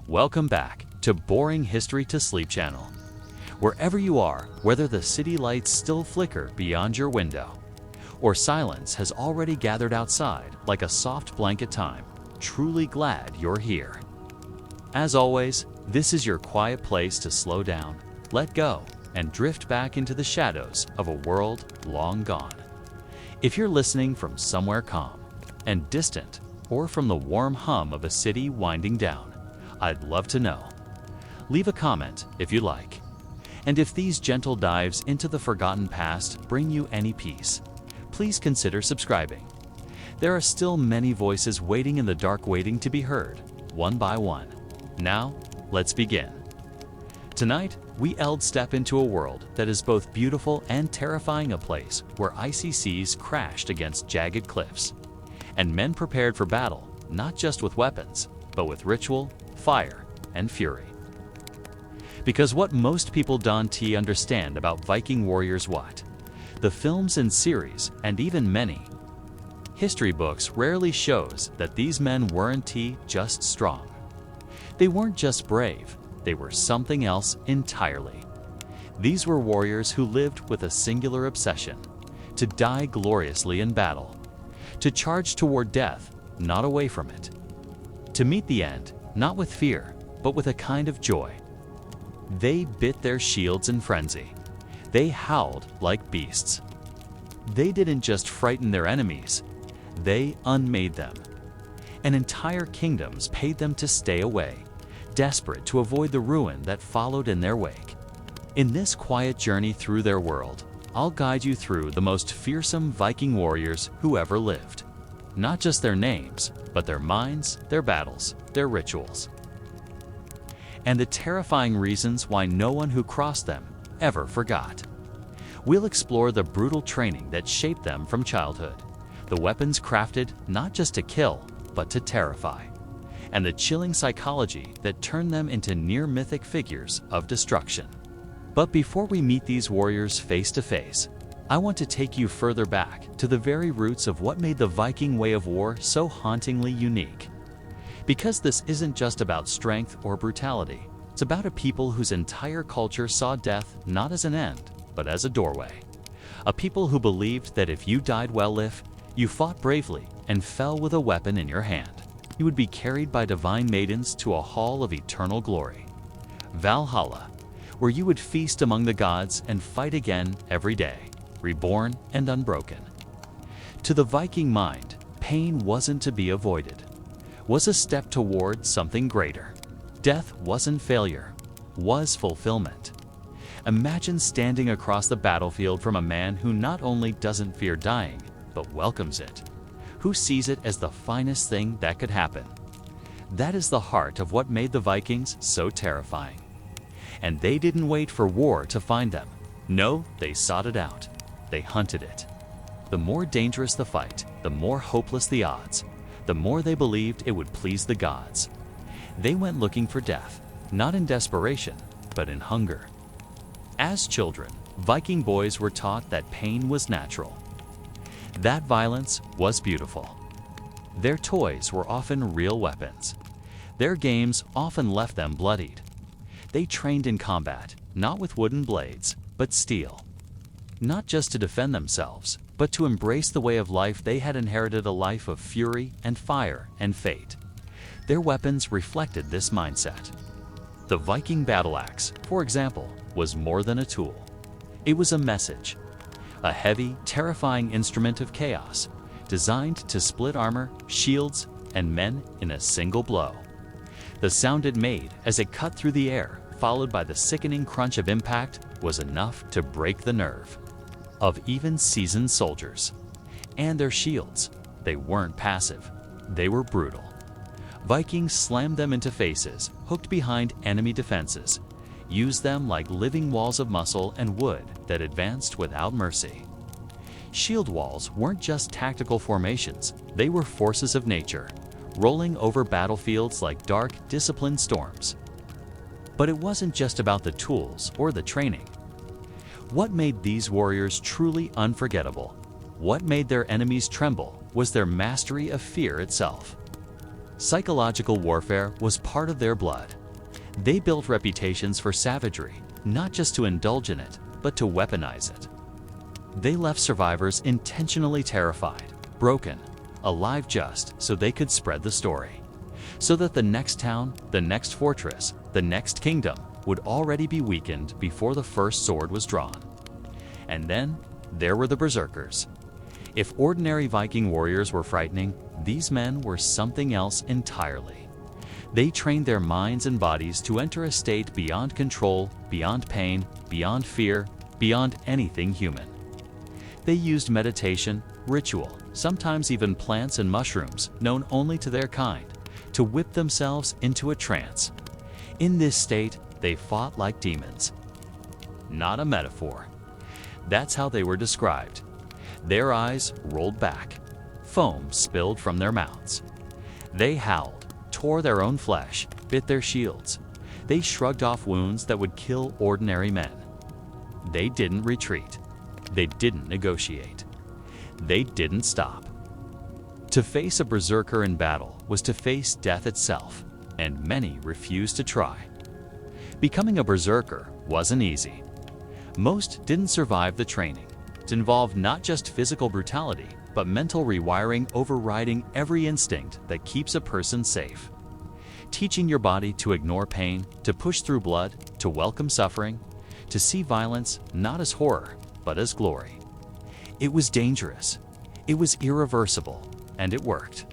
Welcome back to Boring History to Sleep channel. Wherever you are, whether the city lights still flicker beyond your window, or silence has already gathered outside like a soft blanket time, truly glad you're here. As always, this is your quiet place to slow down, let go, and drift back into the shadows of a world long gone. If you're listening from somewhere calm and distant, or from the warm hum of a city winding down, I'd love to know. Leave a comment if you like. And if these gentle dives into the forgotten past bring you any peace, please consider subscribing. There are still many voices waiting in the dark, waiting to be heard, one by one. Now, let's begin. Tonight, we step into a world that is both beautiful and terrifying, a place where icy seas crashed against jagged cliffs, and men prepared for battle, not just with weapons, but with ritual, fire, and fury. Because what most people don't understand about Viking warriors, what the films and series, and even many history books rarely shows that these men weren't just strong. They weren't just brave, they were something else entirely. These were warriors who lived with a singular obsession: to die gloriously in battle, to charge toward death, not away from it, to meet the end, not with fear, but with a kind of joy. They bit their shields in frenzy. They howled like beasts. They didn't just frighten their enemies, they unmade them. And entire kingdoms paid them to stay away, desperate to avoid the ruin that followed in their wake. In this quiet journey through their world, I'll guide you through the most fearsome Viking warriors who ever lived. Not just their names, but their minds, their battles, their rituals, and the terrifying reasons why no one who crossed them ever forgot. We'll explore the brutal training that shaped them from childhood, the weapons crafted not just to kill, but to terrify, and the chilling psychology that turned them into near-mythic figures of destruction. But before we meet these warriors face to face, I want to take you further back to the very roots of what made the Viking way of war so hauntingly unique. Because this isn't just about strength or brutality, it's about a people whose entire culture saw death not as an end, but as a doorway. A people who believed that if you died well, if you fought bravely and fell with a weapon in your hand, you would be carried by divine maidens to a hall of eternal glory, Valhalla, where you would feast among the gods and fight again every day, reborn and unbroken. To the Viking mind, pain wasn't to be avoided, was a step toward something greater. Death wasn't failure, was fulfillment. Imagine standing across the battlefield from a man who not only doesn't fear dying, but welcomes it, who sees it as the finest thing that could happen. That is the heart of what made the Vikings so terrifying. And they didn't wait for war to find them. No, they sought it out. They hunted it. The more dangerous the fight, the more hopeless the odds, the more they believed it would please the gods. They went looking for death, not in desperation, but in hunger. As children, Viking boys were taught that pain was natural, that violence was beautiful. Their toys were often real weapons. Their games often left them bloodied. They trained in combat, not with wooden blades, but steel. Not just to defend themselves, but to embrace the way of life they had inherited, a life of fury and fire and fate. Their weapons reflected this mindset. The Viking battle axe, for example, was more than a tool. It was a message, a heavy, terrifying instrument of chaos, designed to split armor, shields, and men in a single blow. The sound it made as it cut through the air, followed by the sickening crunch of impact, was enough to break the nerve of even seasoned soldiers. And their shields, they weren't passive, they were brutal. Vikings slammed them into faces, hooked behind enemy defenses, used them like living walls of muscle and wood that advanced without mercy. Shield walls weren't just tactical formations, they were forces of nature, rolling over battlefields like dark, disciplined storms. But it wasn't just about the tools or the training. What made these warriors truly unforgettable, what made their enemies tremble, was their mastery of fear itself. Psychological warfare was part of their blood. They built reputations for savagery, not just to indulge in it, but to weaponize it. They left survivors intentionally terrified, broken, alive just so they could spread the story. So that the next town, the next fortress, the next kingdom would already be weakened before the first sword was drawn. And then there were the berserkers. If ordinary Viking warriors were frightening, these men were something else entirely. They trained their minds and bodies to enter a state beyond control, beyond pain, beyond fear, beyond anything human. They used meditation, ritual, sometimes even plants and mushrooms known only to their kind, to whip themselves into a trance. In this state, they fought like demons. Not a metaphor. That's how they were described. Their eyes rolled back. Foam spilled from their mouths. They howled, tore their own flesh, bit their shields. They shrugged off wounds that would kill ordinary men. They didn't retreat. They didn't negotiate. They didn't stop. To face a berserker in battle was to face death itself, and many refused to try. Becoming a berserker wasn't easy. Most didn't survive the training. It involved not just physical brutality, but mental rewiring overriding every instinct that keeps a person safe. Teaching your body to ignore pain, to push through blood, to welcome suffering, to see violence not as horror, but as glory. It was dangerous. It was irreversible, and it worked.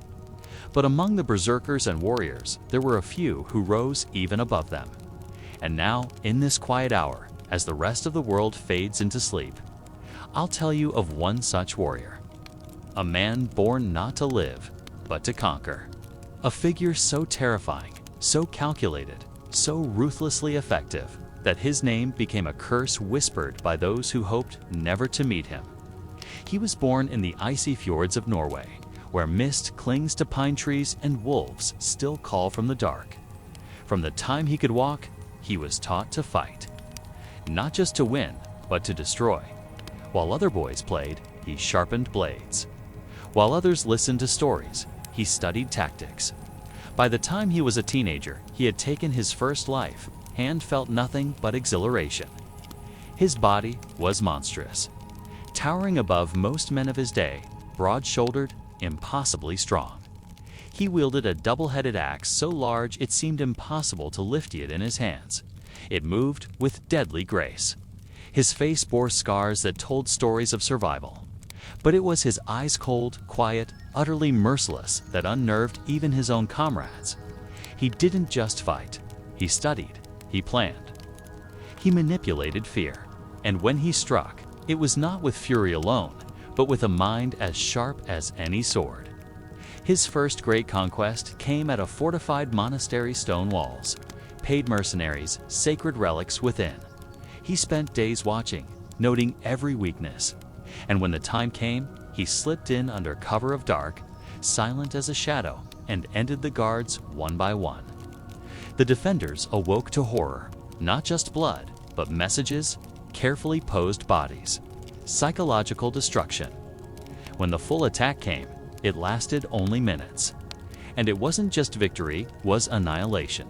But among the berserkers and warriors, there were a few who rose even above them. And now, in this quiet hour, as the rest of the world fades into sleep, I'll tell you of one such warrior. A man born not to live, but to conquer. A figure so terrifying, so calculated, so ruthlessly effective, that his name became a curse whispered by those who hoped never to meet him. He was born in the icy fjords of Norway, where mist clings to pine trees and wolves still call from the dark. From the time he could walk, he was taught to fight. Not just to win, but to destroy. While other boys played, he sharpened blades. While others listened to stories, he studied tactics. By the time he was a teenager, he had taken his first life and felt nothing but exhilaration. His body was monstrous. Towering above most men of his day, broad-shouldered, impossibly strong. He wielded a double-headed axe so large it seemed impossible to lift it in his hands. It moved with deadly grace. His face bore scars that told stories of survival. But it was his eyes cold, quiet, utterly merciless that unnerved even his own comrades. He didn't just fight. He studied. He planned. He manipulated fear. And when he struck, it was not with fury alone, but with a mind as sharp as any sword. His first great conquest came at a fortified monastery's stone walls, paid mercenaries, sacred relics within. He spent days watching, noting every weakness. And when the time came, he slipped in under cover of dark, silent as a shadow, and ended the guards one by one. The defenders awoke to horror, not just blood, but messages, carefully posed bodies, psychological destruction. When the full attack came, it lasted only minutes. And it wasn't just victory, was annihilation.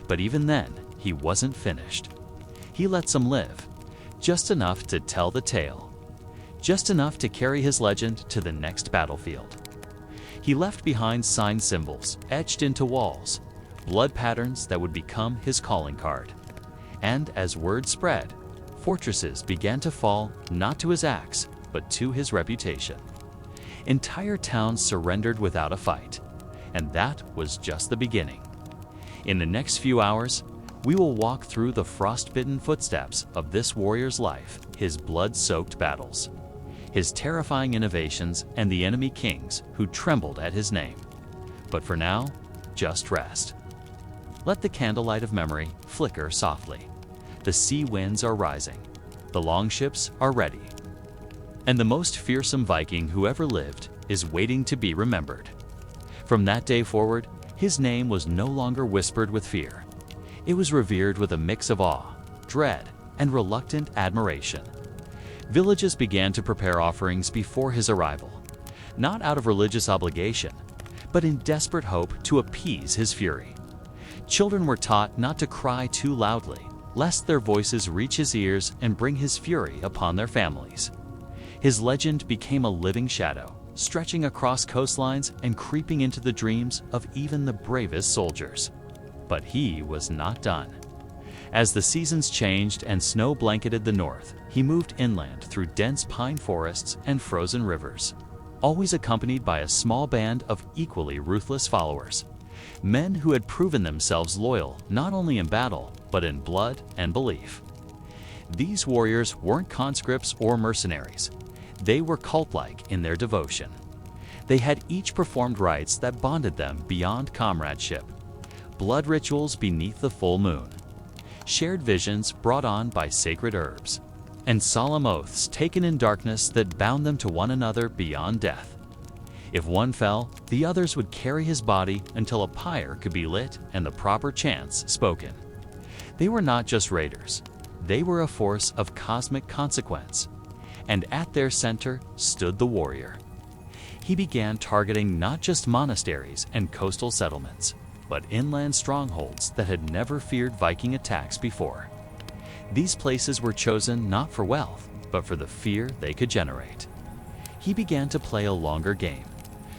But even then, he wasn't finished. He let some live, just enough to tell the tale, just enough to carry his legend to the next battlefield. He left behind sign symbols etched into walls, blood patterns that would become his calling card. And as word spread, fortresses began to fall not to his axe, but to his reputation. Entire towns surrendered without a fight, and that was just the beginning. In the next few hours, we will walk through the frost-bitten footsteps of this warrior's life, his blood-soaked battles, his terrifying innovations, and the enemy kings who trembled at his name. But for now, just rest. Let the candlelight of memory flicker softly. The sea winds are rising. The longships are ready. And the most fearsome Viking who ever lived is waiting to be remembered. From that day forward, his name was no longer whispered with fear. It was revered with a mix of awe, dread, and reluctant admiration. Villages began to prepare offerings before his arrival, not out of religious obligation, but in desperate hope to appease his fury. Children were taught not to cry too loudly, lest their voices reach his ears and bring his fury upon their families. His legend became a living shadow, stretching across coastlines and creeping into the dreams of even the bravest soldiers. But he was not done. As the seasons changed and snow blanketed the north, he moved inland through dense pine forests and frozen rivers, always accompanied by a small band of equally ruthless followers, men who had proven themselves loyal not only in battle, but in blood and belief. These warriors weren't conscripts or mercenaries. They were cult-like in their devotion. They had each performed rites that bonded them beyond comradeship, blood rituals beneath the full moon, shared visions brought on by sacred herbs, and solemn oaths taken in darkness that bound them to one another beyond death. If one fell, the others would carry his body until a pyre could be lit and the proper chants spoken. They were not just raiders. They were a force of cosmic consequence. And at their center stood the warrior. He began targeting not just monasteries and coastal settlements, but inland strongholds that had never feared Viking attacks before. These places were chosen not for wealth, but for the fear they could generate. He began to play a longer game,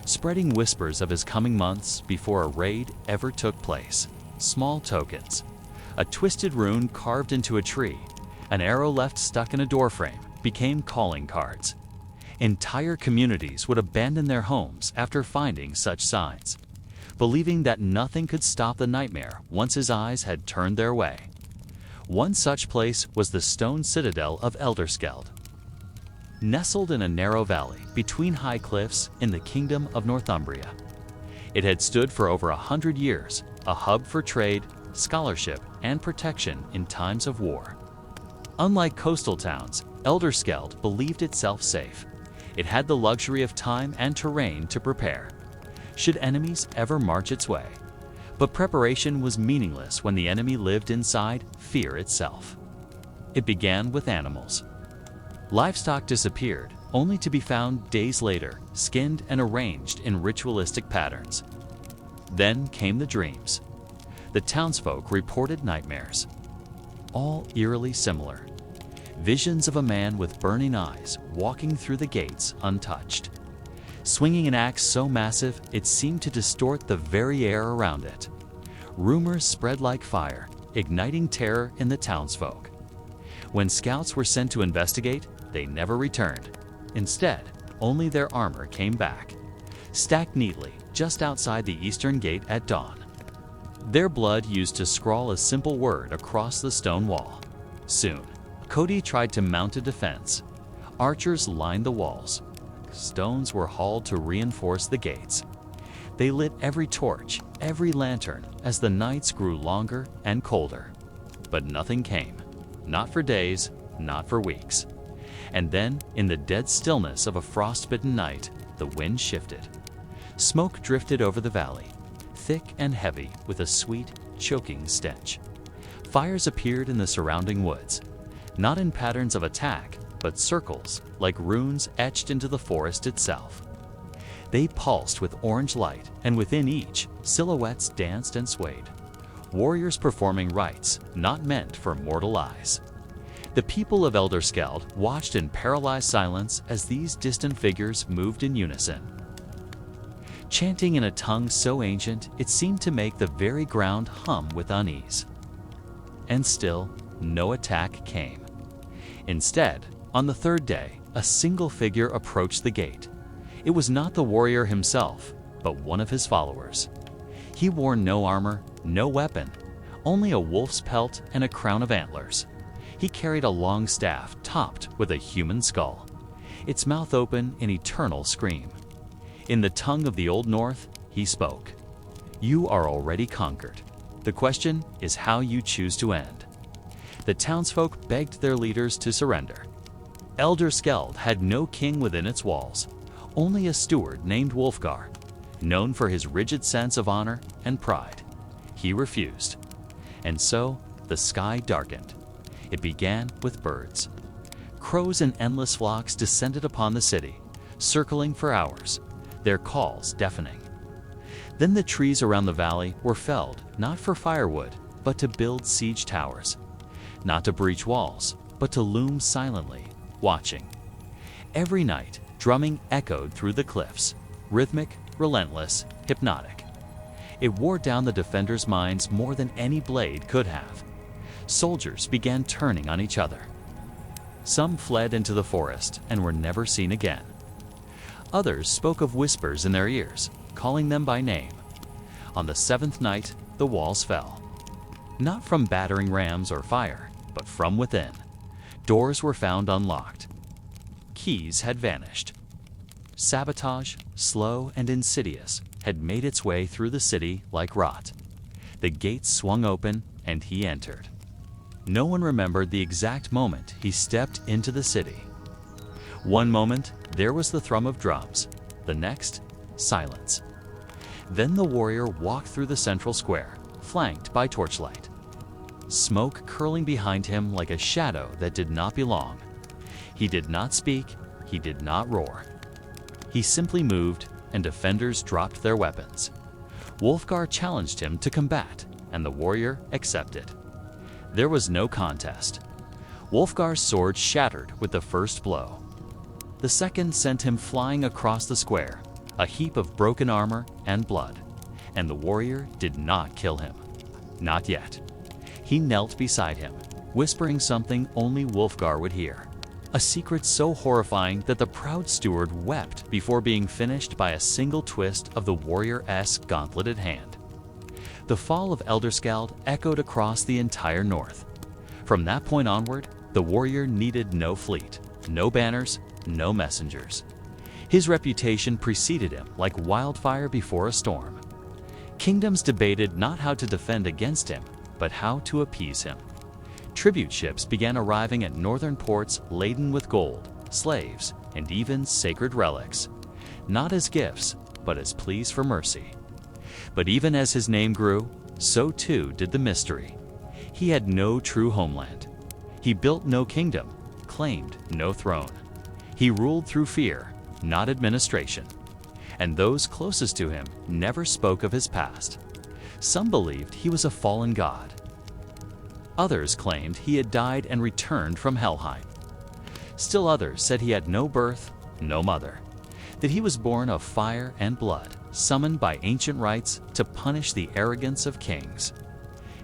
spreading whispers of his coming months before a raid ever took place. Small tokens, a twisted rune carved into a tree, an arrow left stuck in a doorframe, became calling cards. Entire communities would abandon their homes after finding such signs, believing that nothing could stop the nightmare once his eyes had turned their way. One such place was the stone citadel of Elderskeld. Nestled in a narrow valley between high cliffs in the kingdom of Northumbria. It had stood for over 100 years, a hub for trade, scholarship, and protection in times of war. Unlike coastal towns, Elderskeld believed itself safe. It had the luxury of time and terrain to prepare, should enemies ever march its way. But preparation was meaningless when the enemy lived inside fear itself. It began with animals. Livestock disappeared, only to be found days later, skinned and arranged in ritualistic patterns. Then came the dreams. The townsfolk reported nightmares, all eerily similar. Visions of a man with burning eyes walking through the gates untouched, swinging an axe so massive it seemed to distort the very air around it. Rumors spread like fire, igniting terror in the townsfolk. When scouts were sent to investigate, they never returned. Instead, only their armor came back, stacked neatly just outside the eastern gate at dawn. Their blood used to scrawl a simple word across the stone wall. Soon, Cody tried to mount a defense. Archers lined the walls. Stones were hauled to reinforce the gates. They lit every torch, every lantern, as the nights grew longer and colder. But nothing came. Not for days, not for weeks. And then, in the dead stillness of a frostbitten night, the wind shifted. Smoke drifted over the valley, thick and heavy with a sweet, choking stench. Fires appeared in the surrounding woods, not in patterns of attack, but circles like runes etched into the forest itself. They pulsed with orange light, and within each, silhouettes danced and swayed. Warriors performing rites not meant for mortal eyes. The people of Elderskeld watched in paralyzed silence as these distant figures moved in unison, chanting in a tongue so ancient it seemed to make the very ground hum with unease. And still, no attack came. Instead, on the third day, a single figure approached the gate. It was not the warrior himself, but one of his followers. He wore no armor, no weapon, only a wolf's pelt and a crown of antlers. He carried a long staff topped with a human skull, its mouth open in eternal scream. In the tongue of the Old North, he spoke. "You are already conquered. The question is how you choose to end." The townsfolk begged their leaders to surrender. Elderskeld had no king within its walls, only a steward named Wolfgar, known for his rigid sense of honor and pride. He refused. And so, the sky darkened. It began with birds. Crows in endless flocks descended upon the city, circling for hours, their calls deafening. Then the trees around the valley were felled not for firewood, but to build siege towers, not to breach walls, but to loom silently, watching. Every night, drumming echoed through the cliffs, rhythmic, relentless, hypnotic. It wore down the defenders' minds more than any blade could have. Soldiers began turning on each other. Some fled into the forest and were never seen again. Others spoke of whispers in their ears, calling them by name. On the seventh night, the walls fell. Not from battering rams or fire, but from within. Doors were found unlocked. Keys had vanished. Sabotage, slow and insidious, had made its way through the city like rot. The gates swung open and he entered. No one remembered the exact moment he stepped into the city. One moment, there was the thrum of drums. The next, silence. Then the warrior walked through the central square, flanked by torchlight. Smoke curling behind him like a shadow that did not belong. He did not speak, he did not roar. He simply moved, and defenders dropped their weapons. Wulfgar challenged him to combat, and the warrior accepted. There was no contest. Wulfgar's sword shattered with the first blow. The second sent him flying across the square, a heap of broken armor and blood, and the warrior did not kill him. Not yet. He knelt beside him, whispering something only Wulfgar would hear. A secret so horrifying that the proud steward wept before being finished by a single twist of the warrior-esque gauntleted hand. The fall of Elderskald echoed across the entire north. From that point onward, the warrior needed no fleet, no banners, no messengers. His reputation preceded him like wildfire before a storm. Kingdoms debated not how to defend against him, but how to appease him. Tribute ships began arriving at northern ports laden with gold, slaves, and even sacred relics, not as gifts, but as pleas for mercy. But even as his name grew, so too did the mystery. He had no true homeland. He built no kingdom, claimed no throne. He ruled through fear, not administration. And those closest to him never spoke of his past. Some believed he was a fallen god. Others claimed he had died and returned from Helheim. Still others said he had no birth, no mother, that he was born of fire and blood, summoned by ancient rites to punish the arrogance of kings.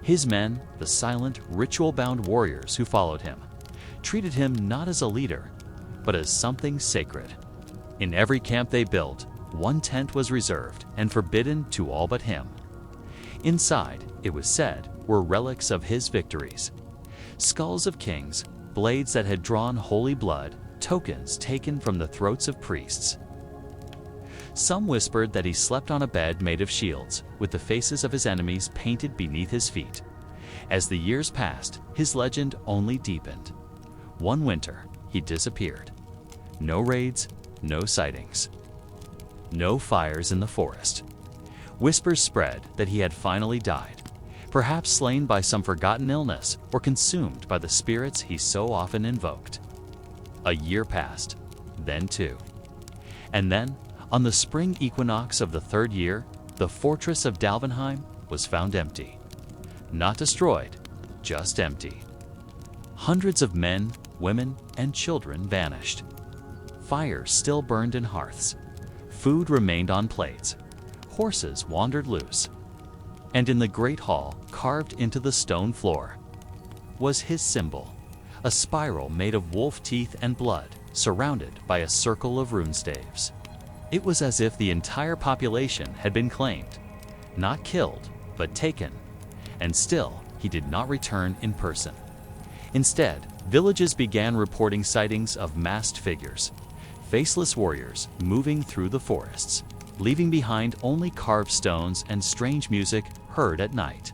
His men, the silent, ritual-bound warriors who followed him, treated him not as a leader, but as something sacred. In every camp they built, one tent was reserved and forbidden to all but him. Inside, it was said, were relics of his victories. Skulls of kings, blades that had drawn holy blood, tokens taken from the throats of priests. Some whispered that he slept on a bed made of shields, with the faces of his enemies painted beneath his feet. As the years passed, his legend only deepened. One winter, he disappeared. No raids, no sightings. No fires in the forest. Whispers spread that he had finally died, perhaps slain by some forgotten illness or consumed by the spirits he so often invoked. A year passed, then two. And then, on the spring equinox of the third year, the fortress of Dalvenheim was found empty. Not destroyed, just empty. Hundreds of men, women, and children vanished. Fires still burned in hearths. Food remained on plates. Horses wandered loose. And in the great hall, carved into the stone floor, was his symbol, a spiral made of wolf teeth and blood, surrounded by a circle of rune staves. It was as if the entire population had been claimed, not killed, but taken, and still he did not return in person. Instead, villages began reporting sightings of masked figures, faceless warriors moving through the forests, leaving behind only carved stones and strange music heard at night.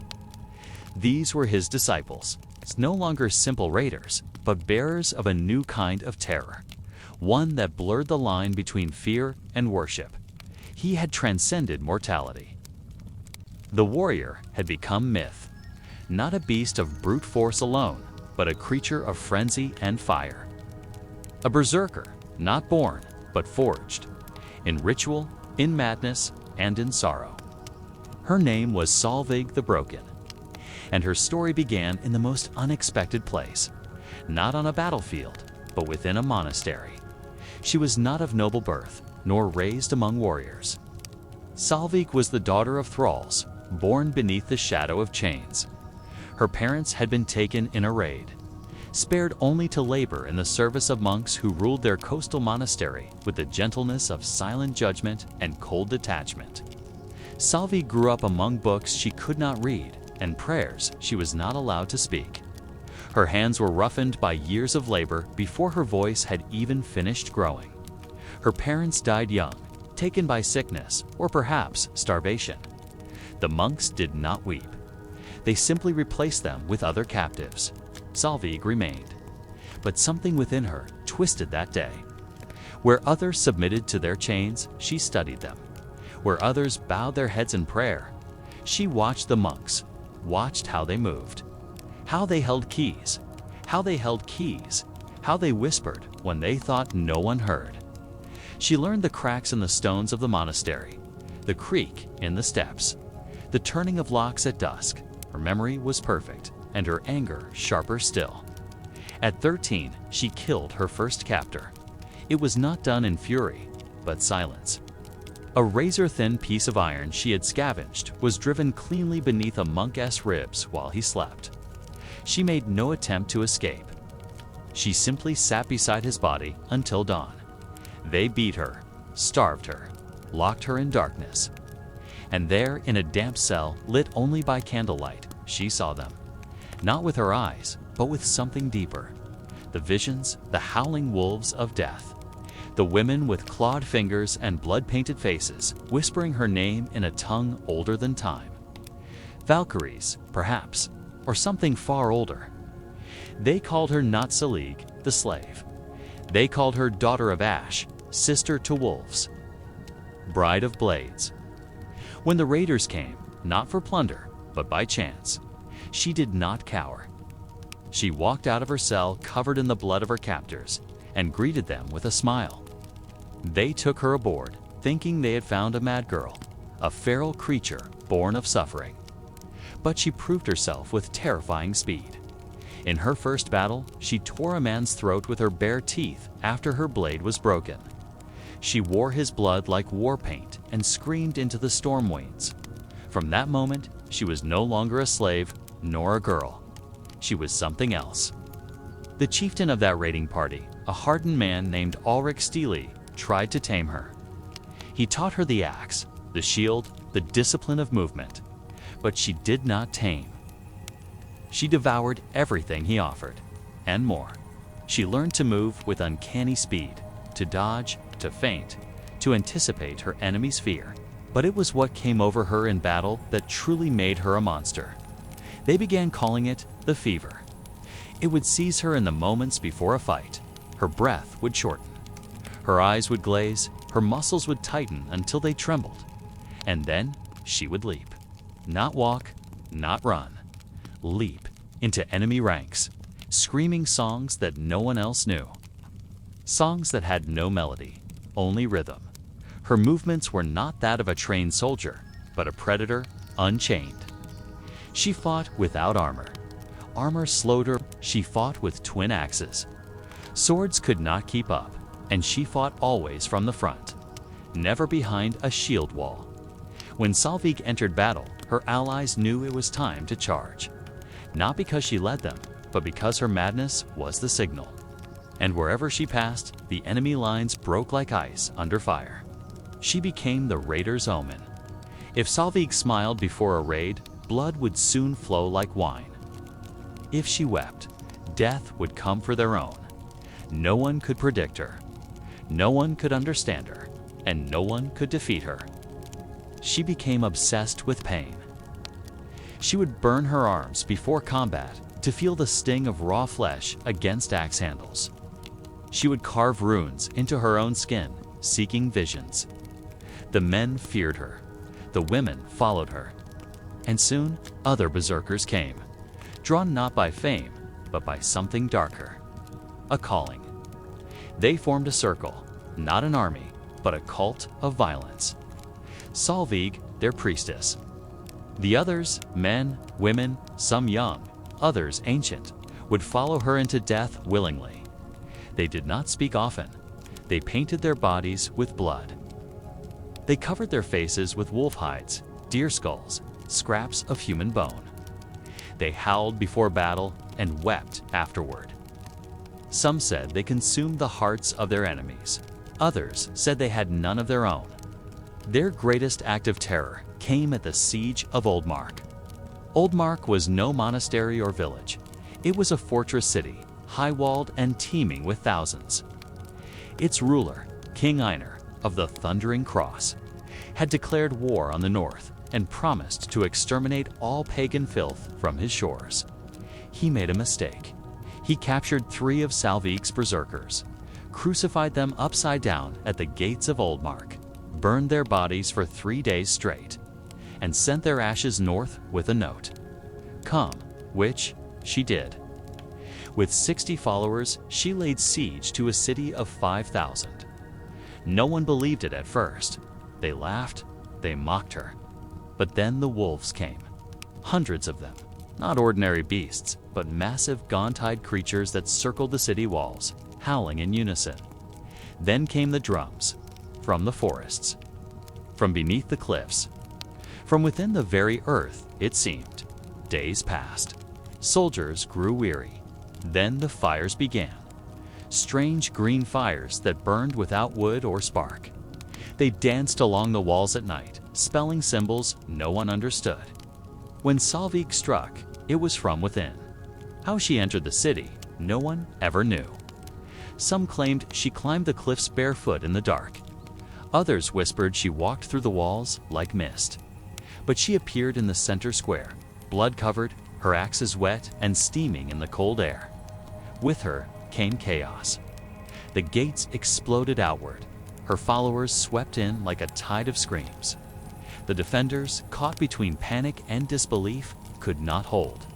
These were his disciples, no longer simple raiders, but bearers of a new kind of terror, one that blurred the line between fear and worship. He had transcended mortality. The warrior had become myth, not a beast of brute force alone, but a creature of frenzy and fire. A berserker, not born, but forged, in ritual, in madness, and in sorrow. Her name was Solveig the Broken, and her story began in the most unexpected place, not on a battlefield, but within a monastery. She was not of noble birth, nor raised among warriors. Solveig was the daughter of thralls, born beneath the shadow of chains. Her parents had been taken in a raid, spared only to labor in the service of monks who ruled their coastal monastery with the gentleness of silent judgment and cold detachment. Solveig grew up among books she could not read and prayers she was not allowed to speak. Her hands were roughened by years of labor before her voice had even finished growing. Her parents died young, taken by sickness or perhaps starvation. The monks did not weep. They simply replaced them with other captives. Solveig remained. But something within her twisted that day. Where others submitted to their chains, she studied them. Where others bowed their heads in prayer, she watched the monks, watched how they moved, how they held keys, how they whispered when they thought no one heard. She learned the cracks in the stones of the monastery, the creak in the steps, the turning of locks at dusk. Her memory was perfect, and her anger sharper still. At 13, she killed her first captor. It was not done in fury, but silence. A razor-thin piece of iron she had scavenged was driven cleanly beneath a monk's ribs while he slept. She made no attempt to escape. She simply sat beside his body until dawn. They beat her, starved her, locked her in darkness. And there, in a damp cell lit only by candlelight, she saw them. Not with her eyes, but with something deeper. The visions, the howling wolves of death. The women with clawed fingers and blood-painted faces, whispering her name in a tongue older than time. Valkyries, perhaps, or something far older. They called her not Selig, the slave. They called her daughter of ash, sister to wolves, bride of blades. When the raiders came, not for plunder, but by chance, she did not cower. She walked out of her cell covered in the blood of her captors and greeted them with a smile. They took her aboard, thinking they had found a mad girl, a feral creature born of suffering. But she proved herself with terrifying speed. In her first battle, she tore a man's throat with her bare teeth after her blade was broken. She wore his blood like war paint and screamed into the storm winds. From that moment, she was no longer a slave nor a girl. She was something else. The chieftain of that raiding party, a hardened man named Ulrich Steele, tried to tame her. He taught her the axe, the shield, the discipline of movement, but she did not tame. She devoured everything he offered, and more. She learned to move with uncanny speed, to dodge, to feint, to anticipate her enemy's fear. But it was what came over her in battle that truly made her a monster. They began calling it the fever. It would seize her in the moments before a fight. Her breath would shorten. Her eyes would glaze, her muscles would tighten until they trembled. And then she would leap. Not walk, not run. Leap into enemy ranks, screaming songs that no one else knew. Songs that had no melody, only rhythm. Her movements were not that of a trained soldier, but a predator unchained. She fought without armor. Armor slowed her. She fought with twin axes. Swords could not keep up, and she fought always from the front, never behind a shield wall. When Solveig entered battle, her allies knew it was time to charge. Not because she led them, but because her madness was the signal. And wherever she passed, the enemy lines broke like ice under fire. She became the raider's omen. If Solveig smiled before a raid, blood would soon flow like wine. If she wept, death would come for their own. No one could predict her. No one could understand her, and no one could defeat her. She became obsessed with pain. She would burn her arms before combat to feel the sting of raw flesh against axe handles. She would carve runes into her own skin, seeking visions. The men feared her. The women followed her. And soon, other berserkers came, drawn not by fame, but by something darker, a calling. They formed a circle, not an army, but a cult of violence. Solveig, their priestess, The others, men, women, some young, others ancient, would follow her into death willingly. They did not speak often. They painted their bodies with blood. They covered their faces with wolf hides, deer skulls, scraps of human bone. They howled before battle and wept afterward. Some said they consumed the hearts of their enemies. Others said they had none of their own. Their greatest act of terror came at the siege of Oldmark. Oldmark was no monastery or village. It was a fortress city, high-walled and teeming with thousands. Its ruler, King Einar of the Thundering Cross, had declared war on the north and promised to exterminate all pagan filth from his shores. He made a mistake. He captured 3 of Salvik's berserkers, crucified them upside down at the gates of Oldmark, burned their bodies for 3 days straight, and sent their ashes north with a note. Come, which she did. With 60 followers, she laid siege to a city of 5,000. No one believed it at first. They laughed, they mocked her. But then the wolves came. Hundreds of them, not ordinary beasts, but massive gaunt-eyed creatures that circled the city walls, howling in unison. Then came the drums, from the forests, from beneath the cliffs, from within the very earth, it seemed. Days passed. Soldiers grew weary. Then the fires began. Strange green fires that burned without wood or spark. They danced along the walls at night, spelling symbols no one understood. When Salvik struck, it was from within. How she entered the city, no one ever knew. Some claimed she climbed the cliffs barefoot in the dark. Others whispered she walked through the walls like mist. But she appeared in the center square, blood-covered, her axes wet and steaming in the cold air. With her came chaos. The gates exploded outward. Her followers swept in like a tide of screams. The defenders, caught between panic and disbelief, could not hold.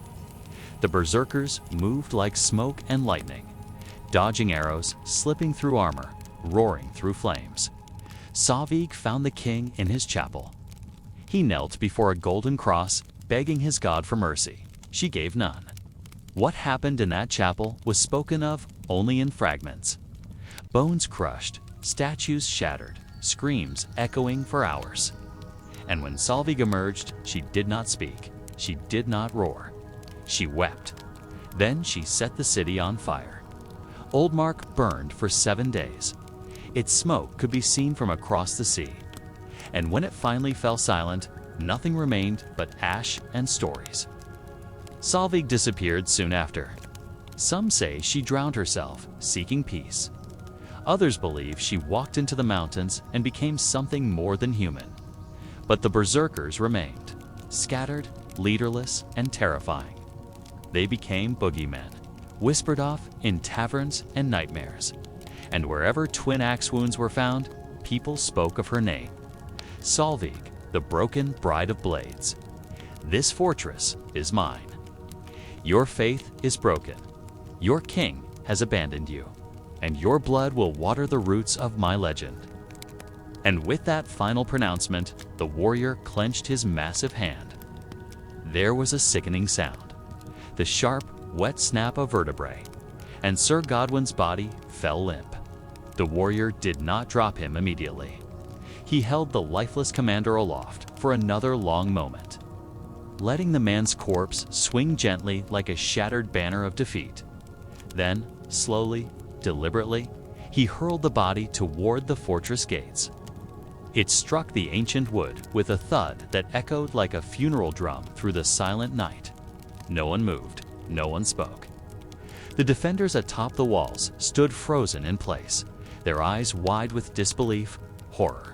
The berserkers moved like smoke and lightning, dodging arrows, slipping through armor, roaring through flames. Salvik found the king in his chapel. He knelt before a golden cross, begging his god for mercy. She gave none. What happened in that chapel was spoken of only in fragments. Bones crushed, statues shattered, screams echoing for hours. And when Salvik emerged, she did not speak. She did not roar. She wept. Then she set the city on fire. Oldmark burned for 7 days. Its smoke could be seen from across the sea. And when it finally fell silent, nothing remained but ash and stories. Salvik disappeared soon after. Some say she drowned herself, seeking peace. Others believe she walked into the mountains and became something more than human. But the berserkers remained, scattered, leaderless, and terrifying. They became boogeymen, whispered off in taverns and nightmares. And wherever twin axe wounds were found, people spoke of her name. Salvik, the broken bride of blades. This fortress is mine. Your faith is broken. Your king has abandoned you, and your blood will water the roots of my legend. And with that final pronouncement, the warrior clenched his massive hand. There was a sickening sound, the sharp, wet snap of vertebrae, and Sir Godwin's body fell limp. The warrior did not drop him immediately. He held the lifeless commander aloft for another long moment, letting the man's corpse swing gently like a shattered banner of defeat. Then, slowly, deliberately, he hurled the body toward the fortress gates. It struck the ancient wood with a thud that echoed like a funeral drum through the silent night. No one moved, no one spoke. The defenders atop the walls stood frozen in place, their eyes wide with disbelief, horror,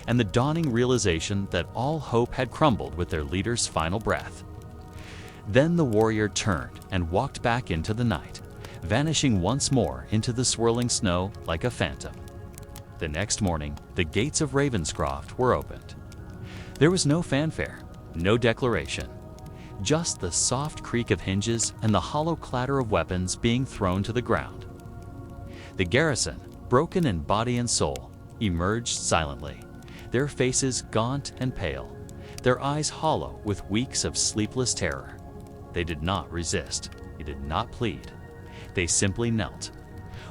and the dawning realization that all hope had crumbled with their leader's final breath. Then the warrior turned and walked back into the night, vanishing once more into the swirling snow like a phantom. The next morning, the gates of Ravenscroft were opened. There was no fanfare, no declaration, just the soft creak of hinges and the hollow clatter of weapons being thrown to the ground. The garrison, broken in body and soul, emerged silently, their faces gaunt and pale, their eyes hollow with weeks of sleepless terror. They did not resist. They did not plead. They simply knelt.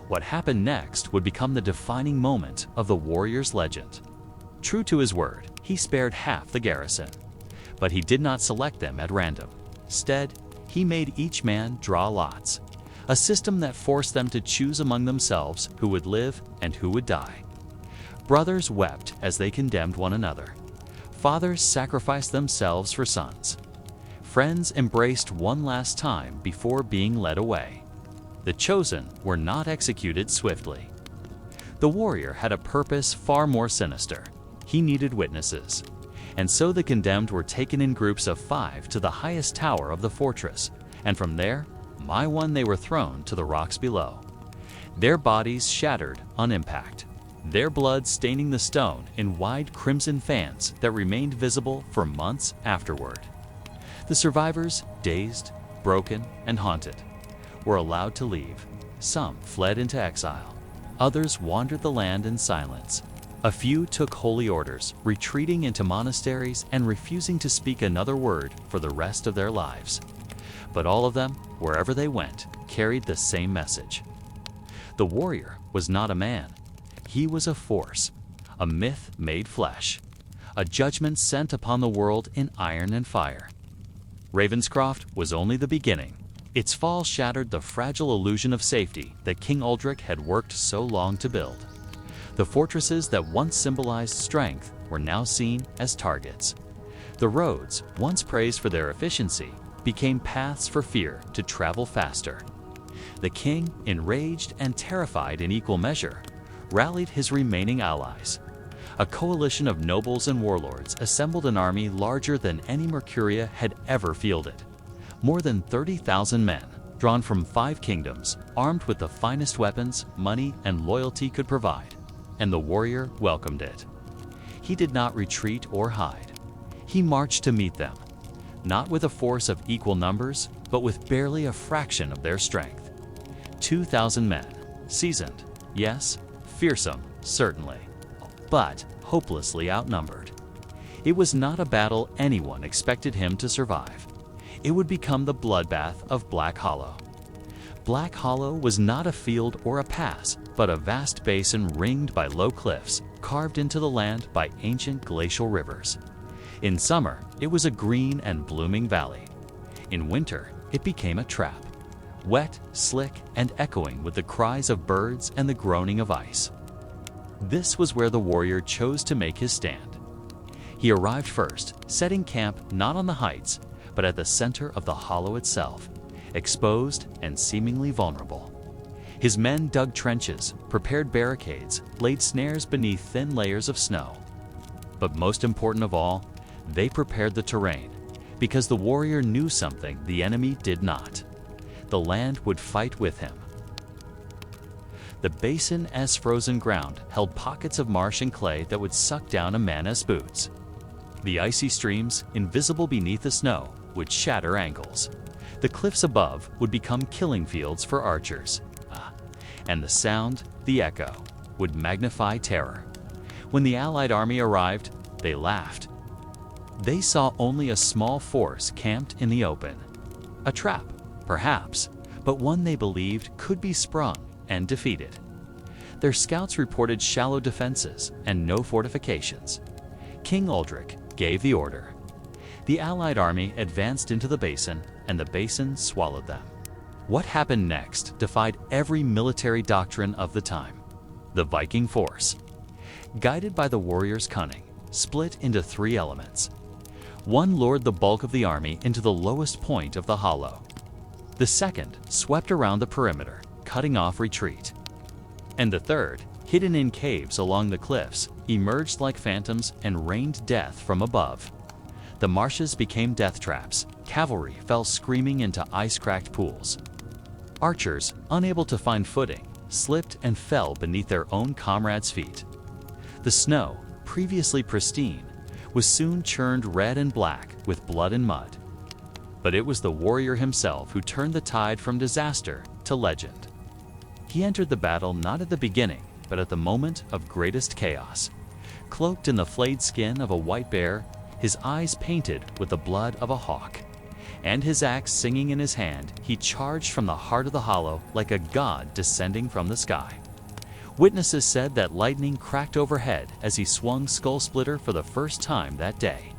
What happened next would become the defining moment of the warrior's legend. True to his word, he spared half the garrison. But he did not select them at random. Instead, he made each man draw lots, a system that forced them to choose among themselves who would live and who would die. Brothers wept as they condemned one another. Fathers sacrificed themselves for sons. Friends embraced one last time before being led away. The chosen were not executed swiftly. The warrior had a purpose far more sinister. He needed witnesses. And so the condemned were taken in groups of 5 to the highest tower of the fortress, and from there, my one, they were thrown to the rocks below. Their bodies shattered on impact, their blood staining the stone in wide crimson fans that remained visible for months afterward. The survivors, dazed, broken, and haunted, were allowed to leave. Some fled into exile. Others wandered the land in silence. A few took holy orders, retreating into monasteries and refusing to speak another word for the rest of their lives. But all of them, wherever they went, carried the same message. The warrior was not a man. He was a force, a myth made flesh, a judgment sent upon the world in iron and fire. Ravenscroft was only the beginning. Its fall shattered the fragile illusion of safety that King Uldric had worked so long to build. The fortresses that once symbolized strength were now seen as targets. The roads, once praised for their efficiency, became paths for fear to travel faster. The king, enraged and terrified in equal measure, rallied his remaining allies. A coalition of nobles and warlords assembled an army larger than any Mercuria had ever fielded. More than 30,000 men, drawn from 5 kingdoms, armed with the finest weapons, money, and loyalty could provide. And the warrior welcomed it. He did not retreat or hide. He marched to meet them, not with a force of equal numbers, but with barely a fraction of their strength. 2,000 men, seasoned, yes, fearsome, certainly, but hopelessly outnumbered. It was not a battle anyone expected him to survive. It would become the bloodbath of Black Hollow. Black Hollow was not a field or a pass, but a vast basin ringed by low cliffs, carved into the land by ancient glacial rivers. In summer, it was a green and blooming valley. In winter, it became a trap, wet, slick, and echoing with the cries of birds and the groaning of ice. This was where the warrior chose to make his stand. He arrived first, setting camp not on the heights, but at the center of the hollow itself, exposed and seemingly vulnerable. His men dug trenches, prepared barricades, laid snares beneath thin layers of snow. But most important of all, they prepared the terrain, because the warrior knew something the enemy did not. The land would fight with him. The basin as frozen ground held pockets of marsh and clay that would suck down a man as boots. The icy streams, invisible beneath the snow, would shatter ankles. The cliffs above would become killing fields for archers. And the sound, the echo, would magnify terror. When the Allied army arrived, they laughed. They saw only a small force camped in the open. A trap, perhaps, but one they believed could be sprung and defeated. Their scouts reported shallow defenses and no fortifications. King Uldric gave the order. The Allied army advanced into the basin, and the basin swallowed them. What happened next defied every military doctrine of the time. The Viking force, guided by the warrior's cunning, split into 3 elements. One lured the bulk of the army into the lowest point of the hollow. The second swept around the perimeter, cutting off retreat. And the third, hidden in caves along the cliffs, emerged like phantoms and rained death from above. The marshes became death traps. Cavalry fell screaming into ice-cracked pools. Archers, unable to find footing, slipped and fell beneath their own comrades' feet. The snow, previously pristine, was soon churned red and black with blood and mud. But it was the warrior himself who turned the tide from disaster to legend. He entered the battle not at the beginning, but at the moment of greatest chaos. Cloaked in the flayed skin of a white bear, his eyes painted with the blood of a hawk. And his axe singing in his hand, he charged from the heart of the hollow like a god descending from the sky. Witnesses said that lightning cracked overhead as he swung Skull Splitter for the first time that day.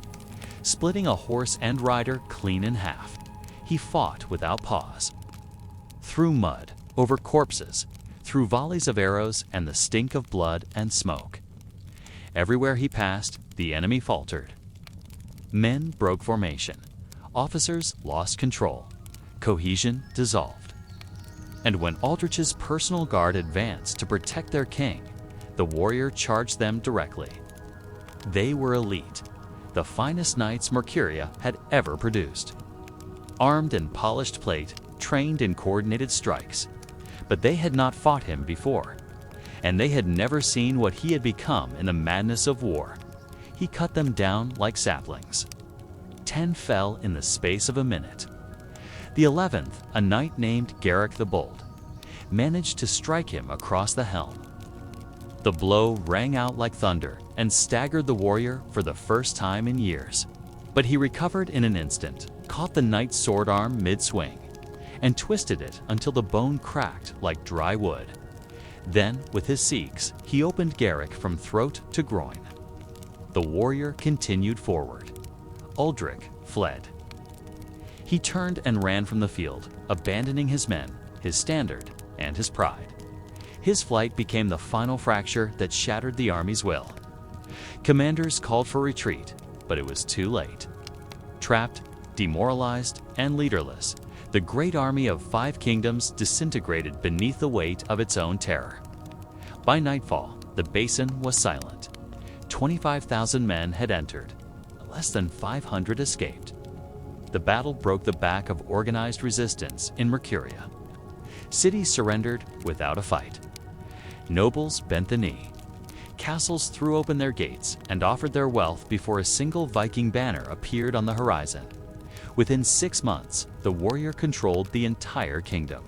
Splitting a horse and rider clean in half, he fought without pause. Through mud, over corpses, through volleys of arrows and the stink of blood and smoke. Everywhere he passed, the enemy faltered. Men broke formation. Officers lost control. Cohesion dissolved. And when Aldrich's personal guard advanced to protect their king, the warrior charged them directly. They were elite, the finest knights Mercuria had ever produced. Armed in polished plate, trained in coordinated strikes. But they had not fought him before, and they had never seen what he had become in the madness of war. He cut them down like saplings. 10 fell in the space of a minute. The 11th, a knight named Garrick the Bold, managed to strike him across the helm. The blow rang out like thunder and staggered the warrior for the first time in years. But he recovered in an instant, caught the knight's sword arm mid-swing, and twisted it until the bone cracked like dry wood. Then, with his Sikhs, he opened Garrick from throat to groin. The warrior continued forward. Aldrich fled. He turned and ran from the field, abandoning his men, his standard, and his pride. His flight became the final fracture that shattered the army's will. Commanders called for retreat, but it was too late. Trapped, demoralized, and leaderless, the great army of 5 kingdoms disintegrated beneath the weight of its own terror. By nightfall, the basin was silent. 25,000 men had entered. Less than 500 escaped. The battle broke the back of organized resistance in Mercuria. Cities surrendered without a fight. Nobles bent the knee. Castles threw open their gates and offered their wealth before a single Viking banner appeared on the horizon. Within 6 months, the warrior controlled the entire kingdom.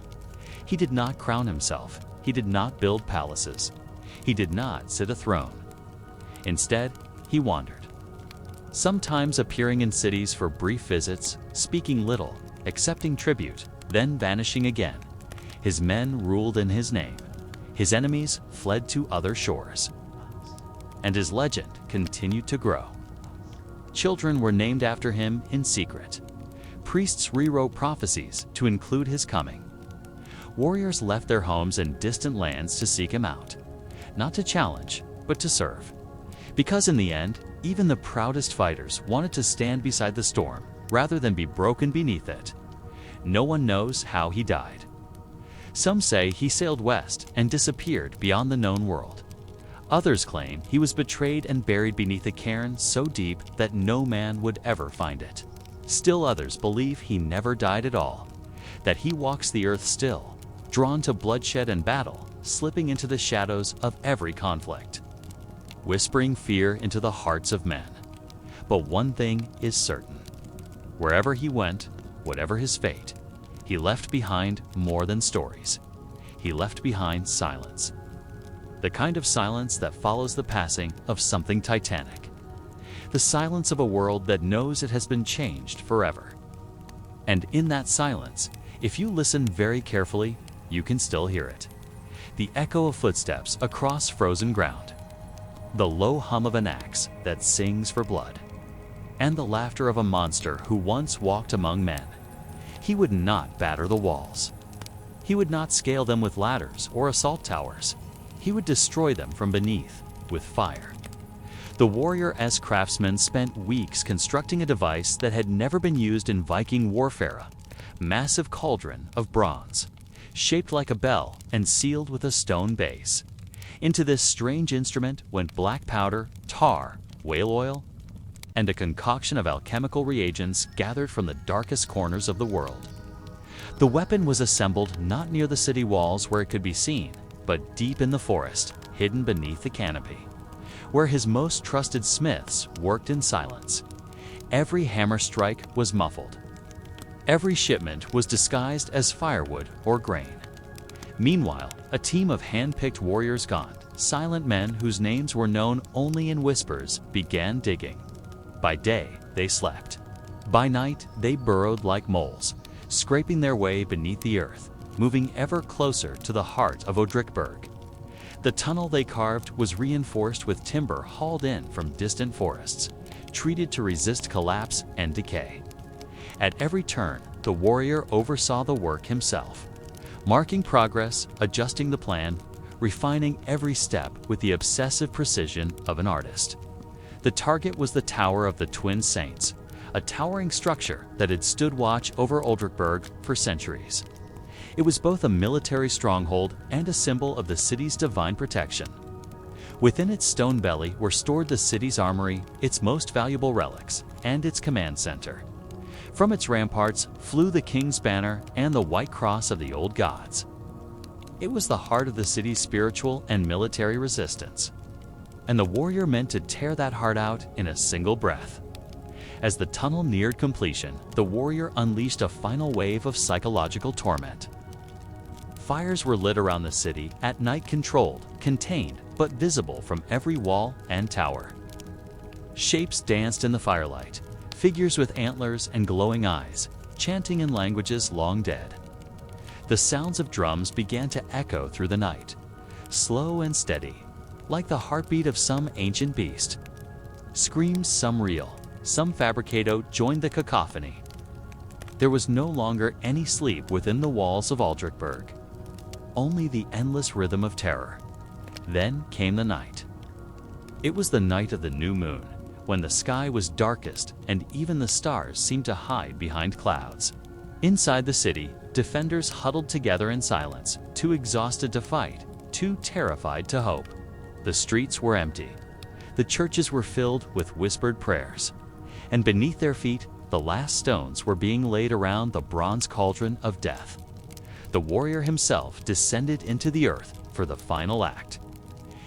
He did not crown himself. He did not build palaces. He did not sit a throne. Instead, he wandered. Sometimes appearing in cities for brief visits, speaking little, accepting tribute, then vanishing again. His men ruled in his name. His enemies fled to other shores. And his legend continued to grow. Children were named after him in secret. Priests rewrote prophecies to include his coming. Warriors left their homes in distant lands to seek him out, not to challenge, but to serve. Because in the end, even the proudest fighters wanted to stand beside the storm rather than be broken beneath it. No one knows how he died. Some say he sailed west and disappeared beyond the known world. Others claim he was betrayed and buried beneath a cairn so deep that no man would ever find it. Still others believe he never died at all, that he walks the earth still, drawn to bloodshed and battle, slipping into the shadows of every conflict, whispering fear into the hearts of men. But one thing is certain. Wherever he went, whatever his fate, he left behind more than stories. He left behind silence. The kind of silence that follows the passing of something titanic. The silence of a world that knows it has been changed forever. And in that silence, if you listen very carefully, you can still hear it. The echo of footsteps across frozen ground. The low hum of an axe that sings for blood. And the laughter of a monster who once walked among men. He would not batter the walls. He would not scale them with ladders or assault towers. He would destroy them from beneath with fire. The warrior as craftsman spent weeks constructing a device that had never been used in Viking warfare, a massive cauldron of bronze, shaped like a bell and sealed with a stone base. Into this strange instrument went black powder, tar, whale oil, and a concoction of alchemical reagents gathered from the darkest corners of the world. The weapon was assembled not near the city walls where it could be seen, but deep in the forest, hidden beneath the canopy, where his most trusted smiths worked in silence. Every hammer strike was muffled. Every shipment was disguised as firewood or grain. Meanwhile, a team of hand-picked warriors gone, silent men whose names were known only in whispers, began digging. By day, they slept. By night, they burrowed like moles, scraping their way beneath the earth, moving ever closer to the heart of Odricburg. The tunnel they carved was reinforced with timber hauled in from distant forests, treated to resist collapse and decay. At every turn, the warrior oversaw the work himself, marking progress, adjusting the plan, refining every step with the obsessive precision of an artist. The target was the Tower of the Twin Saints, a towering structure that had stood watch over Odricburg for centuries. It was both a military stronghold and a symbol of the city's divine protection. Within its stone belly were stored the city's armory, its most valuable relics, and its command center. From its ramparts flew the king's banner and the white cross of the old gods. It was the heart of the city's spiritual and military resistance. And the warrior meant to tear that heart out in a single breath. As the tunnel neared completion, the warrior unleashed a final wave of psychological torment. Fires were lit around the city, at night controlled, contained, but visible from every wall and tower. Shapes danced in the firelight, figures with antlers and glowing eyes, chanting in languages long dead. The sounds of drums began to echo through the night, slow and steady, like the heartbeat of some ancient beast. Screams, some real, some fabricato, joined the cacophony. There was no longer any sleep within the walls of Odricburg, only the endless rhythm of terror. Then came the night. It was the night of the new moon, when the sky was darkest and even the stars seemed to hide behind clouds. Inside the city, defenders huddled together in silence, too exhausted to fight, too terrified to hope. The streets were empty. The churches were filled with whispered prayers. And beneath their feet, the last stones were being laid around the bronze cauldron of death. The warrior himself descended into the earth for the final act.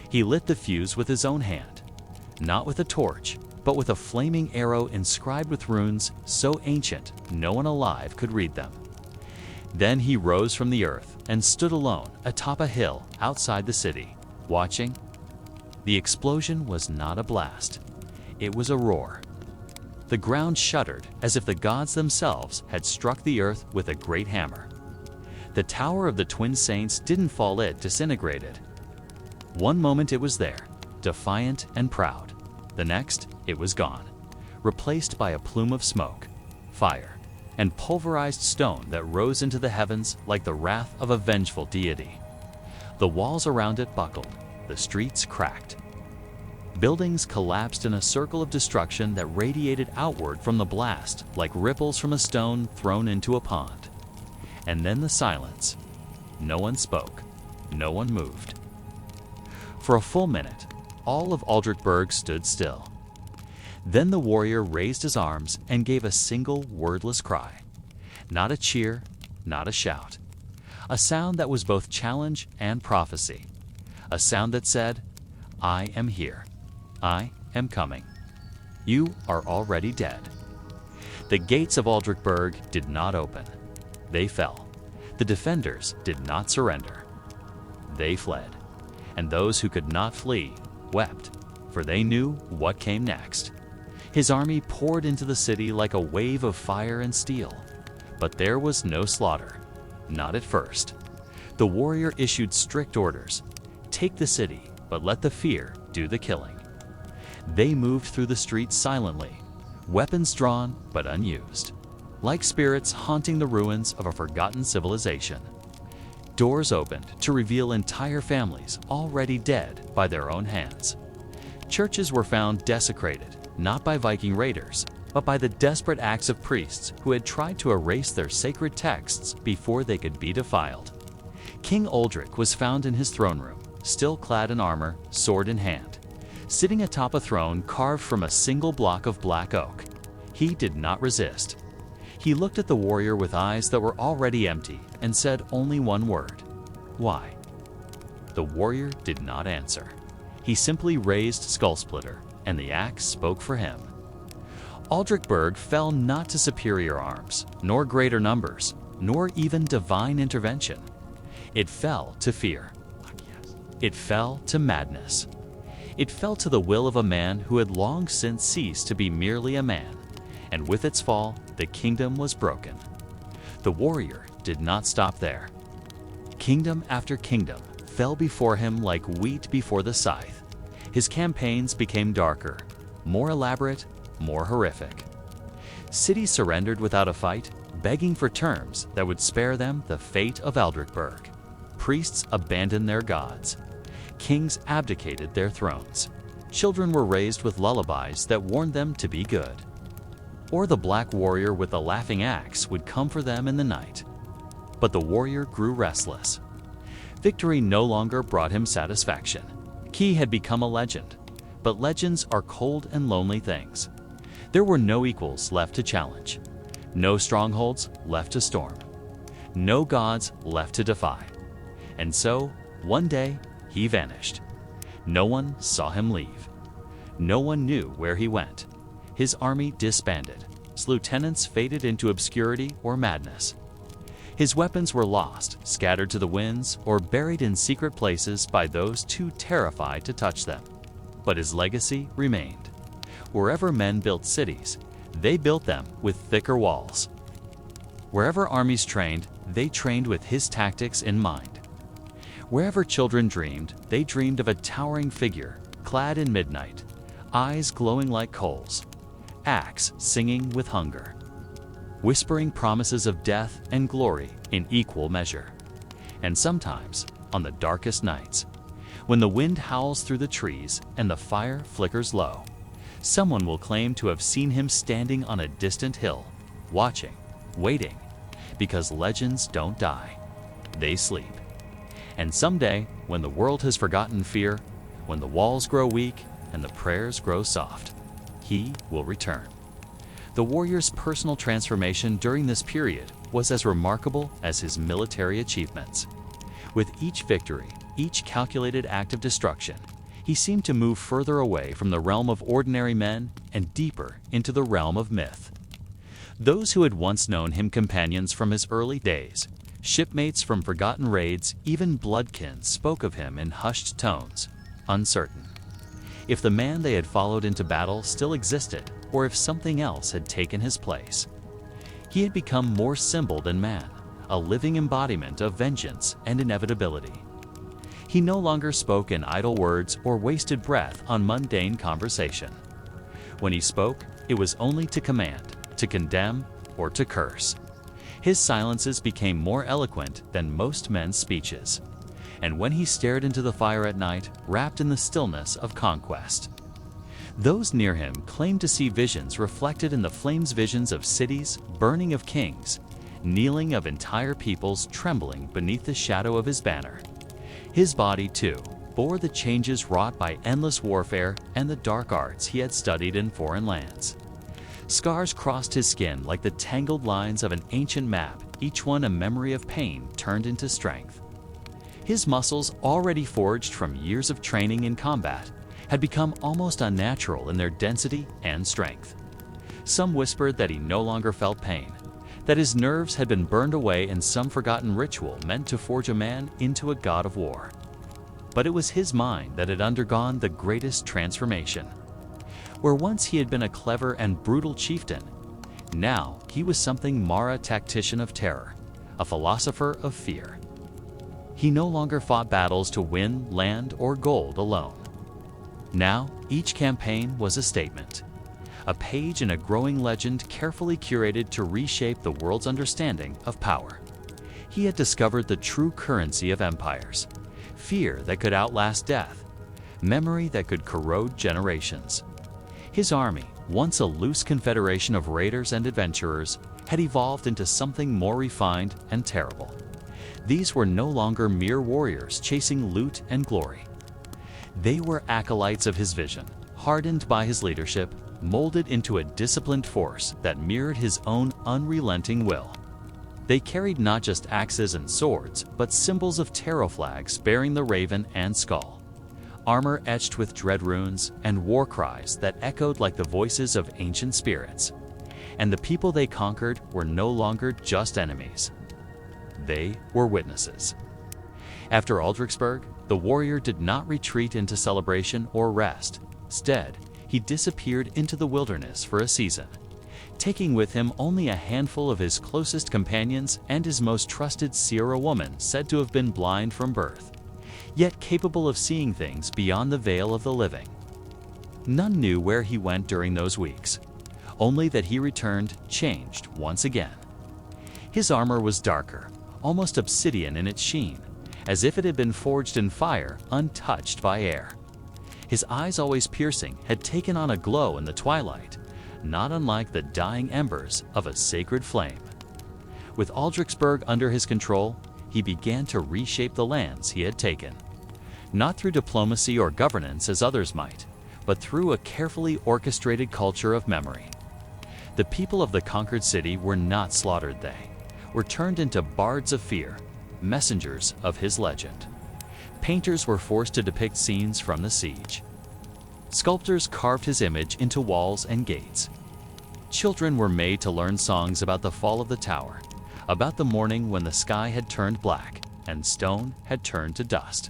He lit the fuse with his own hand, not with a torch, but with a flaming arrow inscribed with runes so ancient no one alive could read them. Then he rose from the earth and stood alone atop a hill outside the city, watching. The explosion was not a blast. It was a roar. The ground shuddered as if the gods themselves had struck the earth with a great hammer. The Tower of the Twin Saints didn't fall, it disintegrated. One moment it was there, defiant and proud. The next, it was gone, replaced by a plume of smoke, fire, and pulverized stone that rose into the heavens like the wrath of a vengeful deity. The walls around it buckled, the streets cracked. Buildings collapsed in a circle of destruction that radiated outward from the blast like ripples from a stone thrown into a pond. And then the silence. No one spoke. No one moved. For a full minute, all of Odricburg stood still. Then the warrior raised his arms and gave a single wordless cry. Not a cheer, not a shout. A sound that was both challenge and prophecy. A sound that said, "I am here. I am coming. You are already dead." The gates of Odricburg did not open. They fell. The defenders did not surrender. They fled. And those who could not flee wept, for they knew what came next. His army poured into the city like a wave of fire and steel. But there was no slaughter. Not at first. The warrior issued strict orders. Take the city, but let the fear do the killing. They moved through the streets silently, weapons drawn but unused, like spirits haunting the ruins of a forgotten civilization. Doors opened to reveal entire families already dead by their own hands. Churches were found desecrated, not by Viking raiders, but by the desperate acts of priests who had tried to erase their sacred texts before they could be defiled. King Uldric was found in his throne room, still clad in armor, sword in hand, sitting atop a throne carved from a single block of black oak. He did not resist. He looked at the warrior with eyes that were already empty and said only one word: "Why?" The warrior did not answer. He simply raised Skullsplitter, and the axe spoke for him. Odricburg fell not to superior arms, nor greater numbers, nor even divine intervention. It fell to fear. It fell to madness. It fell to the will of a man who had long since ceased to be merely a man, and with its fall, the kingdom was broken. The warrior did not stop there. Kingdom after kingdom fell before him like wheat before the scythe. His campaigns became darker, more elaborate, more horrific. Cities surrendered without a fight, begging for terms that would spare them the fate of Eldrickburg. Priests abandoned their gods. Kings abdicated their thrones. Children were raised with lullabies that warned them to be good. Or the black warrior with the laughing axe would come for them in the night. But the warrior grew restless. Victory no longer brought him satisfaction. He had become a legend, but legends are cold and lonely things. There were no equals left to challenge, no strongholds left to storm, no gods left to defy. And so, one day, he vanished. No one saw him leave. No one knew where he went. His army disbanded. His lieutenants faded into obscurity or madness. His weapons were lost, scattered to the winds, or buried in secret places by those too terrified to touch them. But his legacy remained. Wherever men built cities, they built them with thicker walls. Wherever armies trained, they trained with his tactics in mind. Wherever children dreamed, they dreamed of a towering figure, clad in midnight, eyes glowing like coals, axe singing with hunger, whispering promises of death and glory in equal measure. And sometimes, on the darkest nights, when the wind howls through the trees and the fire flickers low, someone will claim to have seen him standing on a distant hill, watching, waiting, because legends don't die, they sleep. And someday, when the world has forgotten fear, when the walls grow weak and the prayers grow soft, he will return. The warrior's personal transformation during this period was as remarkable as his military achievements. With each victory, each calculated act of destruction, he seemed to move further away from the realm of ordinary men and deeper into the realm of myth. Those who had once known him companions from his early days, shipmates from forgotten raids, even bloodkin, spoke of him in hushed tones, uncertain. If the man they had followed into battle still existed, or if something else had taken his place. He had become more symbol than man, a living embodiment of vengeance and inevitability. He no longer spoke in idle words or wasted breath on mundane conversation. When he spoke, it was only to command, to condemn, or to curse. His silences became more eloquent than most men's speeches. And when he stared into the fire at night, wrapped in the stillness of conquest, those near him claimed to see visions reflected in the flames, visions of cities, burning of kings, kneeling of entire peoples, trembling beneath the shadow of his banner. His body, too, bore the changes wrought by endless warfare and the dark arts he had studied in foreign lands. Scars crossed his skin like the tangled lines of an ancient map, each one a memory of pain turned into strength. His muscles, already forged from years of training in combat, had become almost unnatural in their density and strength. Some whispered that he no longer felt pain, that his nerves had been burned away in some forgotten ritual meant to forge a man into a god of war. But it was his mind that had undergone the greatest transformation. Where once he had been a clever and brutal chieftain, now he was something Mara, tactician of terror, a philosopher of fear. He no longer fought battles to win land or gold alone. Now, each campaign was a statement, a page in a growing legend carefully curated to reshape the world's understanding of power. He had discovered the true currency of empires, fear that could outlast death, memory that could corrode generations. His army, once a loose confederation of raiders and adventurers, had evolved into something more refined and terrible. These were no longer mere warriors chasing loot and glory. They were acolytes of his vision, hardened by his leadership, molded into a disciplined force that mirrored his own unrelenting will. They carried not just axes and swords, but symbols of tarot flags bearing the raven and skull, armor etched with dread runes, and war cries that echoed like the voices of ancient spirits. And the people they conquered were no longer just enemies. They were witnesses. After Aldrichsburg, The warrior did not retreat into celebration or rest. Instead, he disappeared into the wilderness for a season, taking with him only a handful of his closest companions and his most trusted Sierra woman said to have been blind from birth, yet capable of seeing things beyond the veil of the living. None knew where he went during those weeks, only that he returned changed once again. His armor was darker, almost obsidian in its sheen, as if it had been forged in fire, untouched by air. His eyes, always piercing, had taken on a glow in the twilight, not unlike the dying embers of a sacred flame. With Aldrichsburg under his control, he began to reshape the lands he had taken, not through diplomacy or governance as others might, but through a carefully orchestrated culture of memory. The people of the conquered city were not slaughtered, they were turned into bards of fear, messengers of his legend. Painters were forced to depict scenes from the siege. Sculptors carved his image into walls and gates. Children were made to learn songs about the fall of the tower, about the morning when the sky had turned black and stone had turned to dust.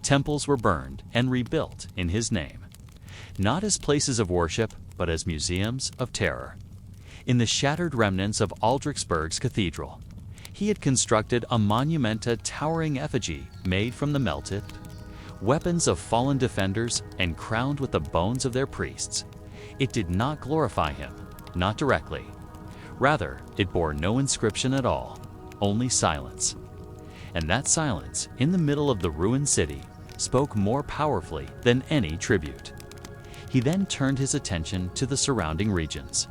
Temples were burned and rebuilt in his name, not as places of worship, but as museums of terror. In the shattered remnants of Aldrichsburg's cathedral, he had constructed a monumental towering effigy made from the melted weapons of fallen defenders and crowned with the bones of their priests. It did not glorify him, not directly. Rather, it bore no inscription at all, only silence. And that silence, in the middle of the ruined city, spoke more powerfully than any tribute. He then turned his attention to the surrounding regions,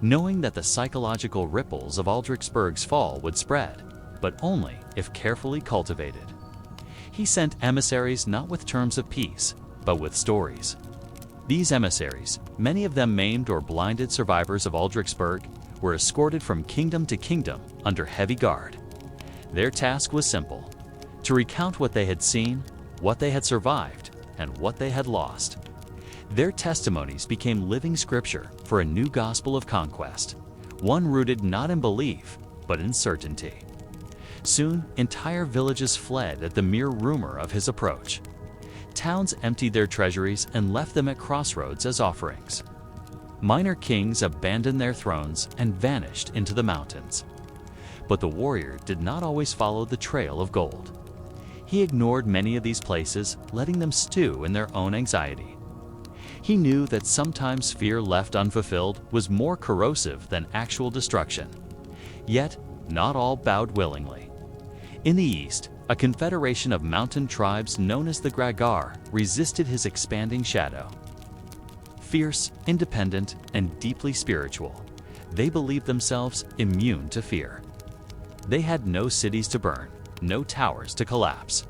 knowing that the psychological ripples of Aldrichsburg's fall would spread, but only if carefully cultivated. He sent emissaries not with terms of peace, but with stories. These emissaries, many of them maimed or blinded survivors of Aldrichsburg, were escorted from kingdom to kingdom under heavy guard. Their task was simple: to recount what they had seen, what they had survived, and what they had lost. Their testimonies became living scripture for a new gospel of conquest, one rooted not in belief, but in certainty. Soon, entire villages fled at the mere rumor of his approach. Towns emptied their treasuries and left them at crossroads as offerings. Minor kings abandoned their thrones and vanished into the mountains. But the warrior did not always follow the trail of gold. He ignored many of these places, letting them stew in their own anxiety. He knew that sometimes fear left unfulfilled was more corrosive than actual destruction. Yet, not all bowed willingly. In the east, a confederation of mountain tribes known as the Gragar resisted his expanding shadow. Fierce, independent, and deeply spiritual, they believed themselves immune to fear. They had no cities to burn, no towers to collapse.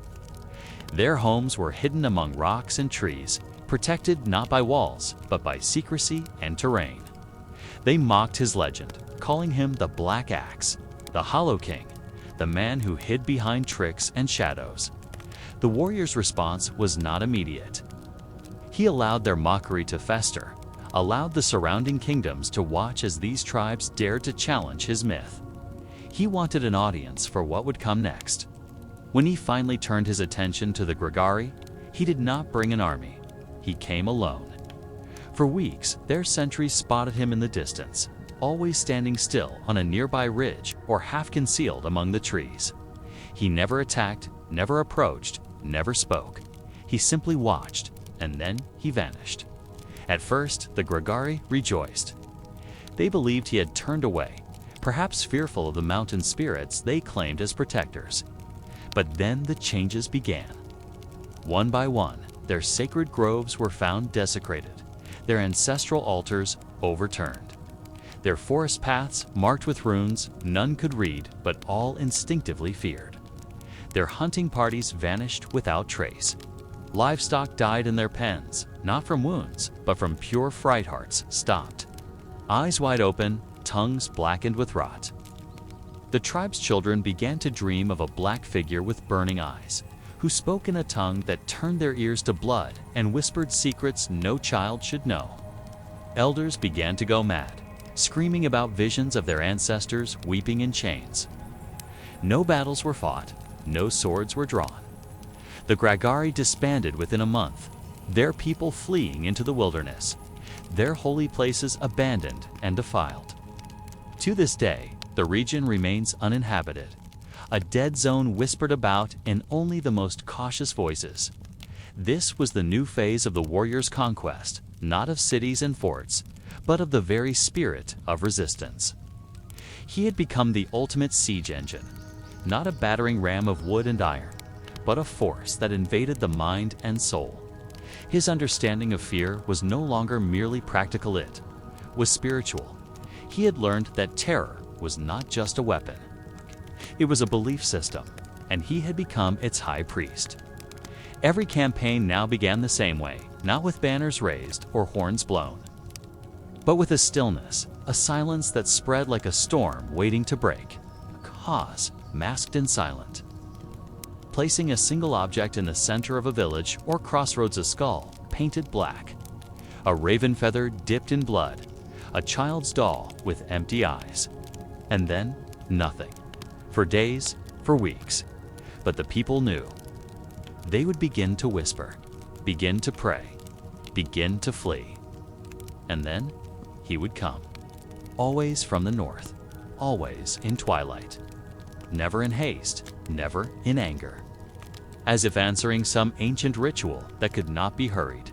Their homes were hidden among rocks and trees, protected not by walls, but by secrecy and terrain. They mocked his legend, calling him the Black Axe, the Hollow King, the man who hid behind tricks and shadows. The warrior's response was not immediate. He allowed their mockery to fester, allowed the surrounding kingdoms to watch as these tribes dared to challenge his myth. He wanted an audience for what would come next. When he finally turned his attention to the Grigari, he did not bring an army. He came alone. For weeks, their sentries spotted him in the distance, always standing still on a nearby ridge or half concealed among the trees. He never attacked, never approached, never spoke. He simply watched, and then he vanished. At first, the Grigari rejoiced. They believed he had turned away, perhaps fearful of the mountain spirits they claimed as protectors. But then the changes began. One by one, their sacred groves were found desecrated, their ancestral altars overturned. Their forest paths marked with runes none could read, but all instinctively feared. Their hunting parties vanished without trace. Livestock died in their pens, not from wounds, but from pure fright hearts stopped. Eyes wide open, tongues blackened with rot. The tribe's children began to dream of a black figure with burning eyes, who spoke in a tongue that turned their ears to blood and whispered secrets no child should know. Elders began to go mad, screaming about visions of their ancestors weeping in chains. No battles were fought, no swords were drawn. The The Gragari disbanded within a month, their people fleeing into the wilderness, their holy places abandoned and defiled. To this day, the region remains uninhabited, a dead zone whispered about in only the most cautious voices. This was the new phase of the warrior's conquest, not of cities and forts, but of the very spirit of resistance. He had become the ultimate siege engine, not a battering ram of wood and iron, but a force that invaded the mind and soul. His understanding of fear was no longer merely practical, it was spiritual. He had learned that terror was not just a weapon. It was a belief system, and he had become its high priest. Every campaign now began the same way, not with banners raised or horns blown, but with a stillness, a silence that spread like a storm waiting to break. Cause, masked and silent. Placing a single object in the center of a village or crossroads, a skull painted black, a raven feather dipped in blood, a child's doll with empty eyes. And then, nothing. For days, for weeks. But the people knew. They would begin to whisper, begin to pray, begin to flee. And then, he would come. Always from the north, always in twilight. Never in haste, never in anger. As if answering some ancient ritual that could not be hurried.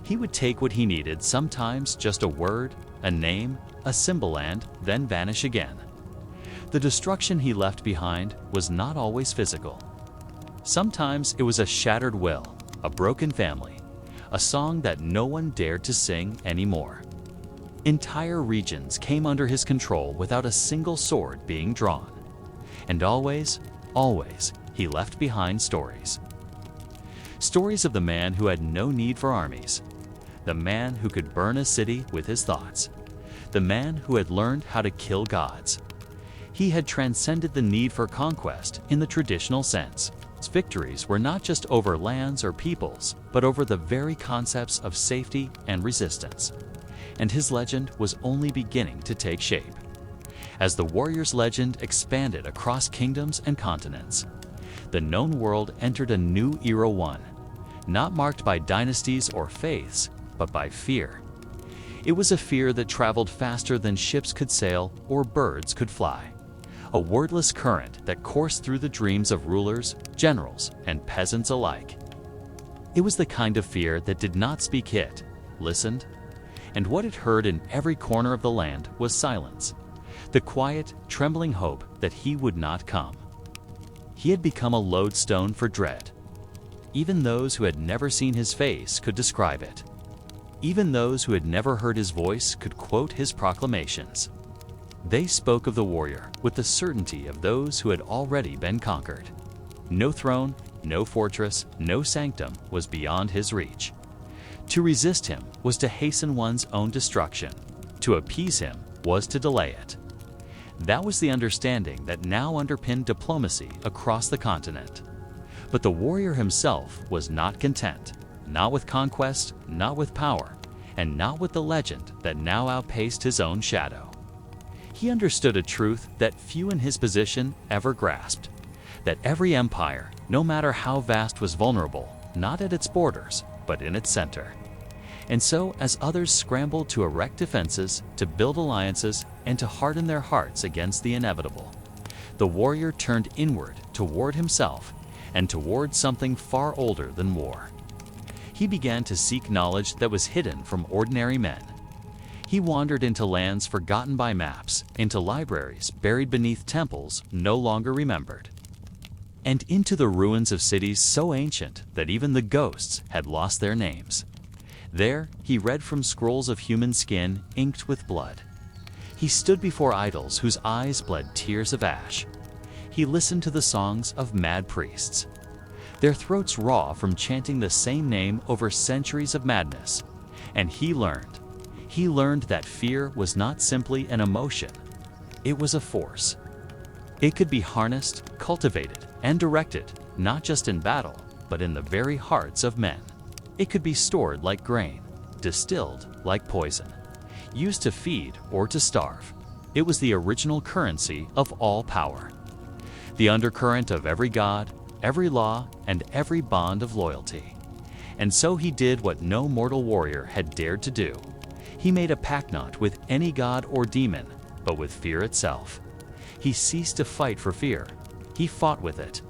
He would take what he needed, sometimes just a word, a name, a symbol, and then vanish again. The destruction he left behind was not always physical. Sometimes it was a shattered will, a broken family, a song that no one dared to sing anymore. Entire regions came under his control without a single sword being drawn. And always, always, he left behind stories. Stories of the man who had no need for armies, the man who could burn a city with his thoughts, the man who had learned how to kill gods. He had transcended the need for conquest in the traditional sense. His victories were not just over lands or peoples, but over the very concepts of safety and resistance. And his legend was only beginning to take shape. As the warrior's legend expanded across kingdoms and continents, the known world entered a new era, one not marked by dynasties or faiths, but by fear. It was a fear that traveled faster than ships could sail or birds could fly. A wordless current that coursed through the dreams of rulers, generals, and peasants alike. It was the kind of fear that did not speak, it listened, and what it heard in every corner of the land was silence, the quiet, trembling hope that he would not come. He had become a lodestone for dread. Even those who had never seen his face could describe it. Even those who had never heard his voice could quote his proclamations. They spoke of the warrior with the certainty of those who had already been conquered. No throne, no fortress, no sanctum was beyond his reach. To resist him was to hasten one's own destruction. To appease him was to delay it. That was the understanding that now underpinned diplomacy across the continent. But the warrior himself was not content, not with conquest, not with power, and not with the legend that now outpaced his own shadow. He understood a truth that few in his position ever grasped, that every empire, no matter how vast, was vulnerable, not at its borders, but in its center. And so, as others scrambled to erect defenses, to build alliances, and to harden their hearts against the inevitable, the warrior turned inward toward himself and toward something far older than war. He began to seek knowledge that was hidden from ordinary men. He wandered into lands forgotten by maps, into libraries buried beneath temples no longer remembered, and into the ruins of cities so ancient that even the ghosts had lost their names. There, he read from scrolls of human skin inked with blood. He stood before idols whose eyes bled tears of ash. He listened to the songs of mad priests, their throats raw from chanting the same name over centuries of madness. And he learned that fear was not simply an emotion, it was a force. It could be harnessed, cultivated, and directed, not just in battle, but in the very hearts of men. It could be stored like grain, distilled like poison, used to feed or to starve. It was the original currency of all power. The undercurrent of every god, every law, and every bond of loyalty. And so he did what no mortal warrior had dared to do. He made a pact not with any god or demon, but with fear itself. He ceased to fight for fear. He fought with it.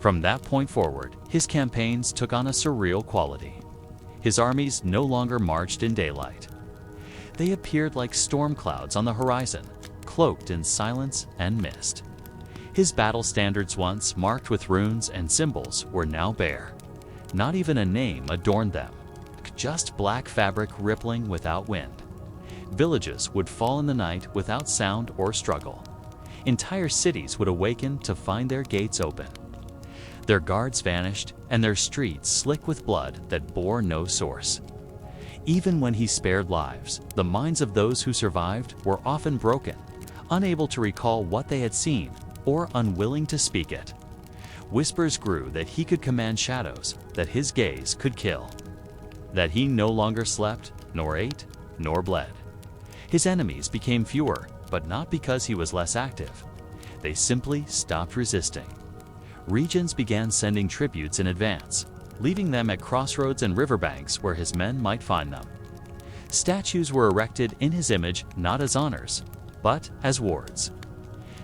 From that point forward, his campaigns took on a surreal quality. His armies no longer marched in daylight. They appeared like storm clouds on the horizon, cloaked in silence and mist. His battle standards, once marked with runes and symbols, were now bare. Not even a name adorned them, just black fabric rippling without wind. Villages would fall in the night without sound or struggle. Entire cities would awaken to find their gates open. Their guards vanished, and their streets slick with blood that bore no source. Even when he spared lives, the minds of those who survived were often broken, unable to recall what they had seen or unwilling to speak it. Whispers grew that he could command shadows, that his gaze could kill, that he no longer slept, nor ate, nor bled. His enemies became fewer, but not because he was less active. They simply stopped resisting. Regions began sending tributes in advance, leaving them at crossroads and riverbanks where his men might find them. Statues were erected in his image not as honors, but as wards.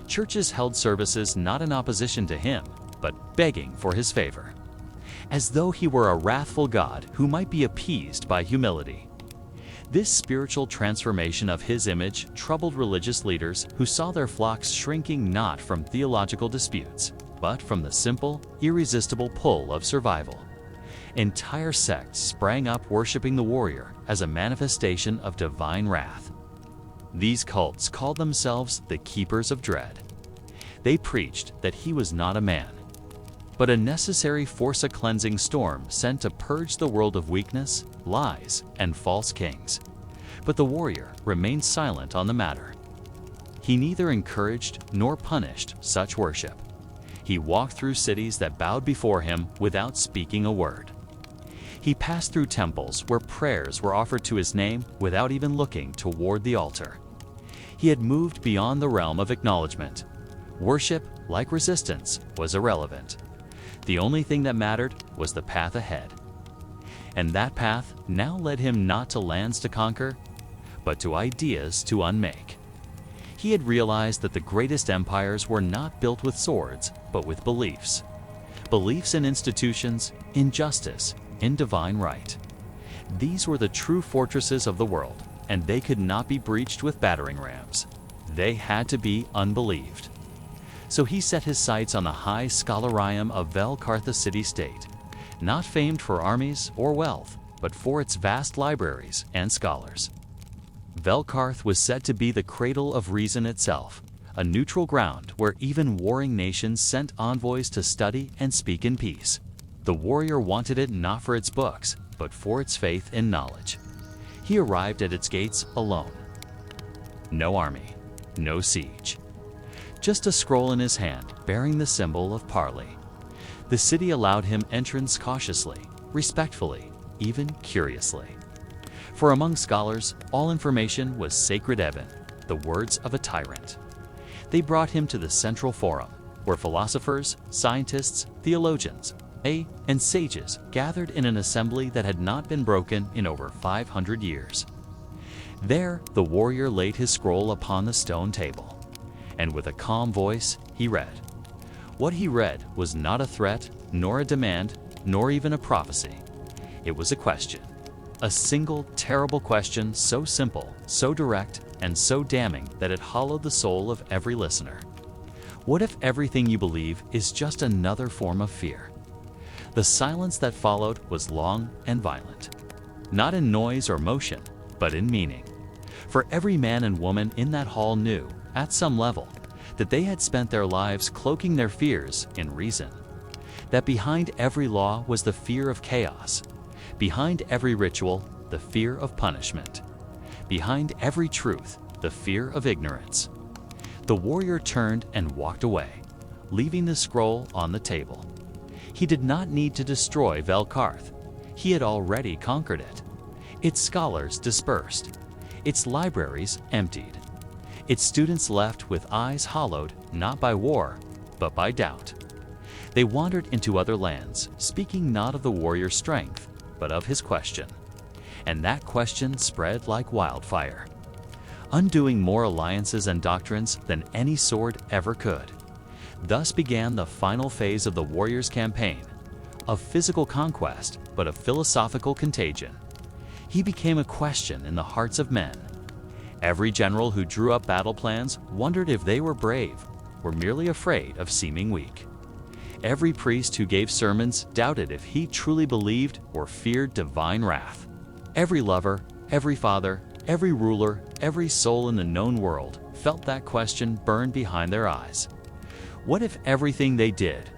Churches held services not in opposition to him, but begging for his favor, as though he were a wrathful God who might be appeased by humility. This spiritual transformation of his image troubled religious leaders who saw their flocks shrinking not from theological disputes, but from the simple, irresistible pull of survival. Entire sects sprang up worshiping the warrior as a manifestation of divine wrath. These cults called themselves the Keepers of Dread. They preached that he was not a man, but a necessary force, a cleansing storm sent to purge the world of weakness, lies, and false kings. But the warrior remained silent on the matter. He neither encouraged nor punished such worship. He walked through cities that bowed before him without speaking a word. He passed through temples where prayers were offered to his name without even looking toward the altar. He had moved beyond the realm of acknowledgement. Worship, like resistance, was irrelevant. The only thing that mattered was the path ahead. And that path now led him not to lands to conquer, but to ideas to unmake. He had realized that the greatest empires were not built with swords, but with beliefs. Beliefs in institutions, in justice, in divine right. These were the true fortresses of the world, and they could not be breached with battering rams. They had to be unbelieved. So he set his sights on the high scholarium of Velkarth, city-state, not famed for armies or wealth, but for its vast libraries and scholars. Velkarth was said to be the cradle of reason itself, a neutral ground where even warring nations sent envoys to study and speak in peace. The warrior wanted it not for its books, but for its faith in knowledge. He arrived at its gates alone. No army, no siege. Just a scroll in his hand bearing the symbol of parley. The city allowed him entrance cautiously, respectfully, even curiously. For among scholars, all information was sacred even, the words of a tyrant. They brought him to the central forum, where philosophers, scientists, theologians, and sages gathered in an assembly that had not been broken in over 500 years. There, the warrior laid his scroll upon the stone table, and with a calm voice, he read. What he read was not a threat, nor a demand, nor even a prophecy. It was a question. A single, terrible question, so simple, so direct, and so damning that it hollowed the soul of every listener. What if everything you believe is just another form of fear? The silence that followed was long and violent, not in noise or motion, but in meaning. For every man and woman in that hall knew, at some level, that they had spent their lives cloaking their fears in reason. That behind every law was the fear of chaos. Behind every ritual, the fear of punishment. Behind every truth, the fear of ignorance. The warrior turned and walked away, leaving the scroll on the table. He did not need to destroy Velkarth. He had already conquered it. Its scholars dispersed. Its libraries emptied. Its students left with eyes hollowed not by war, but by doubt. They wandered into other lands, speaking not of the warrior's strength, but of his question. And that question spread like wildfire, undoing more alliances and doctrines than any sword ever could. Thus began the final phase of the warrior's campaign, of physical conquest, but of philosophical contagion. He became a question in the hearts of men. Every general who drew up battle plans wondered if they were brave or merely afraid of seeming weak. Every priest who gave sermons doubted if he truly believed or feared divine wrath. Every lover, every father, every ruler, every soul in the known world felt that question burn behind their eyes. What if everything they did,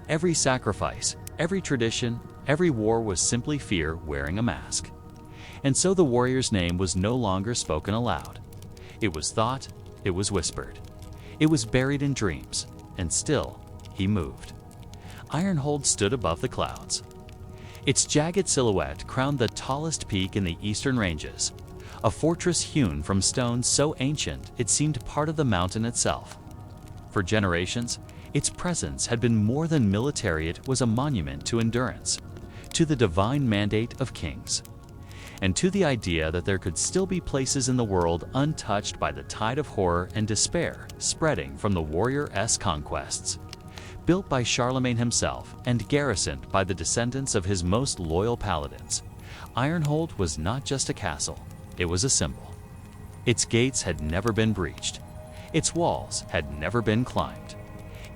every sacrifice, every tradition, every war was simply fear wearing a mask? And so the warrior's name was no longer spoken aloud. It was thought, it was whispered. It was buried in dreams, and still he moved. Ironhold stood above the clouds. Its jagged silhouette crowned the tallest peak in the eastern ranges, a fortress hewn from stone so ancient it seemed part of the mountain itself. For generations, its presence had been more than military, it was a monument to endurance, to the divine mandate of kings, and to the idea that there could still be places in the world untouched by the tide of horror and despair spreading from the warrior-esque conquests. Built by Charlemagne himself and garrisoned by the descendants of his most loyal paladins, Ironhold was not just a castle, it was a symbol. Its gates had never been breached. Its walls had never been climbed.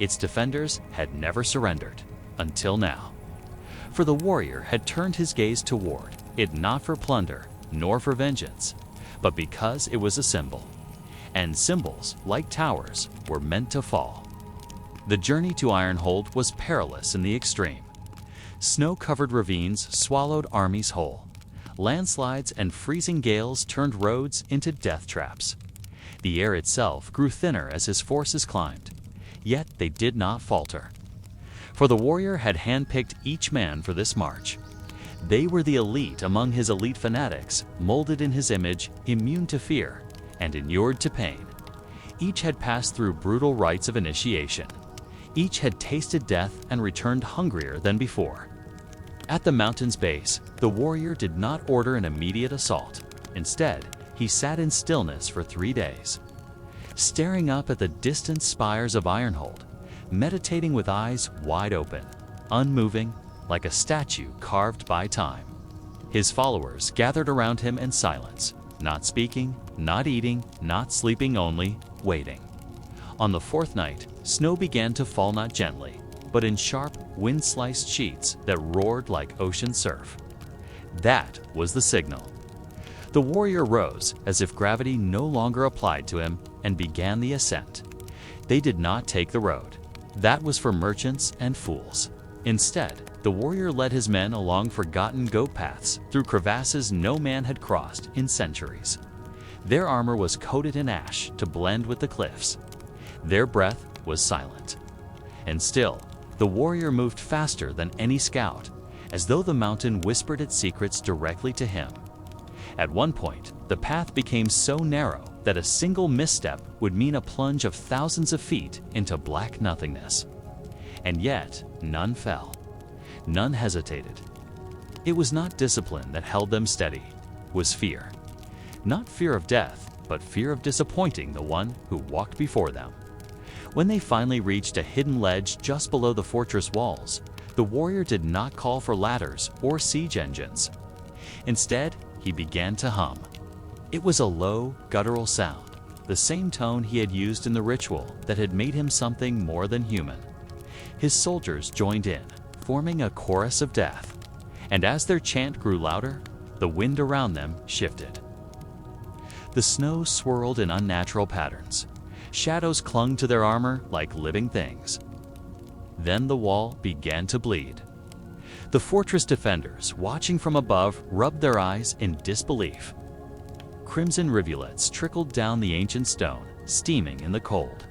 Its defenders had never surrendered, until now. For the warrior had turned his gaze toward it not for plunder, nor for vengeance, but because it was a symbol. And symbols, like towers, were meant to fall. The journey to Ironhold was perilous in the extreme. Snow-covered ravines swallowed armies whole. Landslides and freezing gales turned roads into death traps. The air itself grew thinner as his forces climbed, yet they did not falter. For the warrior had handpicked each man for this march. They were the elite among his elite fanatics, molded in his image, immune to fear, and inured to pain. Each had passed through brutal rites of initiation. Each had tasted death and returned hungrier than before. At the mountain's base, the warrior did not order an immediate assault. Instead, he sat in stillness for 3 days, staring up at the distant spires of Ironhold, meditating with eyes wide open, unmoving, like a statue carved by time. His followers gathered around him in silence, not speaking, not eating, not sleeping, only waiting. On the 4th night, snow began to fall not gently, but in sharp, wind-sliced sheets that roared like ocean surf. That was the signal. The warrior rose as if gravity no longer applied to him and began the ascent. They did not take the road. That was for merchants and fools. Instead, the warrior led his men along forgotten goat paths through crevasses no man had crossed in centuries. Their armor was coated in ash to blend with the cliffs. Their breath was silent. And still, the warrior moved faster than any scout, as though the mountain whispered its secrets directly to him. At one point, the path became so narrow that a single misstep would mean a plunge of thousands of feet into black nothingness. And yet, none fell. None hesitated. It was not discipline that held them steady, it was fear. Not fear of death, but fear of disappointing the one who walked before them. When they finally reached a hidden ledge just below the fortress walls, the warrior did not call for ladders or siege engines. Instead, he began to hum. It was a low, guttural sound, the same tone he had used in the ritual that had made him something more than human. His soldiers joined in, forming a chorus of death, and as their chant grew louder, the wind around them shifted. The snow swirled in unnatural patterns. Shadows clung to their armor like living things. Then the wall began to bleed. The fortress defenders, watching from above, rubbed their eyes in disbelief. Crimson rivulets trickled down the ancient stone, steaming in the cold.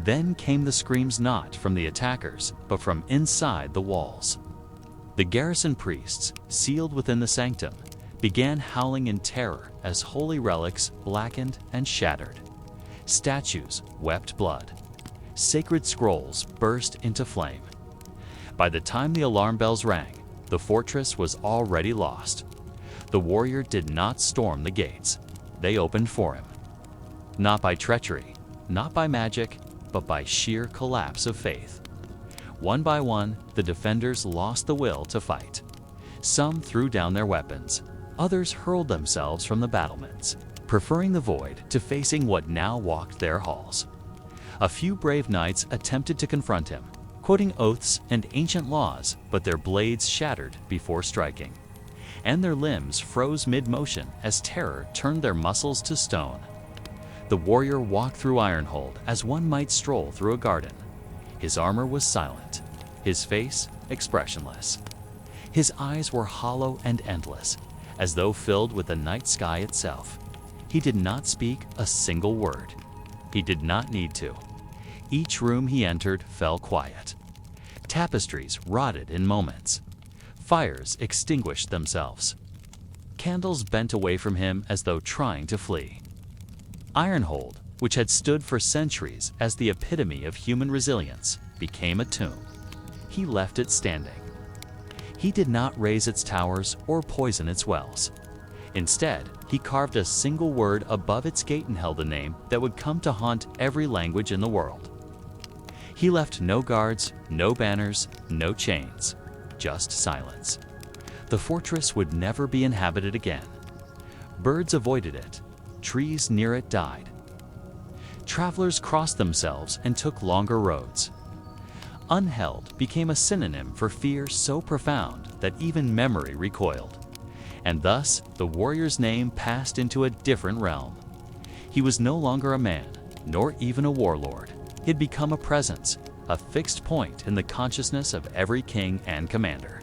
Then came the screams not from the attackers, but from inside the walls. The garrison priests, sealed within the sanctum, began howling in terror as holy relics blackened and shattered. Statues wept blood. Sacred scrolls burst into flame. By the time the alarm bells rang, the fortress was already lost. The warrior did not storm the gates. They opened for him. Not by treachery, not by magic, but by sheer collapse of faith. One by one, the defenders lost the will to fight. Some threw down their weapons. Others hurled themselves from the battlements, preferring the void to facing what now walked their halls. A few brave knights attempted to confront him, quoting oaths and ancient laws, but their blades shattered before striking, and their limbs froze mid-motion as terror turned their muscles to stone. The warrior walked through Ironhold as one might stroll through a garden. His armor was silent, his face expressionless. His eyes were hollow and endless, as though filled with the night sky itself. He did not speak a single word. He did not need to. Each room he entered fell quiet. Tapestries rotted in moments. Fires extinguished themselves. Candles bent away from him as though trying to flee. Ironhold, which had stood for centuries as the epitome of human resilience, became a tomb. He left it standing. He did not raise its towers or poison its wells. Instead, he carved a single word above its gate and held a name that would come to haunt every language in the world. He left no guards, no banners, no chains, just silence. The fortress would never be inhabited again. Birds avoided it. Trees near it died. Travelers crossed themselves and took longer roads. Unheld became a synonym for fear so profound that even memory recoiled. And thus, the warrior's name passed into a different realm. He was no longer a man, nor even a warlord. He had become a presence, a fixed point in the consciousness of every king and commander.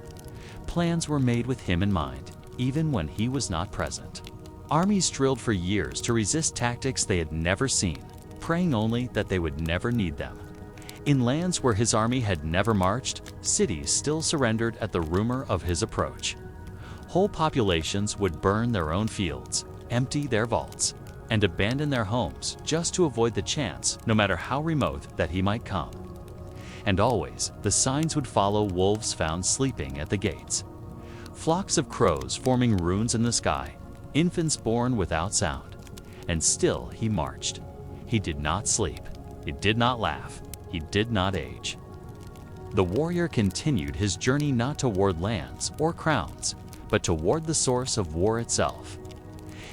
Plans were made with him in mind, even when he was not present. Armies drilled for years to resist tactics they had never seen, praying only that they would never need them. In lands where his army had never marched, cities still surrendered at the rumor of his approach. Whole populations would burn their own fields, empty their vaults, and abandon their homes just to avoid the chance, no matter how remote, that he might come. And always, the signs would follow wolves found sleeping at the gates. Flocks of crows forming runes in the sky, infants born without sound. And still he marched. He did not sleep. He did not laugh. He did not age. The warrior continued his journey not toward lands or crowns, but toward the source of war itself.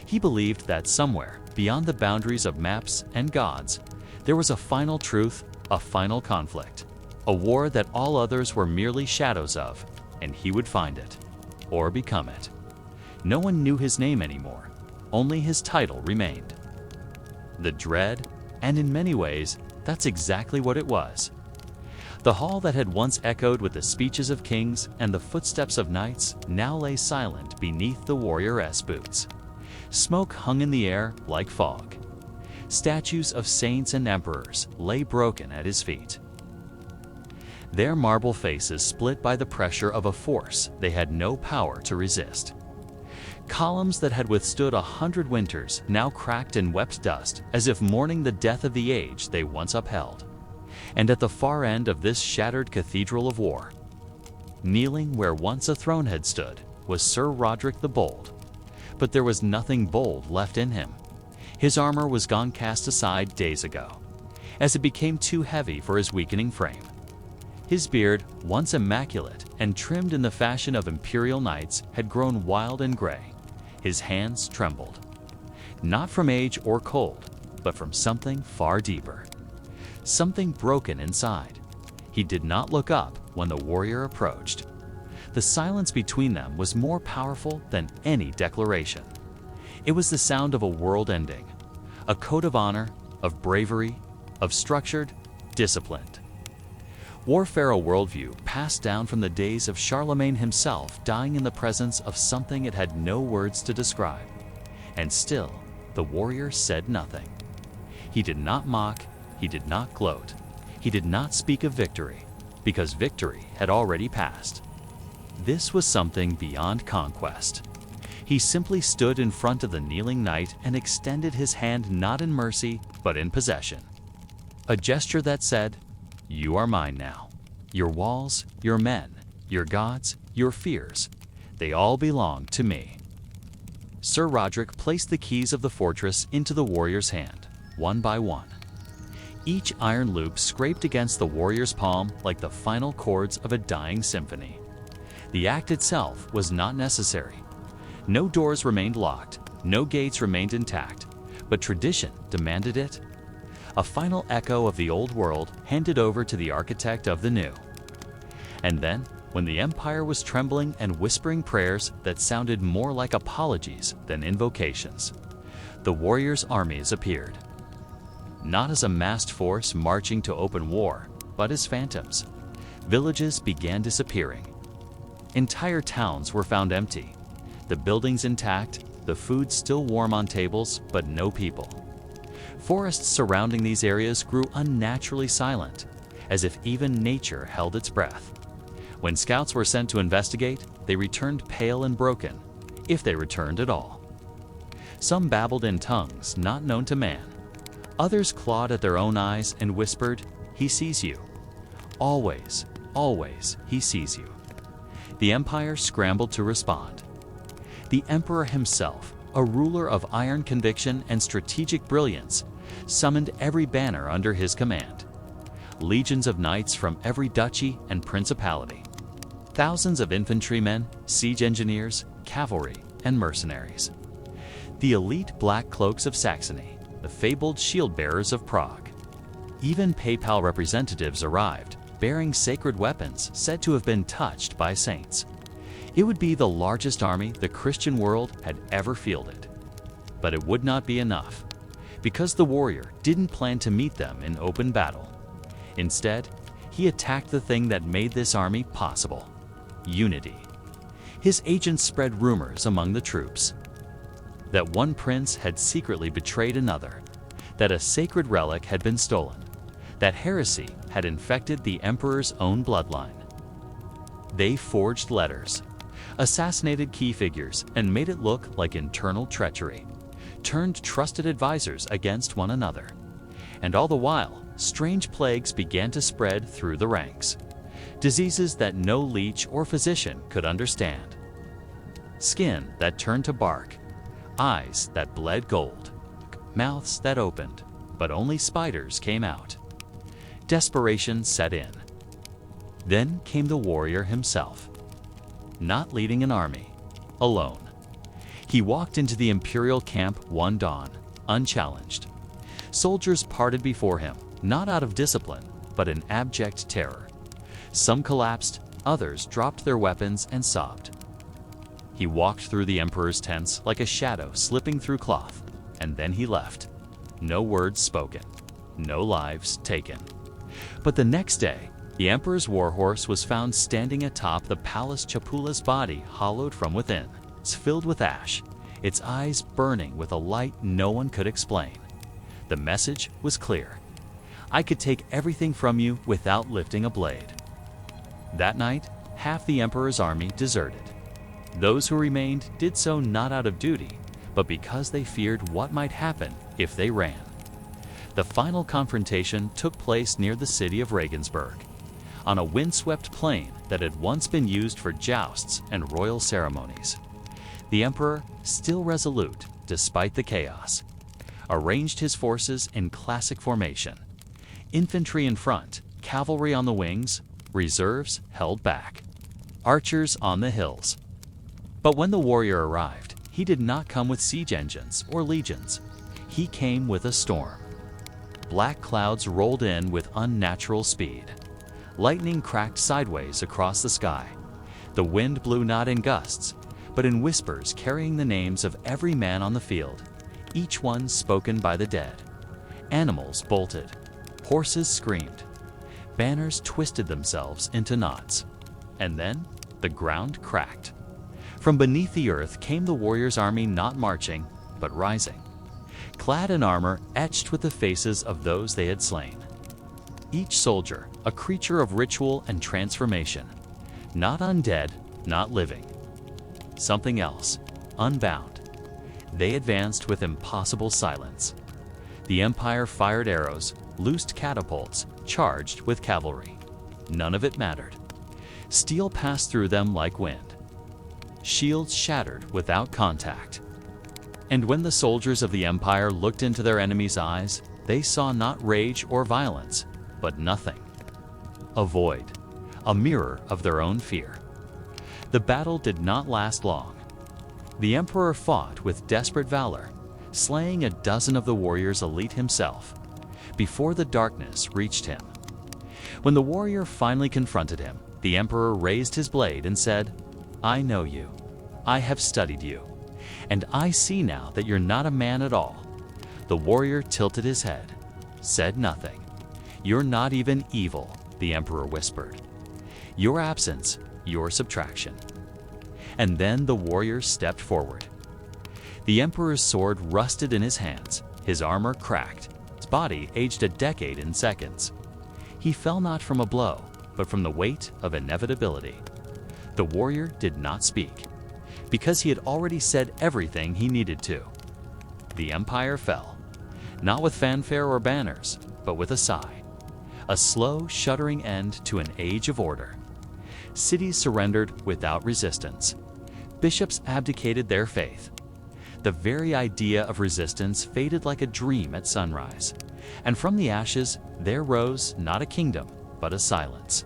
He believed that somewhere, beyond the boundaries of maps and gods, there was a final truth, a final conflict, a war that all others were merely shadows of, and he would find it, or become it. No one knew his name anymore, only his title remained. The Dread, and in many ways, that's exactly what it was. The hall that had once echoed with the speeches of kings and the footsteps of knights now lay silent beneath the warrior's boots. Smoke hung in the air like fog. Statues of saints and emperors lay broken at his feet. Their marble faces split by the pressure of a force they had no power to resist. Columns that had withstood 100 winters now cracked and wept dust as if mourning the death of the age they once upheld. And at the far end of this shattered cathedral of war, kneeling where once a throne had stood, was Sir Roderick the Bold. But there was nothing bold left in him. His armor was gone cast aside days ago, as it became too heavy for his weakening frame. His beard, once immaculate and trimmed in the fashion of imperial knights, had grown wild and gray. His hands trembled, not from age or cold, but from something far deeper. Something broken inside. He did not look up when the warrior approached. The silence between them was more powerful than any declaration. It was the sound of a world ending, a code of honor, of bravery, of structured, disciplined. Warfare, a worldview passed down from the days of Charlemagne himself, dying in the presence of something it had no words to describe. And still, the warrior said nothing. He did not mock, he did not gloat, he did not speak of victory, because victory had already passed. This was something beyond conquest. He simply stood in front of the kneeling knight and extended his hand not in mercy, but in possession. A gesture that said, "You are mine now." Your walls, your men, your gods, your fears, they all belong to me." Sir Roderick placed the keys of the fortress into the warrior's hand, one by one. Each iron loop scraped against the warrior's palm like the final chords of a dying symphony. The act itself was not necessary. No doors remained locked, no gates remained intact, but tradition demanded it. A final echo of the old world handed over to the architect of the new. And then, when the empire was trembling and whispering prayers that sounded more like apologies than invocations, the warriors' armies appeared. Not as a massed force marching to open war, but as phantoms. Villages began disappearing. Entire towns were found empty, the buildings intact, the food still warm on tables, but no people. Forests surrounding these areas grew unnaturally silent, as if even nature held its breath. When scouts were sent to investigate, they returned pale and broken, if they returned at all. Some babbled in tongues not known to man. Others clawed at their own eyes and whispered, "He sees you. Always, always, he sees you." The empire scrambled to respond. The emperor himself, a ruler of iron conviction and strategic brilliance, summoned every banner under his command. Legions of knights from every duchy and principality. Thousands of infantrymen, siege engineers, cavalry, and mercenaries. The elite Black Cloaks of Saxony, the fabled shield-bearers of Prague. Even papal representatives arrived, bearing sacred weapons said to have been touched by saints. It would be the largest army the Christian world had ever fielded. But it would not be enough, because the warrior didn't plan to meet them in open battle. Instead, he attacked the thing that made this army possible: unity. His agents spread rumors among the troops that one prince had secretly betrayed another, that a sacred relic had been stolen, that heresy had infected the emperor's own bloodline. They forged letters, assassinated key figures, and made it look like internal treachery, turned trusted advisors against one another. And all the while, strange plagues began to spread through the ranks, diseases that no leech or physician could understand. Skin that turned to bark, eyes that bled gold, mouths that opened, but only spiders came out. Desperation set in. Then came the warrior himself, not leading an army, alone. He walked into the imperial camp one dawn, unchallenged. Soldiers parted before him, not out of discipline, but in abject terror. Some collapsed, others dropped their weapons and sobbed. He walked through the emperor's tents like a shadow slipping through cloth, and then he left. No words spoken, no lives taken. But the next day, the emperor's warhorse was found standing atop the palace Chapula's body, hollowed from within. It's filled with ash, its eyes burning with a light no one could explain. The message was clear: I could take everything from you without lifting a blade. That night, half the emperor's army deserted. Those who remained did so not out of duty, but because they feared what might happen if they ran. The final confrontation took place near the city of Regensburg, on a windswept plain that had once been used for jousts and royal ceremonies. The emperor, still resolute despite the chaos, arranged his forces in classic formation. Infantry in front, cavalry on the wings, reserves held back, archers on the hills. But when the warrior arrived, he did not come with siege engines or legions. He came with a storm. Black clouds rolled in with unnatural speed. Lightning cracked sideways across the sky. The wind blew not in gusts, but in whispers carrying the names of every man on the field, each one spoken by the dead. Animals bolted. Horses screamed. Banners twisted themselves into knots. And then the ground cracked. From beneath the earth came the warrior's army, not marching, but rising, clad in armor etched with the faces of those they had slain. Each soldier, a creature of ritual and transformation, not undead, not living. Something else, unbound. They advanced with impossible silence. The empire fired arrows, loosed catapults, charged with cavalry. none of it mattered. Steel passed through them like wind. Shields shattered without contact. And when the soldiers of the Empire looked into their enemies' eyes, they saw not rage or violence, but nothing. A void, a mirror of their own fear. The battle did not last long. The Emperor fought with desperate valor, slaying a dozen of the warriors' elite himself, before the darkness reached him. When the warrior finally confronted him, the Emperor raised his blade and said, "I know you. I have studied you, and I see now that you're not a man at all." The warrior tilted his head, said nothing. "You're not even evil," the Emperor whispered. "Your absence, your subtraction." And then the warrior stepped forward. The Emperor's sword rusted in his hands, his armor cracked, his body aged a decade in seconds. He fell not from a blow, but from the weight of inevitability. The warrior did not speak, because he had already said everything he needed to. The Empire fell, not with fanfare or banners, but with a sigh. A slow, shuddering end to an age of order. Cities surrendered without resistance. Bishops abdicated their faith. The very idea of resistance faded like a dream at sunrise, and from the ashes there rose not a kingdom, but a silence.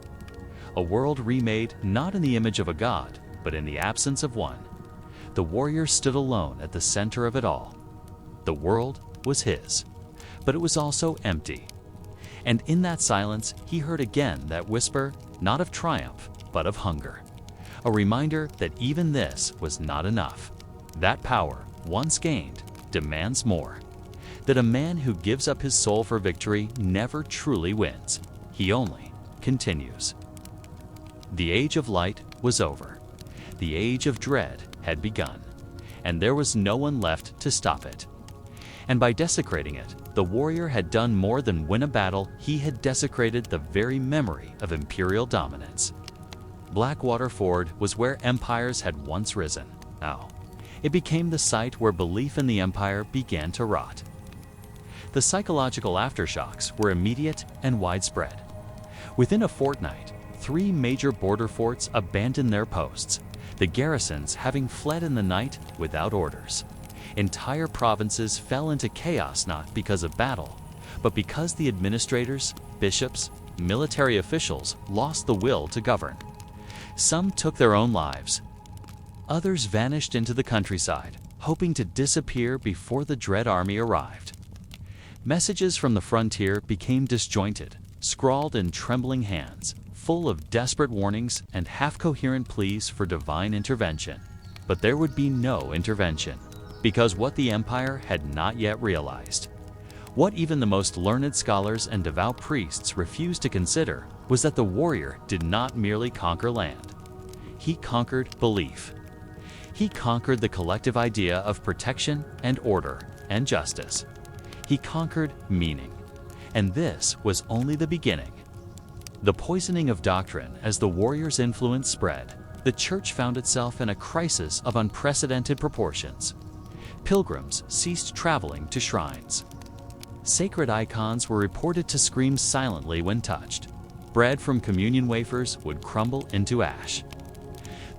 A world remade not in the image of a god, but in the absence of one. The warrior stood alone at the center of it all. The world was his, but it was also empty. And in that silence, he heard again that whisper, not of triumph, but of hunger. A reminder that even this was not enough. That power, once gained, demands more. That a man who gives up his soul for victory never truly wins. He only continues. The age of light was over. The age of dread had begun, and there was no one left to stop it. And by desecrating it, the warrior had done more than win a battle. He had desecrated the very memory of imperial dominance. Blackwater Ford was where empires had once risen. Now, it became the site where belief in the empire began to rot. The psychological aftershocks were immediate and widespread. Within a fortnight, 3 major border forts abandoned their posts, the garrisons having fled in the night without orders. Entire provinces fell into chaos not because of battle, but because the administrators, bishops, military officials lost the will to govern. Some took their own lives. Others vanished into the countryside, hoping to disappear before the dread army arrived. Messages from the frontier became disjointed, scrawled in trembling hands, full of desperate warnings and half-coherent pleas for divine intervention. But there would be no intervention, because what the empire had not yet realized, what even the most learned scholars and devout priests refused to consider, was that the warrior did not merely conquer land. He conquered belief. He conquered the collective idea of protection and order and justice. He conquered meaning. And this was only the beginning. The poisoning of doctrine as the warrior's influence spread, the church found itself in a crisis of unprecedented proportions. Pilgrims ceased traveling to shrines. Sacred icons were reported to scream silently when touched. Bread from communion wafers would crumble into ash.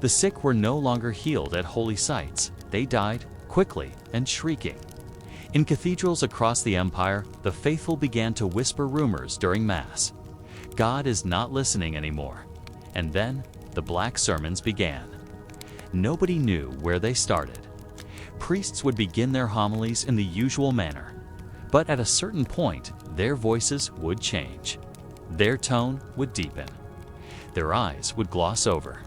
The sick were no longer healed at holy sites. They died quickly and shrieking. In cathedrals across the empire, the faithful began to whisper rumors during Mass. God is not listening anymore. And then the black sermons began. Nobody knew where they started. Priests would begin their homilies in the usual manner, but at a certain point, their voices would change. Their tone would deepen. Their eyes would gloss over,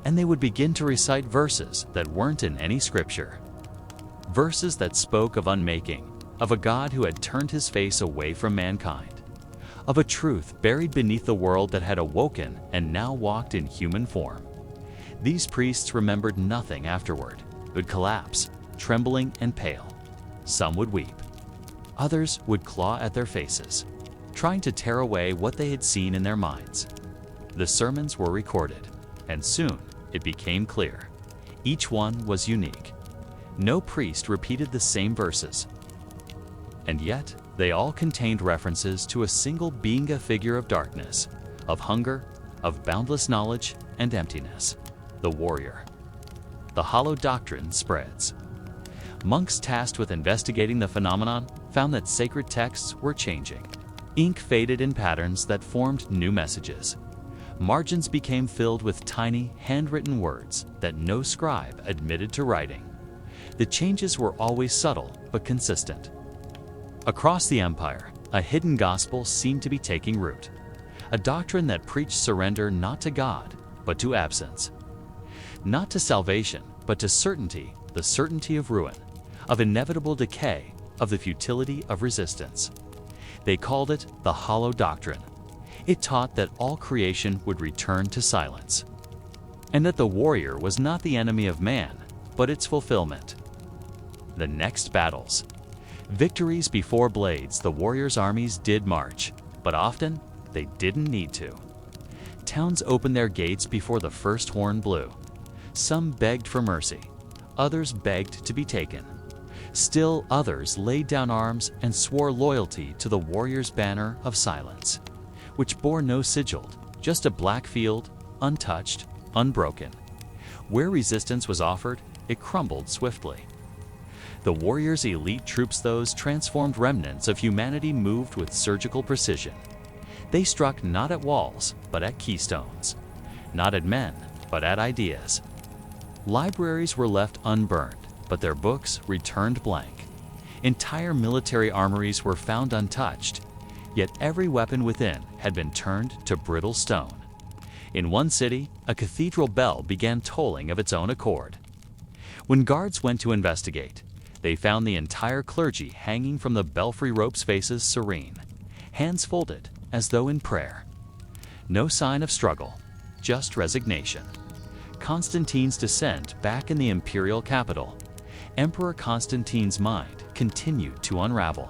and they would begin to recite verses that weren't in any scripture. Verses that spoke of unmaking, of a God who had turned his face away from mankind, of a truth buried beneath the world that had awoken and now walked in human form. These priests remembered nothing afterward, would collapse, trembling and pale. Some would weep. Others would claw at their faces, trying to tear away what they had seen in their minds. The sermons were recorded, and soon it became clear. Each one was unique. No priest repeated the same verses. And yet, they all contained references to a single being, a figure of darkness, of hunger, of boundless knowledge and emptiness. The warrior. The hollow doctrine spreads. Monks tasked with investigating the phenomenon found that sacred texts were changing. Ink faded in patterns that formed new messages. Margins became filled with tiny, handwritten words that no scribe admitted to writing. The changes were always subtle but consistent. Across the empire, a hidden gospel seemed to be taking root, a doctrine that preached surrender not to God, but to absence. Not to salvation, but to certainty, the certainty of ruin, of inevitable decay, of the futility of resistance. They called it the hollow doctrine. It taught that all creation would return to silence, and that the warrior was not the enemy of man, but its fulfillment. The next battles. Victories before blades, the warriors' armies did march, but often they didn't need to. Towns opened their gates before the first horn blew. Some begged for mercy, others begged to be taken. Still others laid down arms and swore loyalty to the warrior's banner of silence, which bore no sigil, just a black field, untouched, unbroken. Where resistance was offered, it crumbled swiftly. The warriors' elite troops, those transformed remnants of humanity, moved with surgical precision. They struck not at walls, but at keystones. Not at men, but at ideas. Libraries were left unburned, but their books returned blank. Entire military armories were found untouched, yet every weapon within had been turned to brittle stone. In one city, a cathedral bell began tolling of its own accord. When guards went to investigate, they found the entire clergy hanging from the belfry ropes, faces serene, hands folded as though in prayer. No sign of struggle, just resignation. Constantine's descent back in the imperial capital. Emperor Constantine's mind continued to unravel.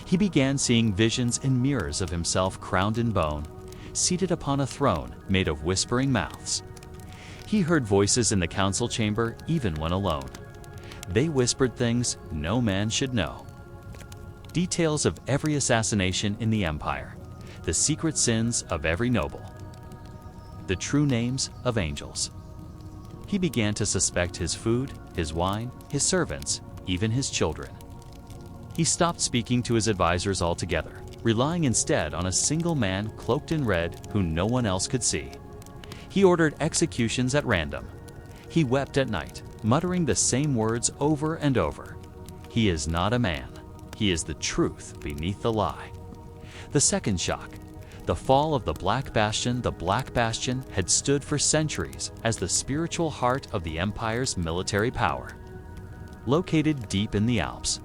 He began seeing visions in mirrors of himself crowned in bone, seated upon a throne made of whispering mouths. He heard voices in the council chamber even when alone. They whispered things no man should know. Details of every assassination in the empire, the secret sins of every noble, the true names of angels. He began to suspect his food, his wine, his servants, even his children. He stopped speaking to his advisors altogether, relying instead on a single man cloaked in red who no one else could see. He ordered executions at random. He wept at night, muttering the same words over and over. He is not a man. He is the truth beneath the lie. The second shock. The fall of the Black Bastion. The Black Bastion had stood for centuries as the spiritual heart of the empire's military power. Located deep in the Alps,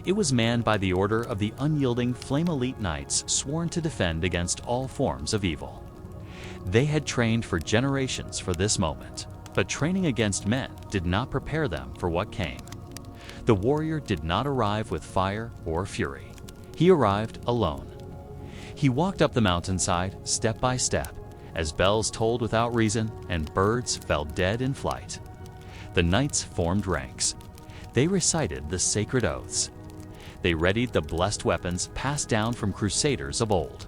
it was manned by the order of the unyielding Flame Elite Knights, sworn to defend against all forms of evil. They had trained for generations for this moment, but training against men did not prepare them for what came. The warrior did not arrive with fire or fury. He arrived alone. He walked up the mountainside step by step, as bells tolled without reason and birds fell dead in flight. The knights formed ranks. They recited the sacred oaths. They readied the blessed weapons passed down from crusaders of old.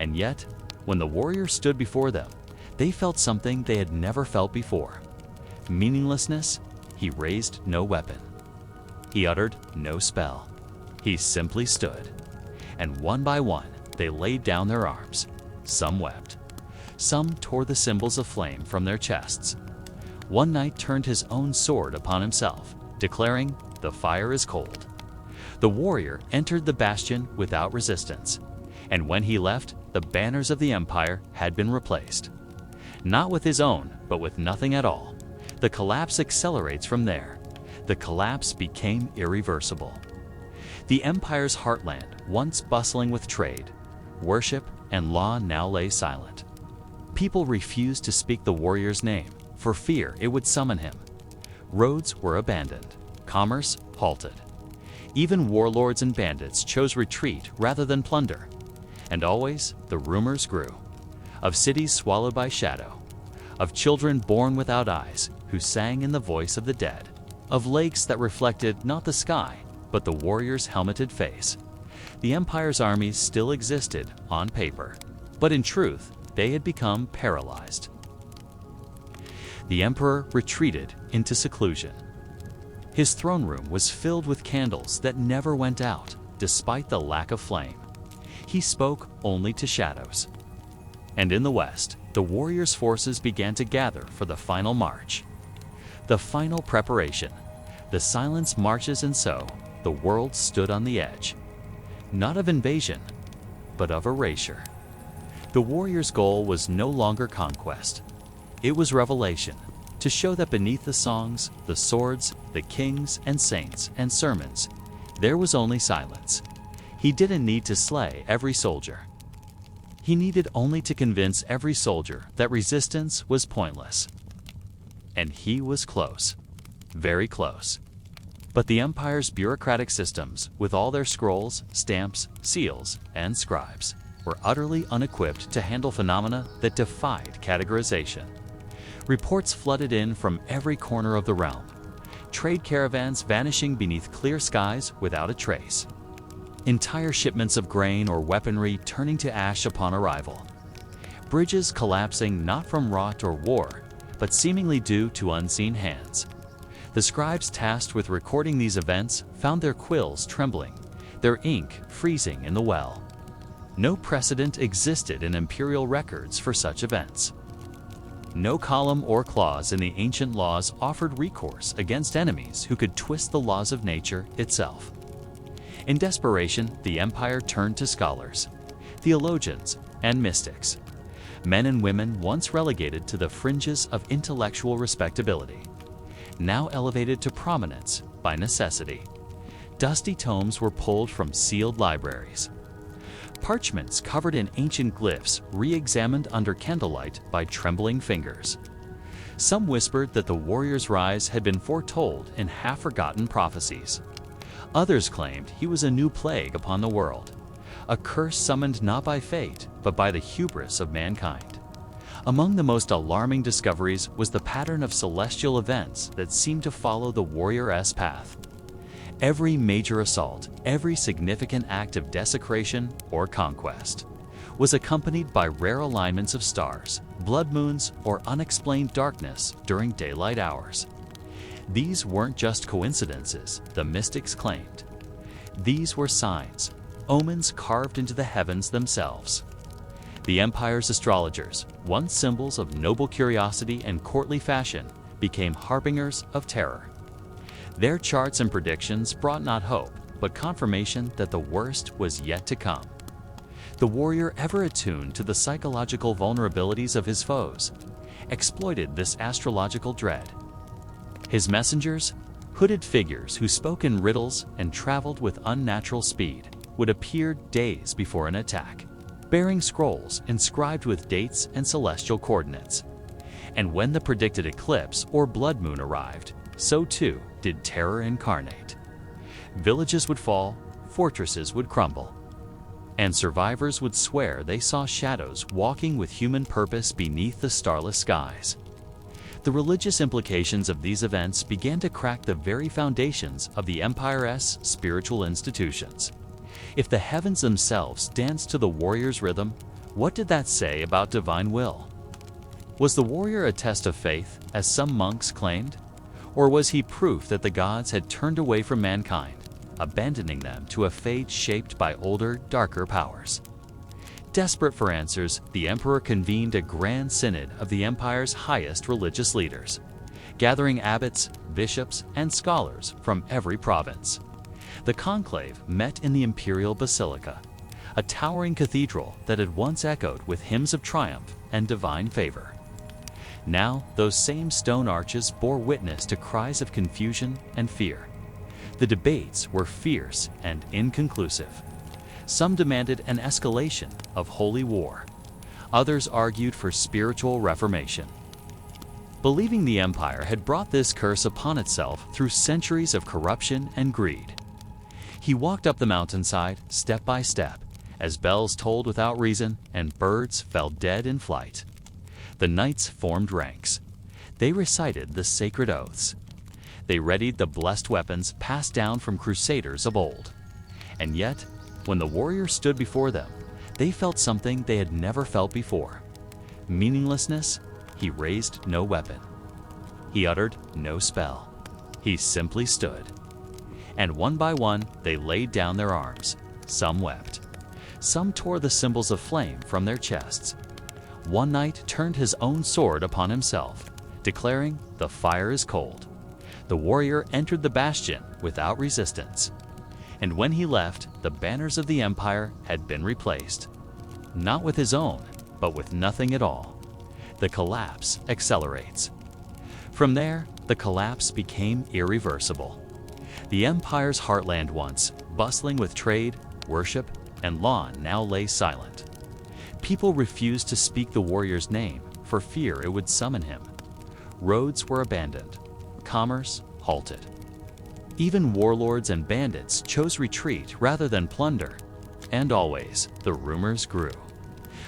And yet, when the warrior stood before them, they felt something they had never felt before. Meaninglessness. He raised no weapon. He uttered no spell. He simply stood. And one by one, they laid down their arms. Some wept. Some tore the symbols of flame from their chests. One knight turned his own sword upon himself, declaring, "The fire is cold." The warrior entered the bastion without resistance, and when he left, the banners of the empire had been replaced. Not with his own, but with nothing at all. The collapse accelerates from there. The collapse became irreversible. The empire's heartland, once bustling with trade, worship, and law, now lay silent. People refused to speak the warrior's name, for fear it would summon him. Roads were abandoned. Commerce halted. Even warlords and bandits chose retreat rather than plunder. And always the rumors grew. Of cities swallowed by shadow. Of children born without eyes who sang in the voice of the dead. Of lakes that reflected not the sky, but the warrior's helmeted face. The empire's armies still existed on paper, but in truth, they had become paralyzed. The emperor retreated into seclusion. His throne room was filled with candles that never went out, despite the lack of flame. He spoke only to shadows. And in the west, the warriors' forces began to gather for the final march. The final preparation. The silence marches, and so the world stood on the edge. Not of invasion, but of erasure. The warriors' goal was no longer conquest. It was revelation, to show that beneath the songs, the swords, the kings and saints and sermons, there was only silence. He didn't need to slay every soldier. He needed only to convince every soldier that resistance was pointless. And he was close, very close. But the empire's bureaucratic systems, with all their scrolls, stamps, seals, and scribes, were utterly unequipped to handle phenomena that defied categorization. Reports flooded in from every corner of the realm. Trade caravans vanishing beneath clear skies without a trace. Entire shipments of grain or weaponry turning to ash upon arrival. Bridges collapsing not from rot or war, but seemingly due to unseen hands. The scribes tasked with recording these events found their quills trembling, their ink freezing in the well. No precedent existed in imperial records for such events. No column or clause in the ancient laws offered recourse against enemies who could twist the laws of nature itself. In desperation, the empire turned to scholars, theologians, and mystics, men and women once relegated to the fringes of intellectual respectability, now elevated to prominence by necessity. Dusty tomes were pulled from sealed libraries. Parchments covered in ancient glyphs re-examined under candlelight by trembling fingers. Some whispered that the warrior's rise had been foretold in half-forgotten prophecies. Others claimed he was a new plague upon the world, a curse summoned not by fate, but by the hubris of mankind. Among the most alarming discoveries was the pattern of celestial events that seemed to follow the warrior's path. Every major assault, every significant act of desecration or conquest, was accompanied by rare alignments of stars, blood moons, or unexplained darkness during daylight hours. These weren't just coincidences, the mystics claimed. These were signs, omens carved into the heavens themselves. The empire's astrologers, once symbols of noble curiosity and courtly fashion, became harbingers of terror. Their charts and predictions brought not hope, but confirmation that the worst was yet to come. The warrior, ever attuned to the psychological vulnerabilities of his foes, exploited this astrological dread. His messengers, hooded figures who spoke in riddles and traveled with unnatural speed, would appear days before an attack, bearing scrolls inscribed with dates and celestial coordinates. And when the predicted eclipse or blood moon arrived, so too did terror incarnate. Villages would fall, fortresses would crumble, and survivors would swear they saw shadows walking with human purpose beneath the starless skies. The religious implications of these events began to crack the very foundations of the empire's spiritual institutions. If the heavens themselves danced to the warrior's rhythm, what did that say about divine will? Was the warrior a test of faith, as some monks claimed? Or was he proof that the gods had turned away from mankind, abandoning them to a fate shaped by older, darker powers? Desperate for answers, the emperor convened a grand synod of the empire's highest religious leaders, gathering abbots, bishops, and scholars from every province. The conclave met in the imperial basilica, a towering cathedral that had once echoed with hymns of triumph and divine favor. Now, those same stone arches bore witness to cries of confusion and fear. The debates were fierce and inconclusive. Some demanded an escalation of holy war. Others argued for spiritual reformation. Believing the empire had brought this curse upon itself through centuries of corruption and greed, he walked up the mountainside step by step, as bells tolled without reason and birds fell dead in flight. The knights formed ranks. They recited the sacred oaths. They readied the blessed weapons passed down from crusaders of old. And yet, when the warrior stood before them, they felt something they had never felt before. Meaninglessness. He raised no weapon. He uttered no spell. He simply stood. And one by one, they laid down their arms. Some wept. Some tore the symbols of flame from their chests. One knight turned his own sword upon himself, declaring, "The fire is cold." The warrior entered the bastion without resistance. And when he left, the banners of the empire had been replaced. Not with his own, but with nothing at all. The collapse accelerates. From there, the collapse became irreversible. The empire's heartland once, bustling with trade, worship, and law, now lay silent. People refused to speak the warrior's name for fear it would summon him. Roads were abandoned. Commerce halted. Even warlords and bandits chose retreat rather than plunder. And always, the rumors grew.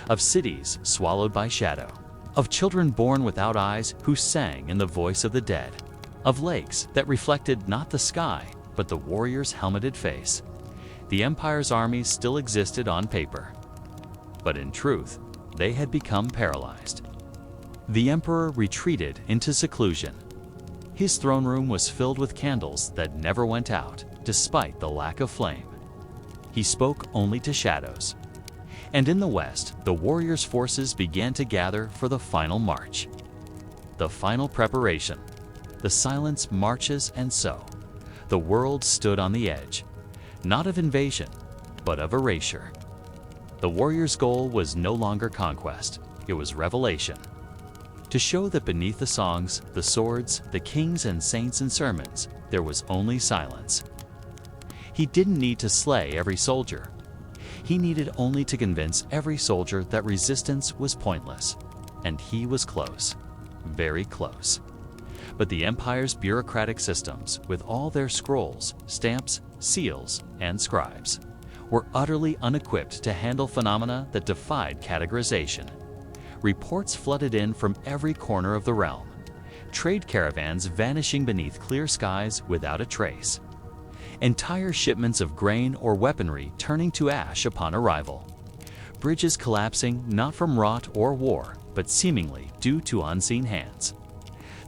Of cities swallowed by shadow. Of children born without eyes who sang in the voice of the dead. Of lakes that reflected not the sky, but the warrior's helmeted face. The empire's armies still existed on paper. But in truth, they had become paralyzed. The emperor retreated into seclusion. His throne room was filled with candles that never went out, despite the lack of flame. He spoke only to shadows. And in the west, the warriors' forces began to gather for the final march. The final preparation. The silence marches, and so the world stood on the edge, not of invasion, but of erasure. The warriors' goal was no longer conquest, it was revelation. To show that beneath the songs, the swords, the kings and saints and sermons, there was only silence. He didn't need to slay every soldier. He needed only to convince every soldier that resistance was pointless. And he was close, very close. But the empire's bureaucratic systems, with all their scrolls, stamps, seals, and scribes, were utterly unequipped to handle phenomena that defied categorization. Reports flooded in from every corner of the realm. Trade caravans vanishing beneath clear skies without a trace. Entire shipments of grain or weaponry turning to ash upon arrival. Bridges collapsing not from rot or war, but seemingly due to unseen hands.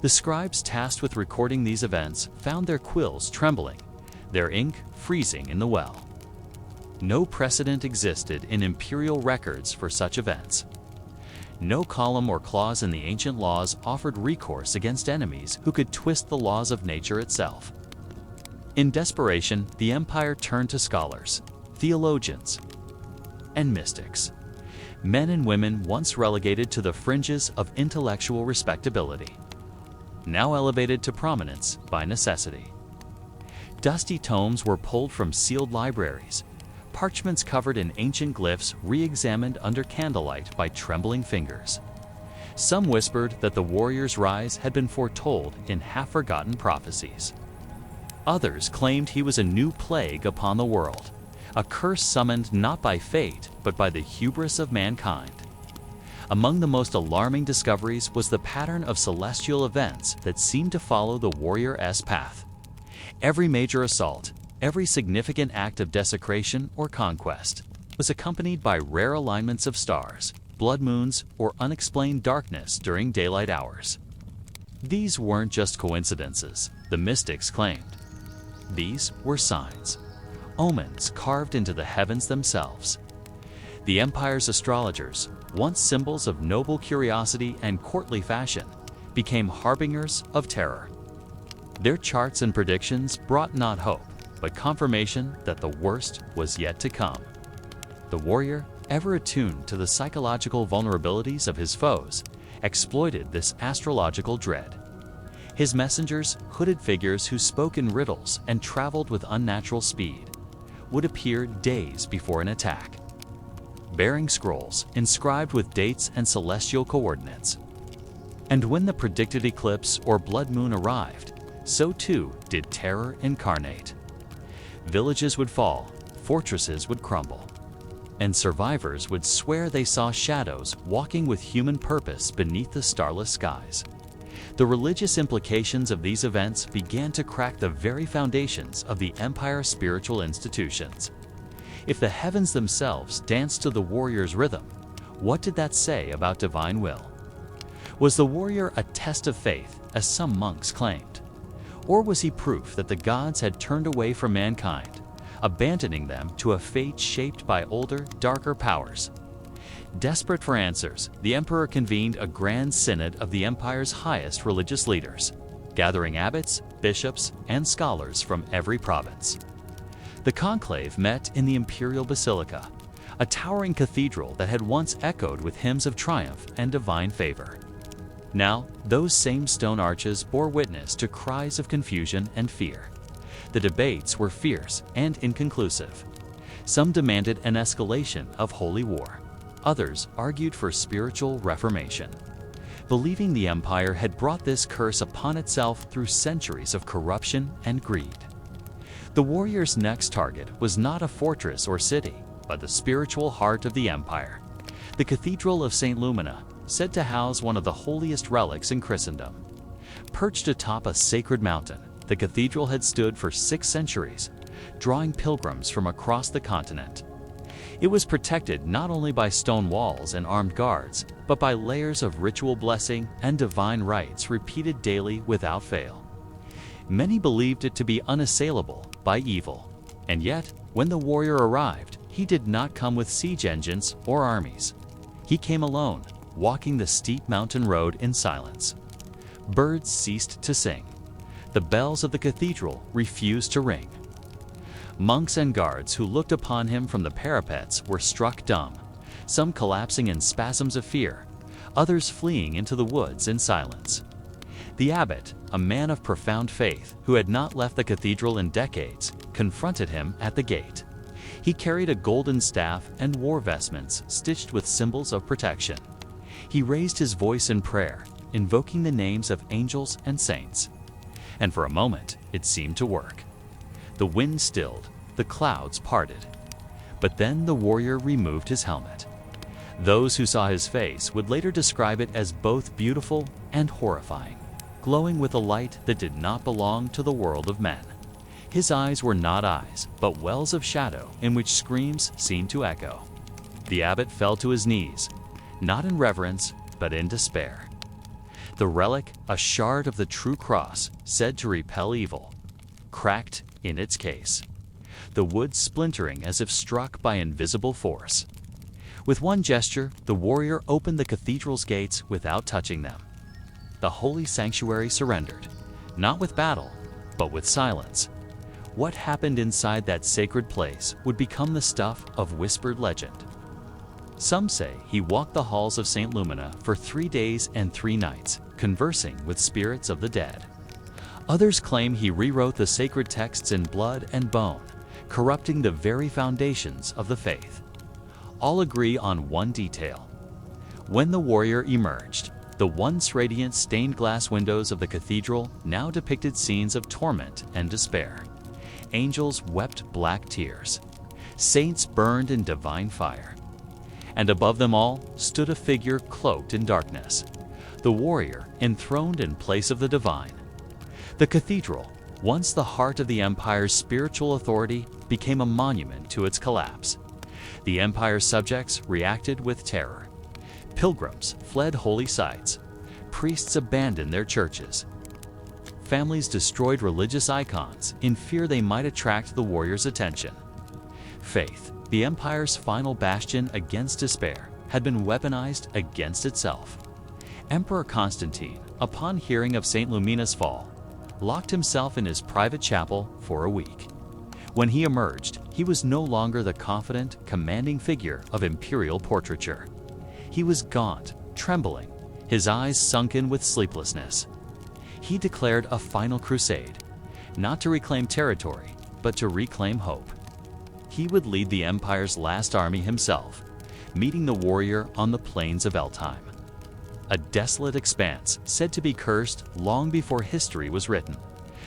The scribes tasked with recording these events found their quills trembling, their ink freezing in the well. No precedent existed in imperial records for such events. No column or clause in the ancient laws offered recourse against enemies who could twist the laws of nature itself. In desperation, the empire turned to scholars, theologians, and mystics, men and women once relegated to the fringes of intellectual respectability, now elevated to prominence by necessity. Dusty tomes were pulled from sealed libraries, parchments covered in ancient glyphs re-examined under candlelight by trembling fingers. Some whispered that the warrior's rise had been foretold in half-forgotten prophecies. Others claimed he was a new plague upon the world, a curse summoned not by fate, but by the hubris of mankind. Among the most alarming discoveries was the pattern of celestial events that seemed to follow the warrior's path. Every major assault, every significant act of desecration or conquest, was accompanied by rare alignments of stars, blood moons, or unexplained darkness during daylight hours. These weren't just coincidences, the mystics claimed. These were signs, omens carved into the heavens themselves. The empire's astrologers, once symbols of noble curiosity and courtly fashion, became harbingers of terror. Their charts and predictions brought not hope, but confirmation that the worst was yet to come. The warrior, ever attuned to the psychological vulnerabilities of his foes, exploited this astrological dread. His messengers, hooded figures who spoke in riddles and traveled with unnatural speed, would appear days before an attack, bearing scrolls inscribed with dates and celestial coordinates. And when the predicted eclipse or blood moon arrived, so too did terror incarnate. Villages would fall, fortresses would crumble, and survivors would swear they saw shadows walking with human purpose beneath the starless skies. The religious implications of these events began to crack the very foundations of the empire's spiritual institutions. If the heavens themselves danced to the warrior's rhythm, what did that say about divine will? Was the warrior a test of faith, as some monks claimed? Or was he proof that the gods had turned away from mankind, abandoning them to a fate shaped by older, darker powers? Desperate for answers, the emperor convened a grand synod of the empire's highest religious leaders, gathering abbots, bishops, and scholars from every province. The conclave met in the imperial basilica, a towering cathedral that had once echoed with hymns of triumph and divine favor. Now, those same stone arches bore witness to cries of confusion and fear. The debates were fierce and inconclusive. Some demanded an escalation of holy war. Others argued for spiritual reformation, believing the empire had brought this curse upon itself through centuries of corruption and greed. The warrior's next target was not a fortress or city, but the spiritual heart of the empire, the Cathedral of St. Lumina, said to house one of the holiest relics in Christendom. Perched atop a sacred mountain, the cathedral had stood for 6 centuries, drawing pilgrims from across the continent. It was protected not only by stone walls and armed guards, but by layers of ritual blessing and divine rites repeated daily without fail. Many believed it to be unassailable by evil, and yet, when the warrior arrived, he did not come with siege engines or armies. He came alone, walking the steep mountain road in silence. Birds ceased to sing. The bells of the cathedral refused to ring. Monks and guards who looked upon him from the parapets were struck dumb, some collapsing in spasms of fear, others fleeing into the woods in silence. The abbot, a man of profound faith who had not left the cathedral in decades, confronted him at the gate. He carried a golden staff and wore vestments stitched with symbols of protection. He raised his voice in prayer, invoking the names of angels and saints. And for a moment, it seemed to work. The wind stilled, the clouds parted. But then the warrior removed his helmet. Those who saw his face would later describe it as both beautiful and horrifying, glowing with a light that did not belong to the world of men. His eyes were not eyes, but wells of shadow in which screams seemed to echo. The abbot fell to his knees, not in reverence, but in despair. The relic, a shard of the true cross, said to repel evil, cracked in its case, the wood splintering as if struck by invisible force. With one gesture, the warrior opened the cathedral's gates without touching them. The holy sanctuary surrendered, not with battle, but with silence. What happened inside that sacred place would become the stuff of whispered legend. Some say he walked the halls of St. Lumina for 3 days and 3 nights, conversing with spirits of the dead. Others claim he rewrote the sacred texts in blood and bone, corrupting the very foundations of the faith. All agree on one detail. When the warrior emerged, the once radiant stained glass windows of the cathedral now depicted scenes of torment and despair. Angels wept black tears. Saints burned in divine fire. And above them all stood a figure cloaked in darkness, the warrior enthroned in place of the divine. The cathedral, once the heart of the empire's spiritual authority, became a monument to its collapse. The empire's subjects reacted with terror. Pilgrims fled holy sites. Priests abandoned their churches. Families destroyed religious icons in fear they might attract the warrior's attention. Faith, the empire's final bastion against despair, had been weaponized against itself. Emperor Constantine, upon hearing of St. Lumina's fall, locked himself in his private chapel for a week. When he emerged, he was no longer the confident, commanding figure of imperial portraiture. He was gaunt, trembling, his eyes sunken with sleeplessness. He declared a final crusade, not to reclaim territory, but to reclaim hope. He would lead the empire's last army himself, meeting the warrior on the plains of Eltheim. A desolate expanse said to be cursed long before history was written.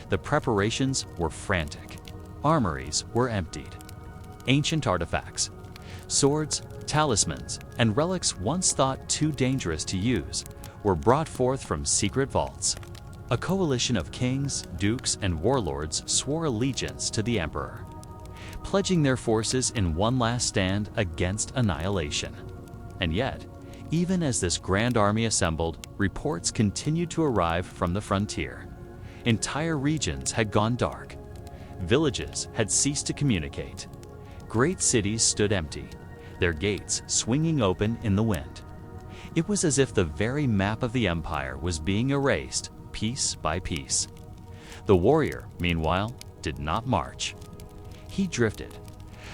The preparations were frantic. Armories were emptied. Ancient artifacts, swords, talismans, and relics once thought too dangerous to use were brought forth from secret vaults. A coalition of kings, dukes, and warlords swore allegiance to the emperor. pledging their forces in one last stand against annihilation. And yet, even as this grand army assembled, reports continued to arrive from the frontier. Entire regions had gone dark. Villages had ceased to communicate. Great cities stood empty, their gates swinging open in the wind. It was as if the very map of the empire was being erased piece by piece. The warrior, meanwhile, did not march. He drifted,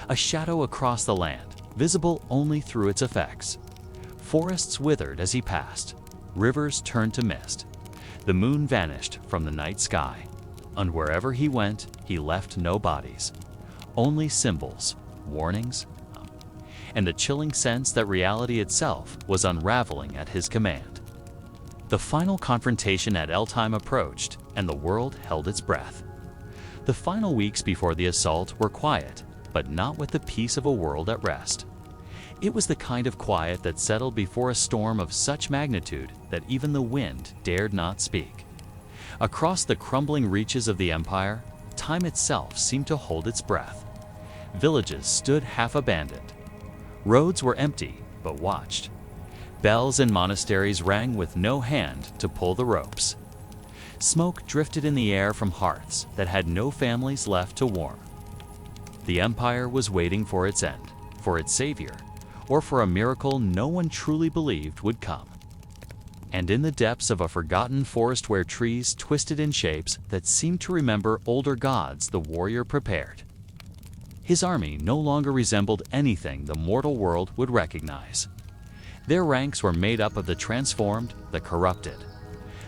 a shadow across the land, visible only through its effects. Forests withered as he passed, rivers turned to mist. The moon vanished from the night sky, and wherever he went, he left no bodies, only symbols, warnings, and the chilling sense that reality itself was unraveling at his command. The final confrontation at Eltheim approached, and the world held its breath. The final weeks before the assault were quiet, but not with the peace of a world at rest. It was the kind of quiet that settled before a storm of such magnitude that even the wind dared not speak. Across the crumbling reaches of the empire, time itself seemed to hold its breath. Villages stood half abandoned. Roads were empty, but watched. Bells in monasteries rang with no hand to pull the ropes. Smoke drifted in the air from hearths that had no families left to warm. The empire was waiting for its end, for its savior, or for a miracle no one truly believed would come. And in the depths of a forgotten forest where trees twisted in shapes that seemed to remember older gods, the warrior prepared. His army no longer resembled anything the mortal world would recognize. Their ranks were made up of the transformed, the corrupted,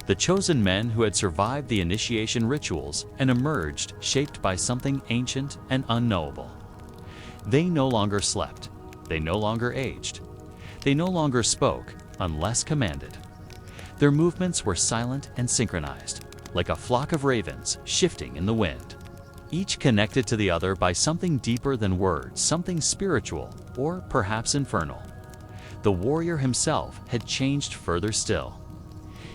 the chosen men who had survived the initiation rituals and emerged shaped by something ancient and unknowable. They no longer slept. They no longer aged. They no longer spoke unless commanded. Their movements were silent and synchronized, like a flock of ravens shifting in the wind, each connected to the other by something deeper than words, something spiritual or perhaps infernal. The warrior himself had changed further still.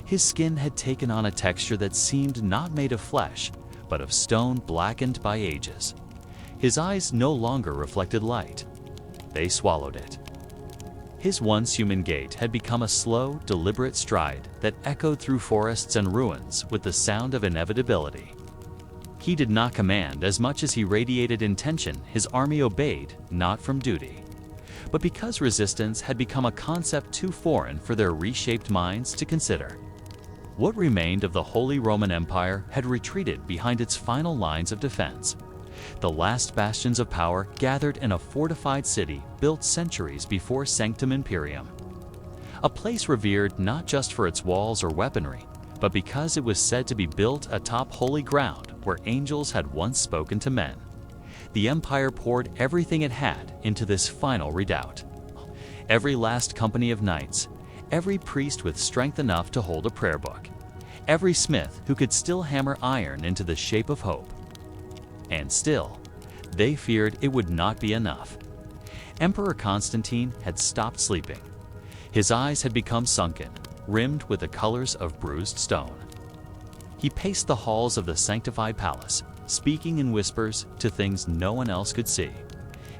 His skin had taken on a texture that seemed not made of flesh, but of stone blackened by ages. His eyes no longer reflected light. They swallowed it. His once human gait had become a slow, deliberate stride that echoed through forests and ruins with the sound of inevitability. He did not command as much as he radiated intention. His army obeyed, not from duty, but because resistance had become a concept too foreign for their reshaped minds to consider. What remained of the Holy Roman Empire had retreated behind its final lines of defense. The last bastions of power gathered in a fortified city built centuries before Sanctum Imperium. A place revered not just for its walls or weaponry, but because it was said to be built atop holy ground where angels had once spoken to men. The empire poured everything it had into this final redoubt. Every last company of knights, every priest with strength enough to hold a prayer book, every smith who could still hammer iron into the shape of hope. And still, they feared it would not be enough. Emperor Constantine had stopped sleeping. His eyes had become sunken, rimmed with the colors of bruised stone. He paced the halls of the sanctified palace, speaking in whispers to things no one else could see.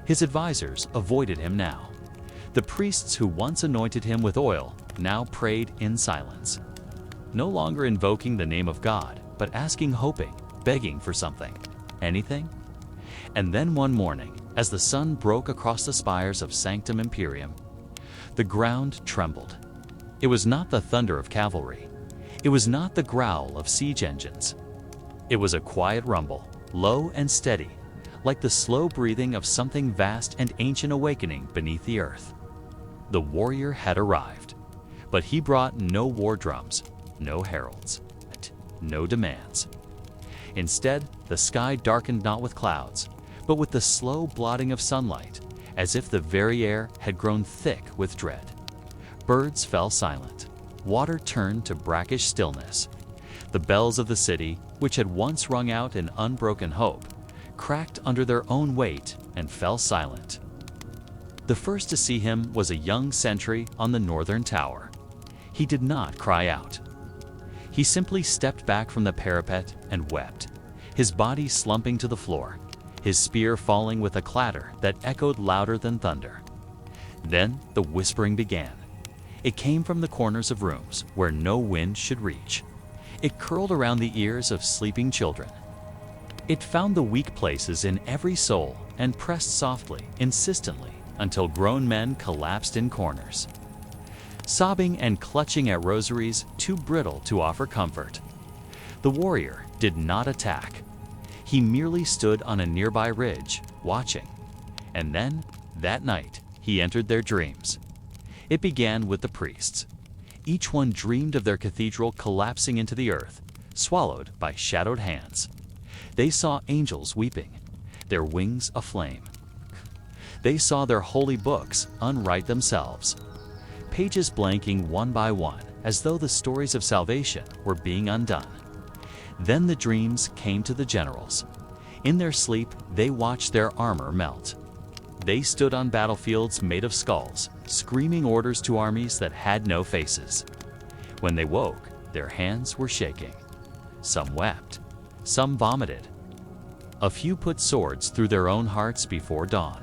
His advisors avoided him now. The priests who once anointed him with oil now prayed in silence, no longer invoking the name of God, but asking, hoping, begging for something. Anything? And then one morning, as the sun broke across the spires of Sanctum Imperium, the ground trembled. It was not the thunder of cavalry. It was not the growl of siege engines. It was a quiet rumble, low and steady, like the slow breathing of something vast and ancient awakening beneath the earth. The warrior had arrived, but he brought no war drums, no heralds, no demands. Instead, the sky darkened not with clouds, but with the slow blotting of sunlight, as if the very air had grown thick with dread. Birds fell silent. Water turned to brackish stillness. The bells of the city, which had once rung out in unbroken hope, cracked under their own weight and fell silent. The first to see him was a young sentry on the northern tower. He did not cry out. He simply stepped back from the parapet and wept, his body slumping to the floor, his spear falling with a clatter that echoed louder than thunder. Then the whispering began. It came from the corners of rooms where no wind should reach. It curled around the ears of sleeping children. It found the weak places in every soul and pressed softly, insistently, until grown men collapsed in corners, sobbing and clutching at rosaries too brittle to offer comfort. The warrior did not attack. He merely stood on a nearby ridge, watching. And then, that night, he entered their dreams. It began with the priests. Each one dreamed of their cathedral collapsing into the earth, swallowed by shadowed hands. They saw angels weeping, their wings aflame. They saw their holy books unwrite themselves, pages blanking one by one as though the stories of salvation were being undone. Then the dreams came to the generals. In their sleep, they watched their armor melt. They stood on battlefields made of skulls, screaming orders to armies that had no faces. When they woke, their hands were shaking. Some wept, some vomited. A few put swords through their own hearts before dawn.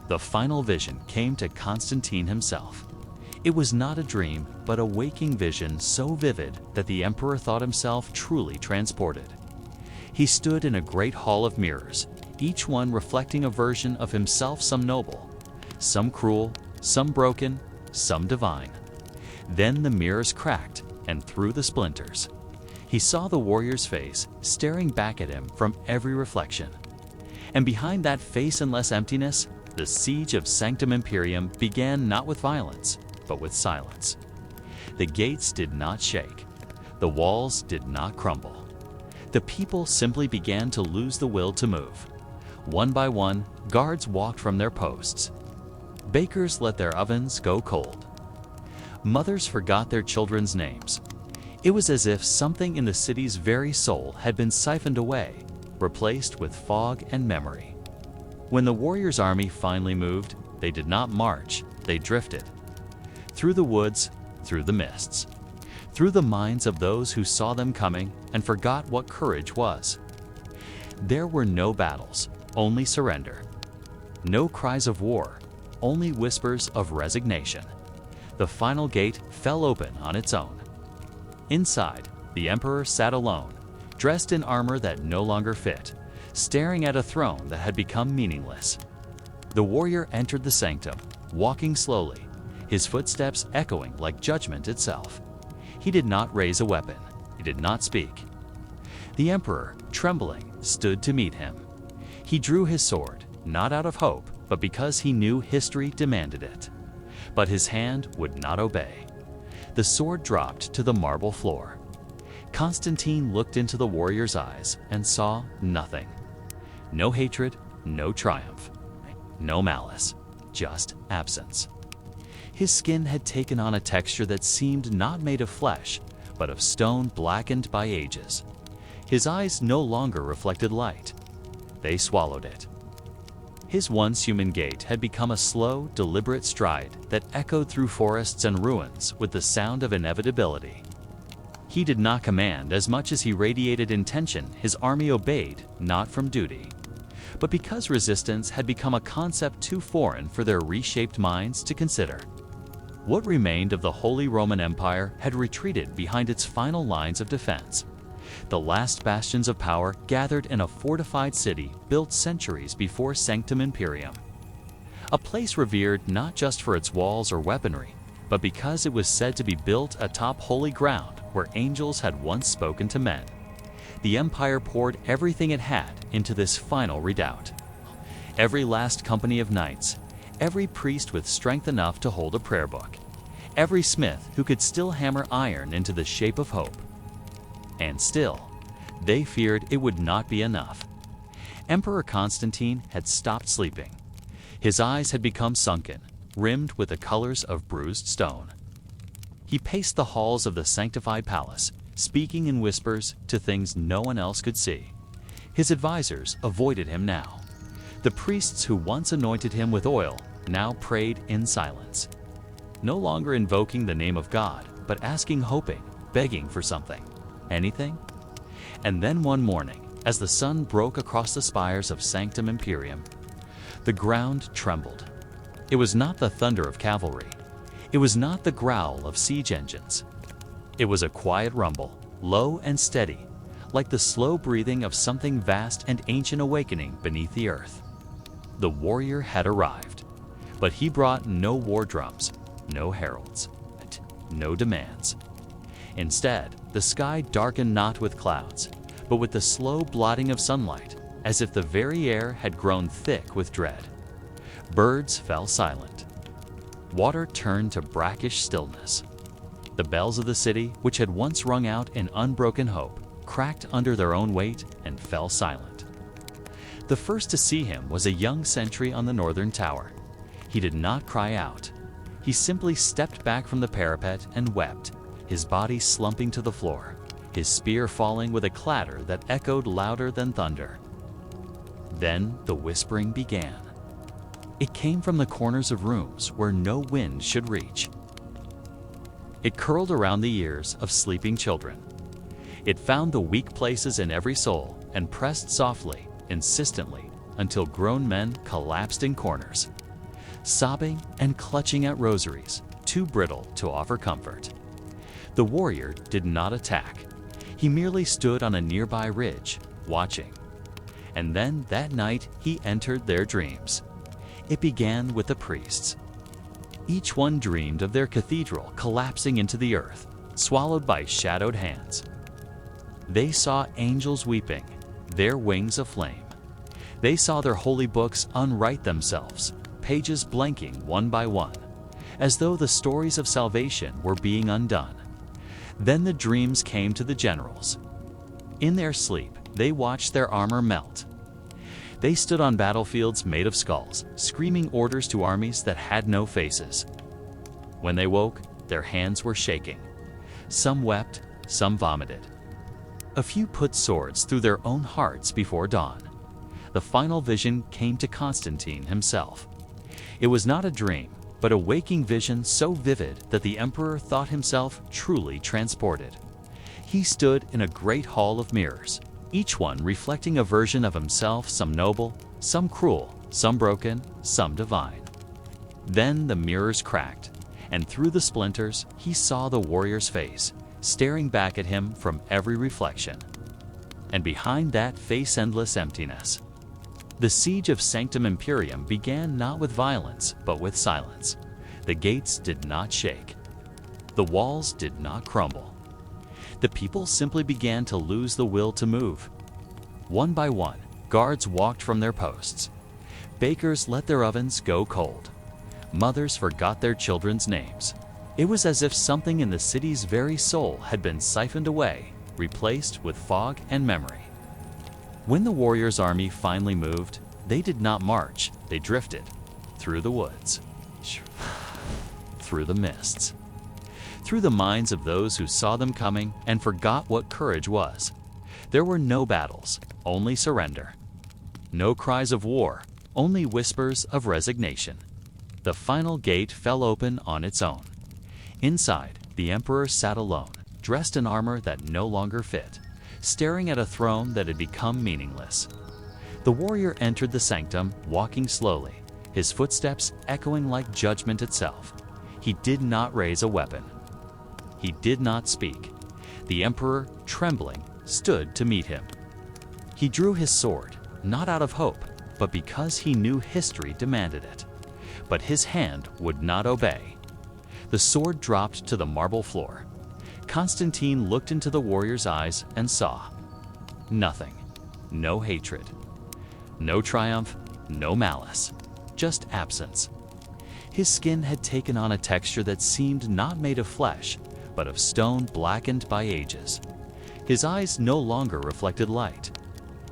The final vision came to Constantine himself. It was not a dream, but a waking vision so vivid that the emperor thought himself truly transported. He stood in a great hall of mirrors, each one reflecting a version of himself, some noble, some cruel, some broken, some divine. Then the mirrors cracked, and through the splinters, he saw the warrior's face staring back at him from every reflection. And behind that faceless emptiness, the siege of Sanctum Imperium began not with violence, but with silence. The gates did not shake. The walls did not crumble. The people simply began to lose the will to move. One by one, guards walked from their posts. Bakers let their ovens go cold. Mothers forgot their children's names. It was as if something in the city's very soul had been siphoned away, replaced with fog and memory. When the warriors' army finally moved, they did not march, they drifted. Through the woods, through the mists, through the minds of those who saw them coming and forgot what courage was. There were no battles, only surrender. No cries of war, only whispers of resignation. The final gate fell open on its own. Inside, the emperor sat alone, dressed in armor that no longer fit, staring at a throne that had become meaningless. The warrior entered the sanctum, walking slowly, his footsteps echoing like judgment itself. He did not raise a weapon. He did not speak. The emperor, trembling, stood to meet him. He drew his sword, not out of hope, but because he knew history demanded it. But his hand would not obey. The sword dropped to the marble floor. Constantine looked into the warrior's eyes and saw nothing. No hatred, no triumph, no malice, just absence. His skin had taken on a texture that seemed not made of flesh, but of stone blackened by ages. His eyes no longer reflected light. They swallowed it. His once human gait had become a slow, deliberate stride that echoed through forests and ruins with the sound of inevitability. He did not command as much as he radiated intention. His army obeyed, not from duty, but because resistance had become a concept too foreign for their reshaped minds to consider. What remained of the Holy Roman Empire had retreated behind its final lines of defense. The last bastions of power gathered in a fortified city built centuries before Sanctum Imperium. A place revered not just for its walls or weaponry, but because it was said to be built atop holy ground where angels had once spoken to men. The empire poured everything it had into this final redoubt. Every last company of knights, every priest with strength enough to hold a prayer book, every smith who could still hammer iron into the shape of hope. And still, they feared it would not be enough. Emperor Constantine had stopped sleeping. His eyes had become sunken, rimmed with the colors of bruised stone. He paced the halls of the sanctified palace, speaking in whispers to things no one else could see. His advisors avoided him now. The priests who once anointed him with oil now prayed in silence, no longer invoking the name of God, but asking, hoping, begging for something. Anything? And then one morning, As the sun broke across the spires of Sanctum Imperium, the ground trembled. It was not the thunder of cavalry. It was not the growl of siege engines. It was a quiet rumble, low and steady, like the slow breathing of something vast and ancient awakening beneath the earth. The warrior had arrived, but he brought no war drums, no heralds, no demands. Instead, the sky darkened not with clouds, but with the slow blotting of sunlight, as if the very air had grown thick with dread. Birds fell silent. Water turned to brackish stillness. The bells of the city, which had once rung out in unbroken hope, cracked under their own weight and fell silent. The first to see him was a young sentry on the northern tower. He did not cry out. He simply stepped back from the parapet and wept, his body slumping to the floor, his spear falling with a clatter that echoed louder than thunder. Then the whispering began. It came from the corners of rooms where no wind should reach. It curled around the ears of sleeping children. It found the weak places in every soul and pressed softly, insistently, until grown men collapsed in corners, sobbing and clutching at rosaries, too brittle to offer comfort. The warrior did not attack. He merely stood on a nearby ridge, watching. And then that night he entered their dreams. It began with the priests. Each one dreamed of their cathedral collapsing into the earth, swallowed by shadowed hands. They saw angels weeping, their wings aflame. They saw their holy books unwrite themselves, pages blanking one by one, as though the stories of salvation were being undone. Then the dreams came to the generals. In their sleep, they watched their armor melt. They stood on battlefields made of skulls, screaming orders to armies that had no faces. When they woke, their hands were shaking. Some wept, some vomited. A few put swords through their own hearts before dawn. The final vision came to Constantine himself. It was not a dream, but a waking vision so vivid that the emperor thought himself truly transported. He stood in a great hall of mirrors, each one reflecting a version of himself, some noble, some cruel, some broken, some divine. Then the mirrors cracked, and through the splinters he saw the warrior's face, staring back at him from every reflection. And behind that face endless emptiness. The siege of Sanctum Imperium began not with violence, but with silence. The gates did not shake. The walls did not crumble. The people simply began to lose the will to move. One by one, guards walked from their posts. Bakers let their ovens go cold. Mothers forgot their children's names. It was as if something in the city's very soul had been siphoned away, replaced with fog and memory. When the warriors' army finally moved, they did not march, they drifted through the woods, through the mists, through the minds of those who saw them coming and forgot what courage was. There were no battles, only surrender. No cries of war, only whispers of resignation. The final gate fell open on its own. Inside, the emperor sat alone, dressed in armor that no longer fit, staring at a throne that had become meaningless. The warrior entered the sanctum, walking slowly, his footsteps echoing like judgment itself. He did not raise a weapon. He did not speak. The emperor, trembling, stood to meet him. He drew his sword, not out of hope, but because he knew history demanded it. But his hand would not obey. The sword dropped to the marble floor. Constantine looked into the warrior's eyes and saw nothing. No hatred. No triumph, no malice. Just absence. His skin had taken on a texture that seemed not made of flesh, but of stone blackened by ages. His eyes no longer reflected light.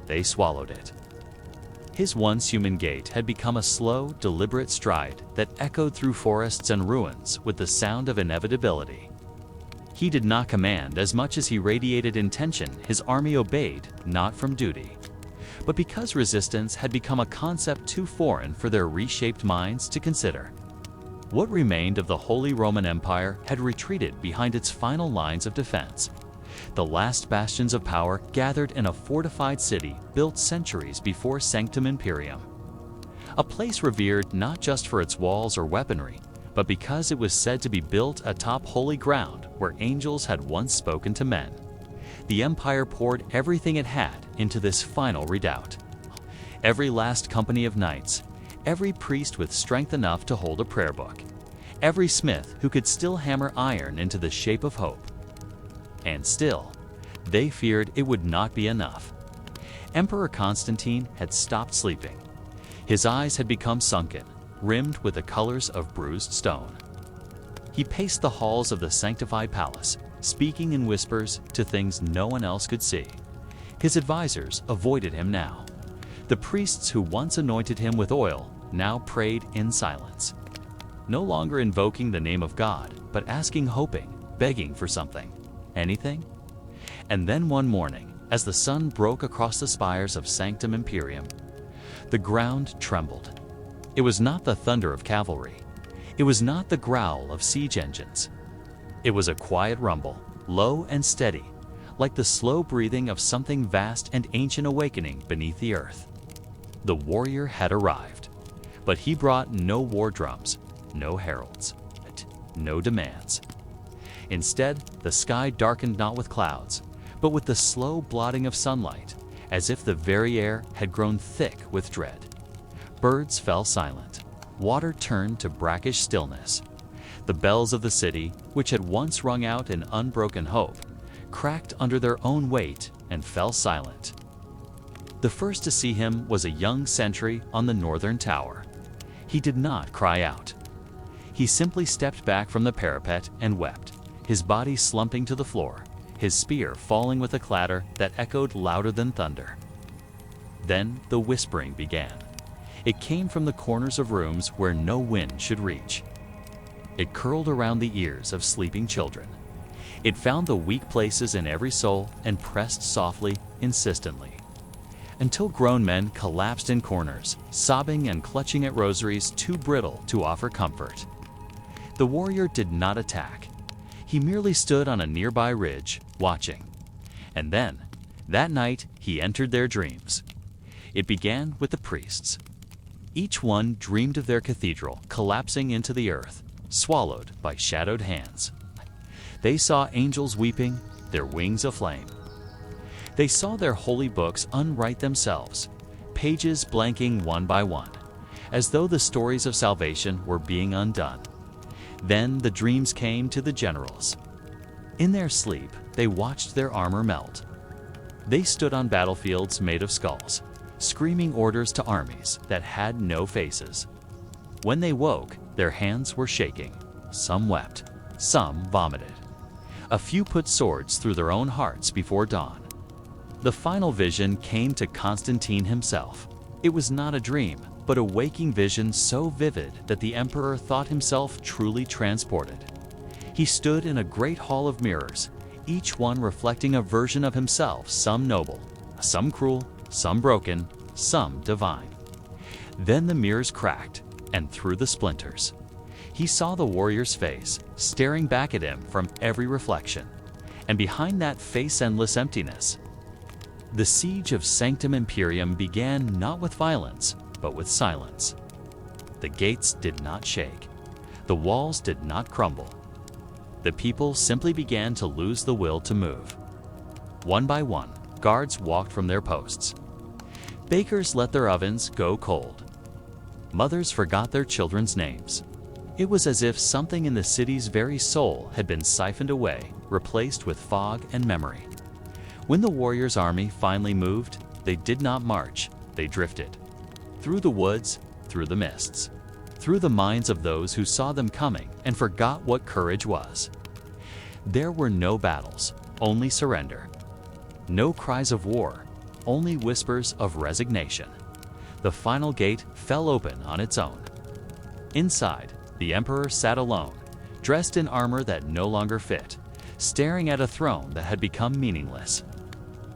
They swallowed it. His once human gait had become a slow, deliberate stride that echoed through forests and ruins with the sound of inevitability. He did not command as much as he radiated intention. His army obeyed, not from duty, but because resistance had become a concept too foreign for their reshaped minds to consider. What remained of the Holy Roman Empire had retreated behind its final lines of defense. The last bastions of power gathered in a fortified city built centuries before Sanctum Imperium. A place revered not just for its walls or weaponry, but because it was said to be built atop holy ground where angels had once spoken to men. The Empire poured everything it had into this final redoubt. Every last company of knights, every priest with strength enough to hold a prayer book, every smith who could still hammer iron into the shape of hope. And still, they feared it would not be enough. Emperor Constantine had stopped sleeping. His eyes had become sunken, rimmed with the colors of bruised stone. He paced the halls of the sanctified palace, speaking in whispers to things no one else could see. His advisors avoided him now. The priests who once anointed him with oil now prayed in silence, no longer invoking the name of God, but asking, hoping, begging for something. Anything? And then one morning, as the sun broke across the spires of Sanctum Imperium, the ground trembled. It was not the thunder of cavalry. It was not the growl of siege engines. It was a quiet rumble, low and steady, like the slow breathing of something vast and ancient awakening beneath the earth. The warrior had arrived, but he brought no war drums, no heralds, no demands. Instead, the sky darkened not with clouds, but with the slow blotting of sunlight, as if the very air had grown thick with dread. Birds fell silent. Water turned to brackish stillness. The bells of the city, which had once rung out in unbroken hope, cracked under their own weight and fell silent. The first to see him was a young sentry on the northern tower. He did not cry out. He simply stepped back from the parapet and wept, his body slumping to the floor, his spear falling with a clatter that echoed louder than thunder. Then the whispering began. It came from the corners of rooms where no wind should reach. It curled around the ears of sleeping children. It found the weak places in every soul and pressed softly, insistently, until grown men collapsed in corners, sobbing and clutching at rosaries too brittle to offer comfort. The warrior did not attack. He merely stood on a nearby ridge, watching. And then, that night, he entered their dreams. It began with the priests. Each one dreamed of their cathedral collapsing into the earth, swallowed by shadowed hands. They saw angels weeping, their wings aflame. They saw their holy books unwrite themselves, pages blanking one by one, as though the stories of salvation were being undone. Then the dreams came to the generals. In their sleep, they watched their armor melt. They stood on battlefields made of skulls, screaming orders to armies that had no faces. When they woke, their hands were shaking. Some wept, some vomited. A few put swords through their own hearts before dawn. The final vision came to Constantine himself. It was not a dream, but a waking vision so vivid that the emperor thought himself truly transported. He stood in a great hall of mirrors, each one reflecting a version of himself, some noble, some cruel, some broken, some divine. Then the mirrors cracked, and through the splinters, he saw the warrior's face, staring back at him from every reflection. And behind that face-endless emptiness, the siege of Sanctum Imperium began not with violence, but with silence. The gates did not shake. The walls did not crumble. The people simply began to lose the will to move. One by one, guards walked from their posts. Bakers let their ovens go cold. Mothers forgot their children's names. It was as if something in the city's very soul had been siphoned away, replaced with fog and memory. When the warrior's army finally moved, they did not march, they drifted. Through the woods, through the mists, through the minds of those who saw them coming and forgot what courage was. There were no battles, only surrender. No cries of war, only whispers of resignation. The final gate fell open on its own. Inside, the emperor sat alone, dressed in armor that no longer fit, staring at a throne that had become meaningless.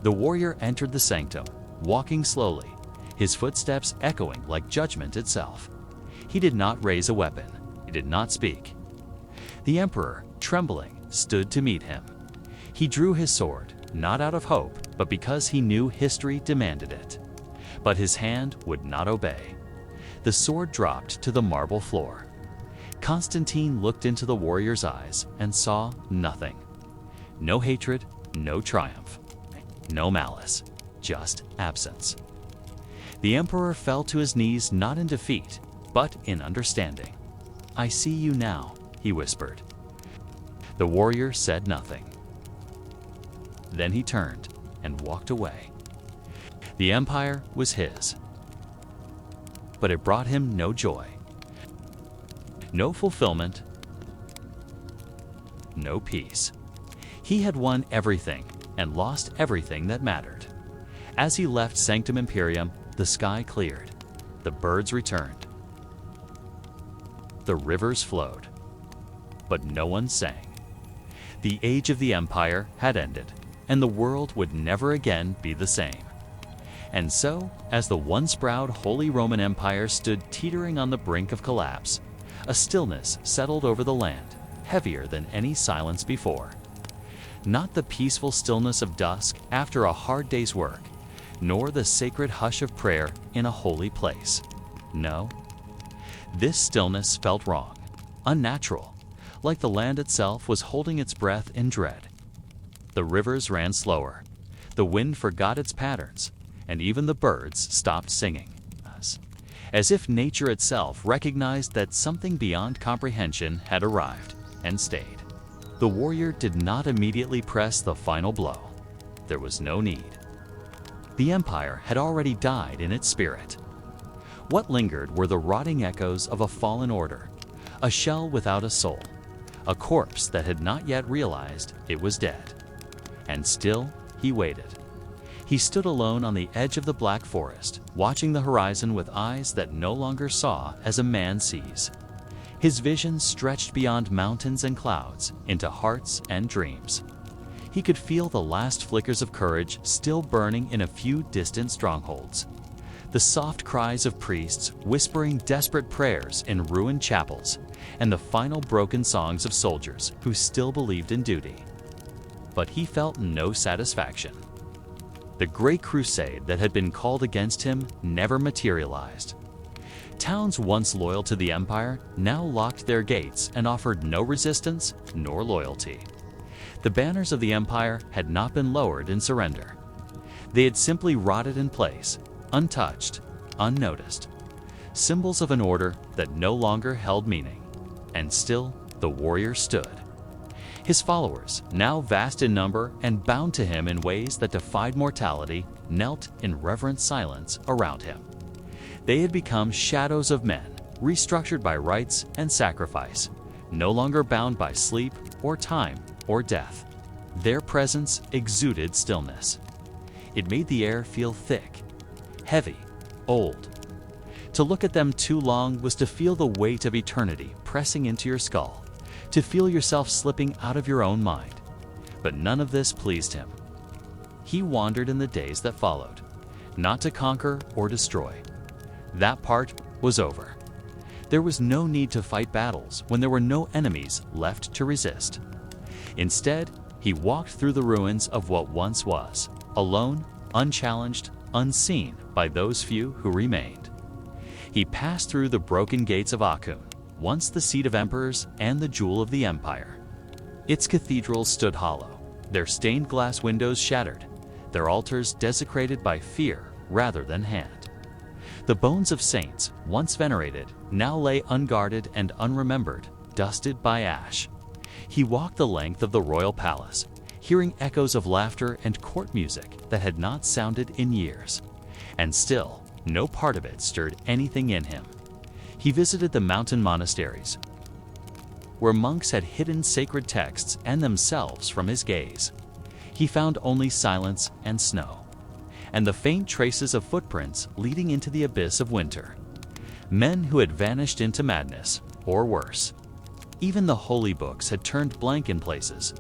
The warrior entered the sanctum, walking slowly, his footsteps echoing like judgment itself. He did not raise a weapon. He did not speak. The emperor, trembling, stood to meet him. He drew his sword, not out of hope, but because he knew history demanded it. But his hand would not obey. The sword dropped to the marble floor. Constantine looked into the warrior's eyes and saw nothing. No hatred, no triumph, no malice, just absence. The emperor fell to his knees not in defeat, but in understanding. "I see you now," he whispered. The warrior said nothing. Then he turned and walked away. The empire was his, but it brought him no joy, no fulfillment, no peace. He had won everything and lost everything that mattered. As he left Sanctum Imperium, the sky cleared, the birds returned, the rivers flowed, but no one sang. The age of the empire had ended, and the world would never again be the same. And so, as the once proud Holy Roman Empire stood teetering on the brink of collapse, a stillness settled over the land, heavier than any silence before. Not the peaceful stillness of dusk after a hard day's work, nor the sacred hush of prayer in a holy place. No. This stillness felt wrong, unnatural, like the land itself was holding its breath in dread. The rivers ran slower, the wind forgot its patterns, and even the birds stopped singing, as if nature itself recognized that something beyond comprehension had arrived and stayed. The warrior did not immediately press the final blow. There was no need. The empire had already died in its spirit. What lingered were the rotting echoes of a fallen order, a shell without a soul, a corpse that had not yet realized it was dead. And still he waited. He stood alone on the edge of the black forest, watching the horizon with eyes that no longer saw as a man sees. His vision stretched beyond mountains and clouds into hearts and dreams. He could feel the last flickers of courage still burning in a few distant strongholds. The soft cries of priests whispering desperate prayers in ruined chapels, and the final broken songs of soldiers who still believed in duty. But he felt no satisfaction. The great crusade that had been called against him never materialized. Towns once loyal to the empire now locked their gates and offered no resistance nor loyalty. The banners of the empire had not been lowered in surrender. They had simply rotted in place, untouched, unnoticed, symbols of an order that no longer held meaning. And still, the warrior stood. His followers, now vast in number and bound to him in ways that defied mortality, knelt in reverent silence around him. They had become shadows of men, restructured by rites and sacrifice, no longer bound by sleep or time or death. Their presence exuded stillness. It made the air feel thick, heavy, old. To look at them too long was to feel the weight of eternity pressing into your skull, to feel yourself slipping out of your own mind. But none of this pleased him. He wandered in the days that followed, not to conquer or destroy. That part was over. There was no need to fight battles when there were no enemies left to resist. Instead, he walked through the ruins of what once was, alone, unchallenged, unseen by those few who remained. He passed through the broken gates of Akhun, once the seat of emperors and the jewel of the empire. Its cathedrals stood hollow, their stained glass windows shattered, their altars desecrated by fear rather than hand. The bones of saints, once venerated, now lay unguarded and unremembered, dusted by ash. He walked the length of the royal palace, hearing echoes of laughter and court music that had not sounded in years. And still, no part of it stirred anything in him. He visited the mountain monasteries, where monks had hidden sacred texts and themselves from his gaze. He found only silence and snow, and the faint traces of footprints leading into the abyss of winter. Men who had vanished into madness, or worse. Even the holy books had turned blank in places.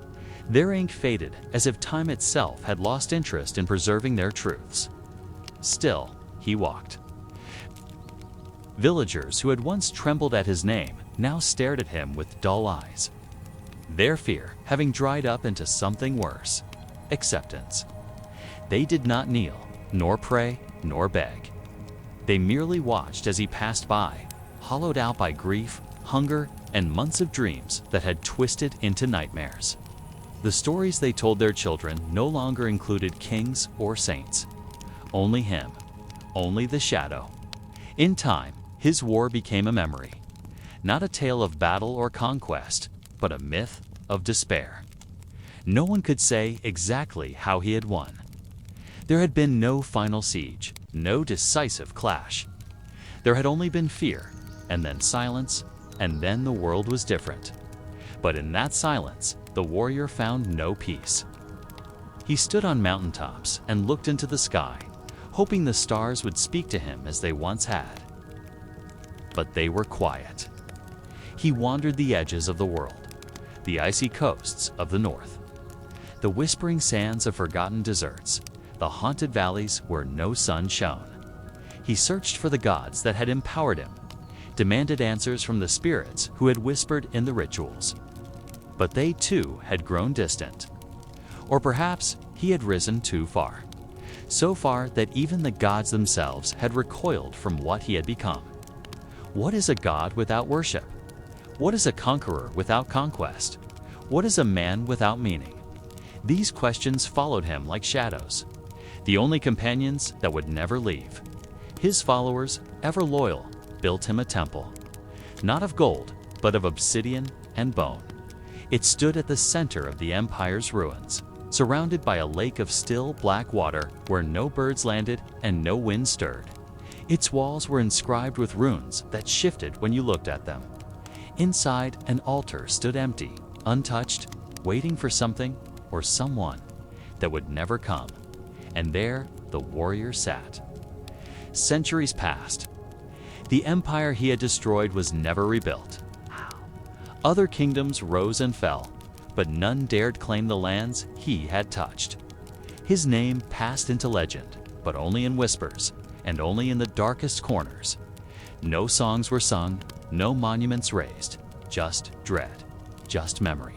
Their ink faded as if time itself had lost interest in preserving their truths. Still, he walked. Villagers who had once trembled at his name now stared at him with dull eyes. their fear having dried up into something worse: acceptance. They did not kneel, nor pray, nor beg. They merely watched as he passed by, hollowed out by grief, hunger, and months of dreams that had twisted into nightmares. The stories they told their children no longer included kings or saints. Only him, only the shadow. In time, his war became a memory. Not a tale of battle or conquest, but a myth of despair. No one could say exactly how he had won. There had been no final siege, no decisive clash. There had only been fear, and then silence, and then the world was different. But in that silence, the warrior found no peace. He stood on mountaintops and looked into the sky, hoping the stars would speak to him as they once had. But they were quiet. He wandered the edges of the world, the icy coasts of the north, the whispering sands of forgotten deserts, the haunted valleys where no sun shone. He searched for the gods that had empowered him, demanded answers from the spirits who had whispered in the rituals. But they too had grown distant. Or perhaps he had risen too far, so far that even the gods themselves had recoiled from what he had become. What is a god without worship? What is a conqueror without conquest? What is a man without meaning? These questions followed him like shadows, the only companions that would never leave. His followers, ever loyal, built him a temple, not of gold, but of obsidian and bone. It stood at the center of the empire's ruins, surrounded by a lake of still black water where no birds landed and no wind stirred. Its walls were inscribed with runes that shifted when you looked at them. Inside, an altar stood empty, untouched, waiting for something or someone that would never come. And there the warrior sat. Centuries passed. The empire he had destroyed was never rebuilt. Other kingdoms rose and fell, but none dared claim the lands he had touched. His name passed into legend, but only in whispers, and only in the darkest corners. No songs were sung, no monuments raised, just dread, just memory.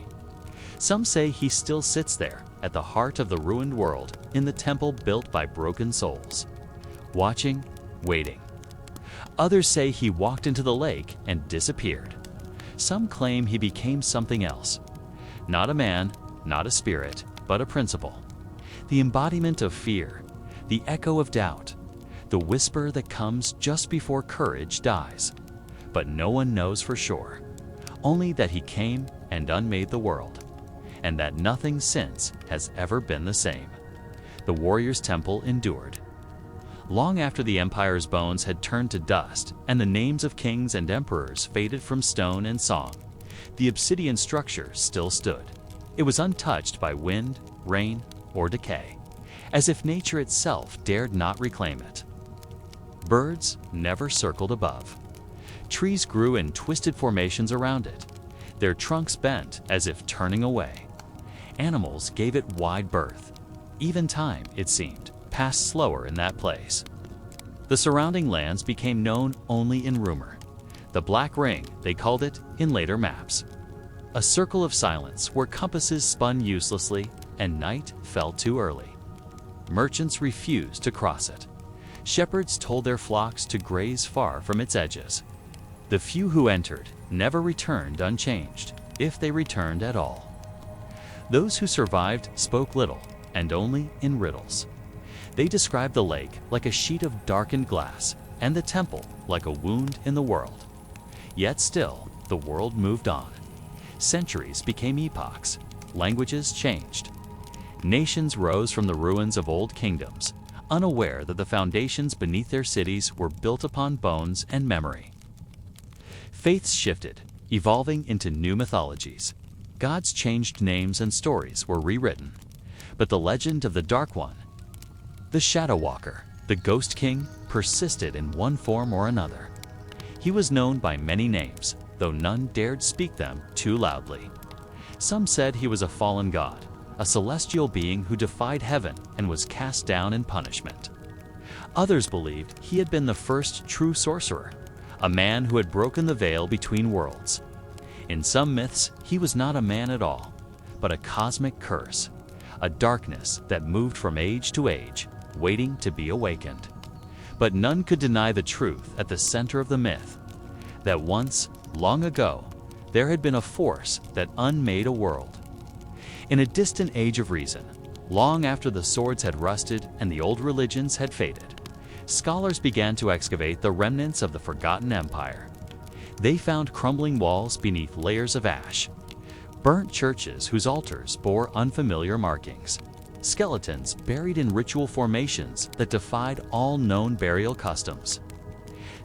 Some say he still sits there, at the heart of the ruined world, in the temple built by broken souls, watching, waiting. Others say he walked into the lake and disappeared. Some claim he became something else. Not a man, not a spirit, but a principle. The embodiment of fear, the echo of doubt, the whisper that comes just before courage dies. But no one knows for sure, only that he came and unmade the world, and that nothing since has ever been the same. The warrior's temple endured. Long after the empire's bones had turned to dust and the names of kings and emperors faded from stone and song, the obsidian structure still stood. It was untouched by wind, rain, or decay, as if nature itself dared not reclaim it. Birds never circled above. Trees grew in twisted formations around it, their trunks bent as if turning away. Animals gave it wide berth. Even time, it seemed, passed slower in that place. The surrounding lands became known only in rumor. The Black Ring, they called it in later maps. A circle of silence where compasses spun uselessly and night fell too early. Merchants refused to cross it. Shepherds told their flocks to graze far from its edges. The few who entered never returned unchanged, if they returned at all. Those who survived spoke little, and only in riddles. They described the lake like a sheet of darkened glass, and the temple like a wound in the world. Yet still, the world moved on. Centuries became epochs. Languages changed. Nations rose from the ruins of old kingdoms, unaware that the foundations beneath their cities were built upon bones and memory. Faiths shifted, evolving into new mythologies. Gods changed names and stories were rewritten. But the legend of the Dark One, the Shadow Walker, the Ghost King, persisted in one form or another. He was known by many names, though none dared speak them too loudly. Some said he was a fallen god, a celestial being who defied heaven and was cast down in punishment. Others believed he had been the first true sorcerer, a man who had broken the veil between worlds. In some myths, he was not a man at all, but a cosmic curse, a darkness that moved from age to age, waiting to be awakened. But none could deny the truth at the center of the myth, that once, long ago, there had been a force that unmade a world. In a distant age of reason, long after the swords had rusted and the old religions had faded, scholars began to excavate the remnants of the forgotten empire. They found crumbling walls beneath layers of ash, burnt churches whose altars bore unfamiliar markings, skeletons buried in ritual formations that defied all known burial customs.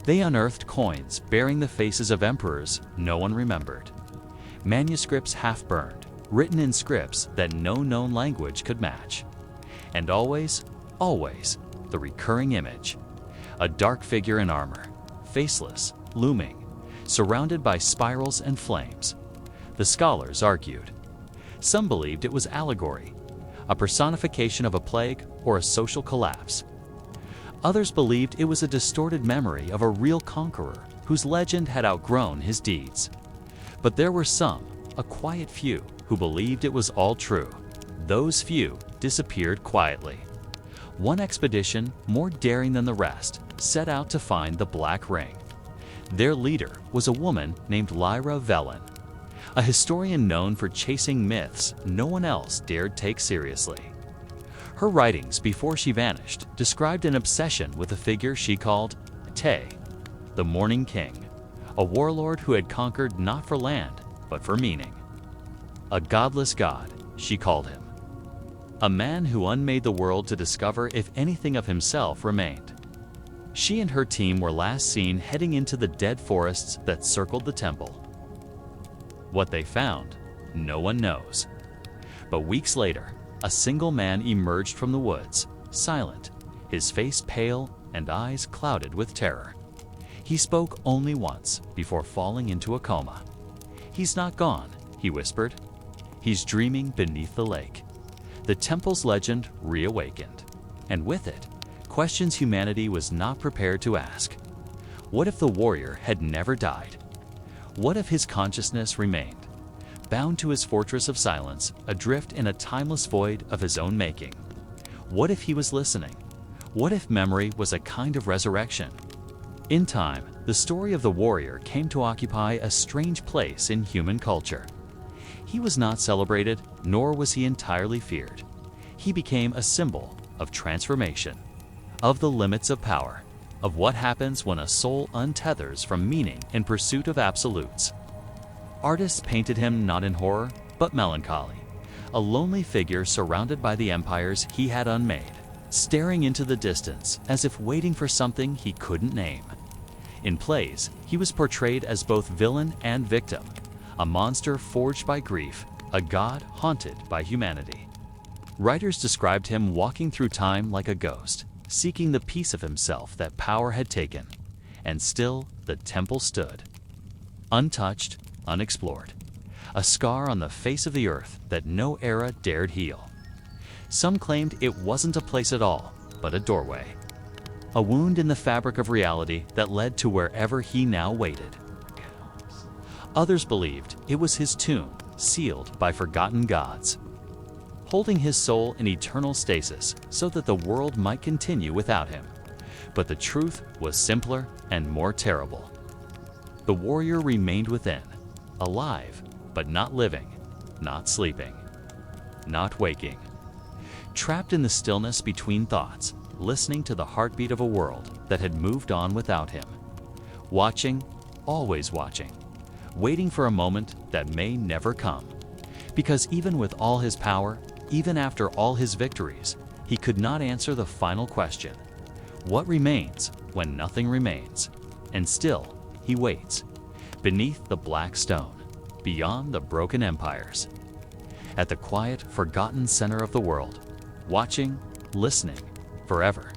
They unearthed coins bearing the faces of emperors no one remembered, manuscripts half-burned, written in scripts that no known language could match. And always, always, the recurring image, a dark figure in armor, faceless, looming, surrounded by spirals and flames. The scholars argued. Some believed it was allegory, a personification of a plague or a social collapse. Others believed it was a distorted memory of a real conqueror whose legend had outgrown his deeds. But there were some, a quiet few, who believed it was all true. Those few disappeared quietly. One expedition, more daring than the rest, set out to find the Black Ring. Their leader was a woman named Lyra Velen, a historian known for chasing myths no one else dared take seriously. Her writings before she vanished described an obsession with a figure she called Te, the Morning King, a warlord who had conquered not for land, but for meaning. A godless god, she called him. A man who unmade the world to discover if anything of himself remained. She and her team were last seen heading into the dead forests that circled the temple. What they found, no one knows. But weeks later, a single man emerged from the woods, silent, his face pale and eyes clouded with terror. He spoke only once before falling into a coma. "He's not gone," he whispered. "He's dreaming beneath the lake." The temple's legend reawakened, and with it, questions humanity was not prepared to ask. What if the warrior had never died? What if his consciousness remained, bound to his fortress of silence, adrift in a timeless void of his own making? What if he was listening? What if memory was a kind of resurrection? In time, the story of the warrior came to occupy a strange place in human culture. He was not celebrated, nor was he entirely feared. He became a symbol of transformation, of the limits of power, of what happens when a soul untethers from meaning in pursuit of absolutes. Artists painted him not in horror, but melancholy, a lonely figure surrounded by the empires he had unmade, staring into the distance as if waiting for something he couldn't name. In plays, he was portrayed as both villain and victim, a monster forged by grief, a god haunted by humanity. Writers described him walking through time like a ghost, seeking the piece of himself that power had taken. And still, the temple stood, untouched, unexplored, a scar on the face of the earth that no era dared heal. Some claimed it wasn't a place at all, but a doorway, a wound in the fabric of reality that led to wherever he now waited. Others believed it was his tomb, sealed by forgotten gods, holding his soul in eternal stasis so that the world might continue without him. But the truth was simpler and more terrible. The warrior remained within, alive, but not living, not sleeping, not waking, trapped in the stillness between thoughts, listening to the heartbeat of a world that had moved on without him, watching, always watching, waiting for a moment that may never come. Because even with all his power, even after all his victories, he could not answer the final question: what remains when nothing remains? And still, he waits, beneath the black stone, beyond the broken empires, at the quiet, forgotten center of the world, watching, listening, forever.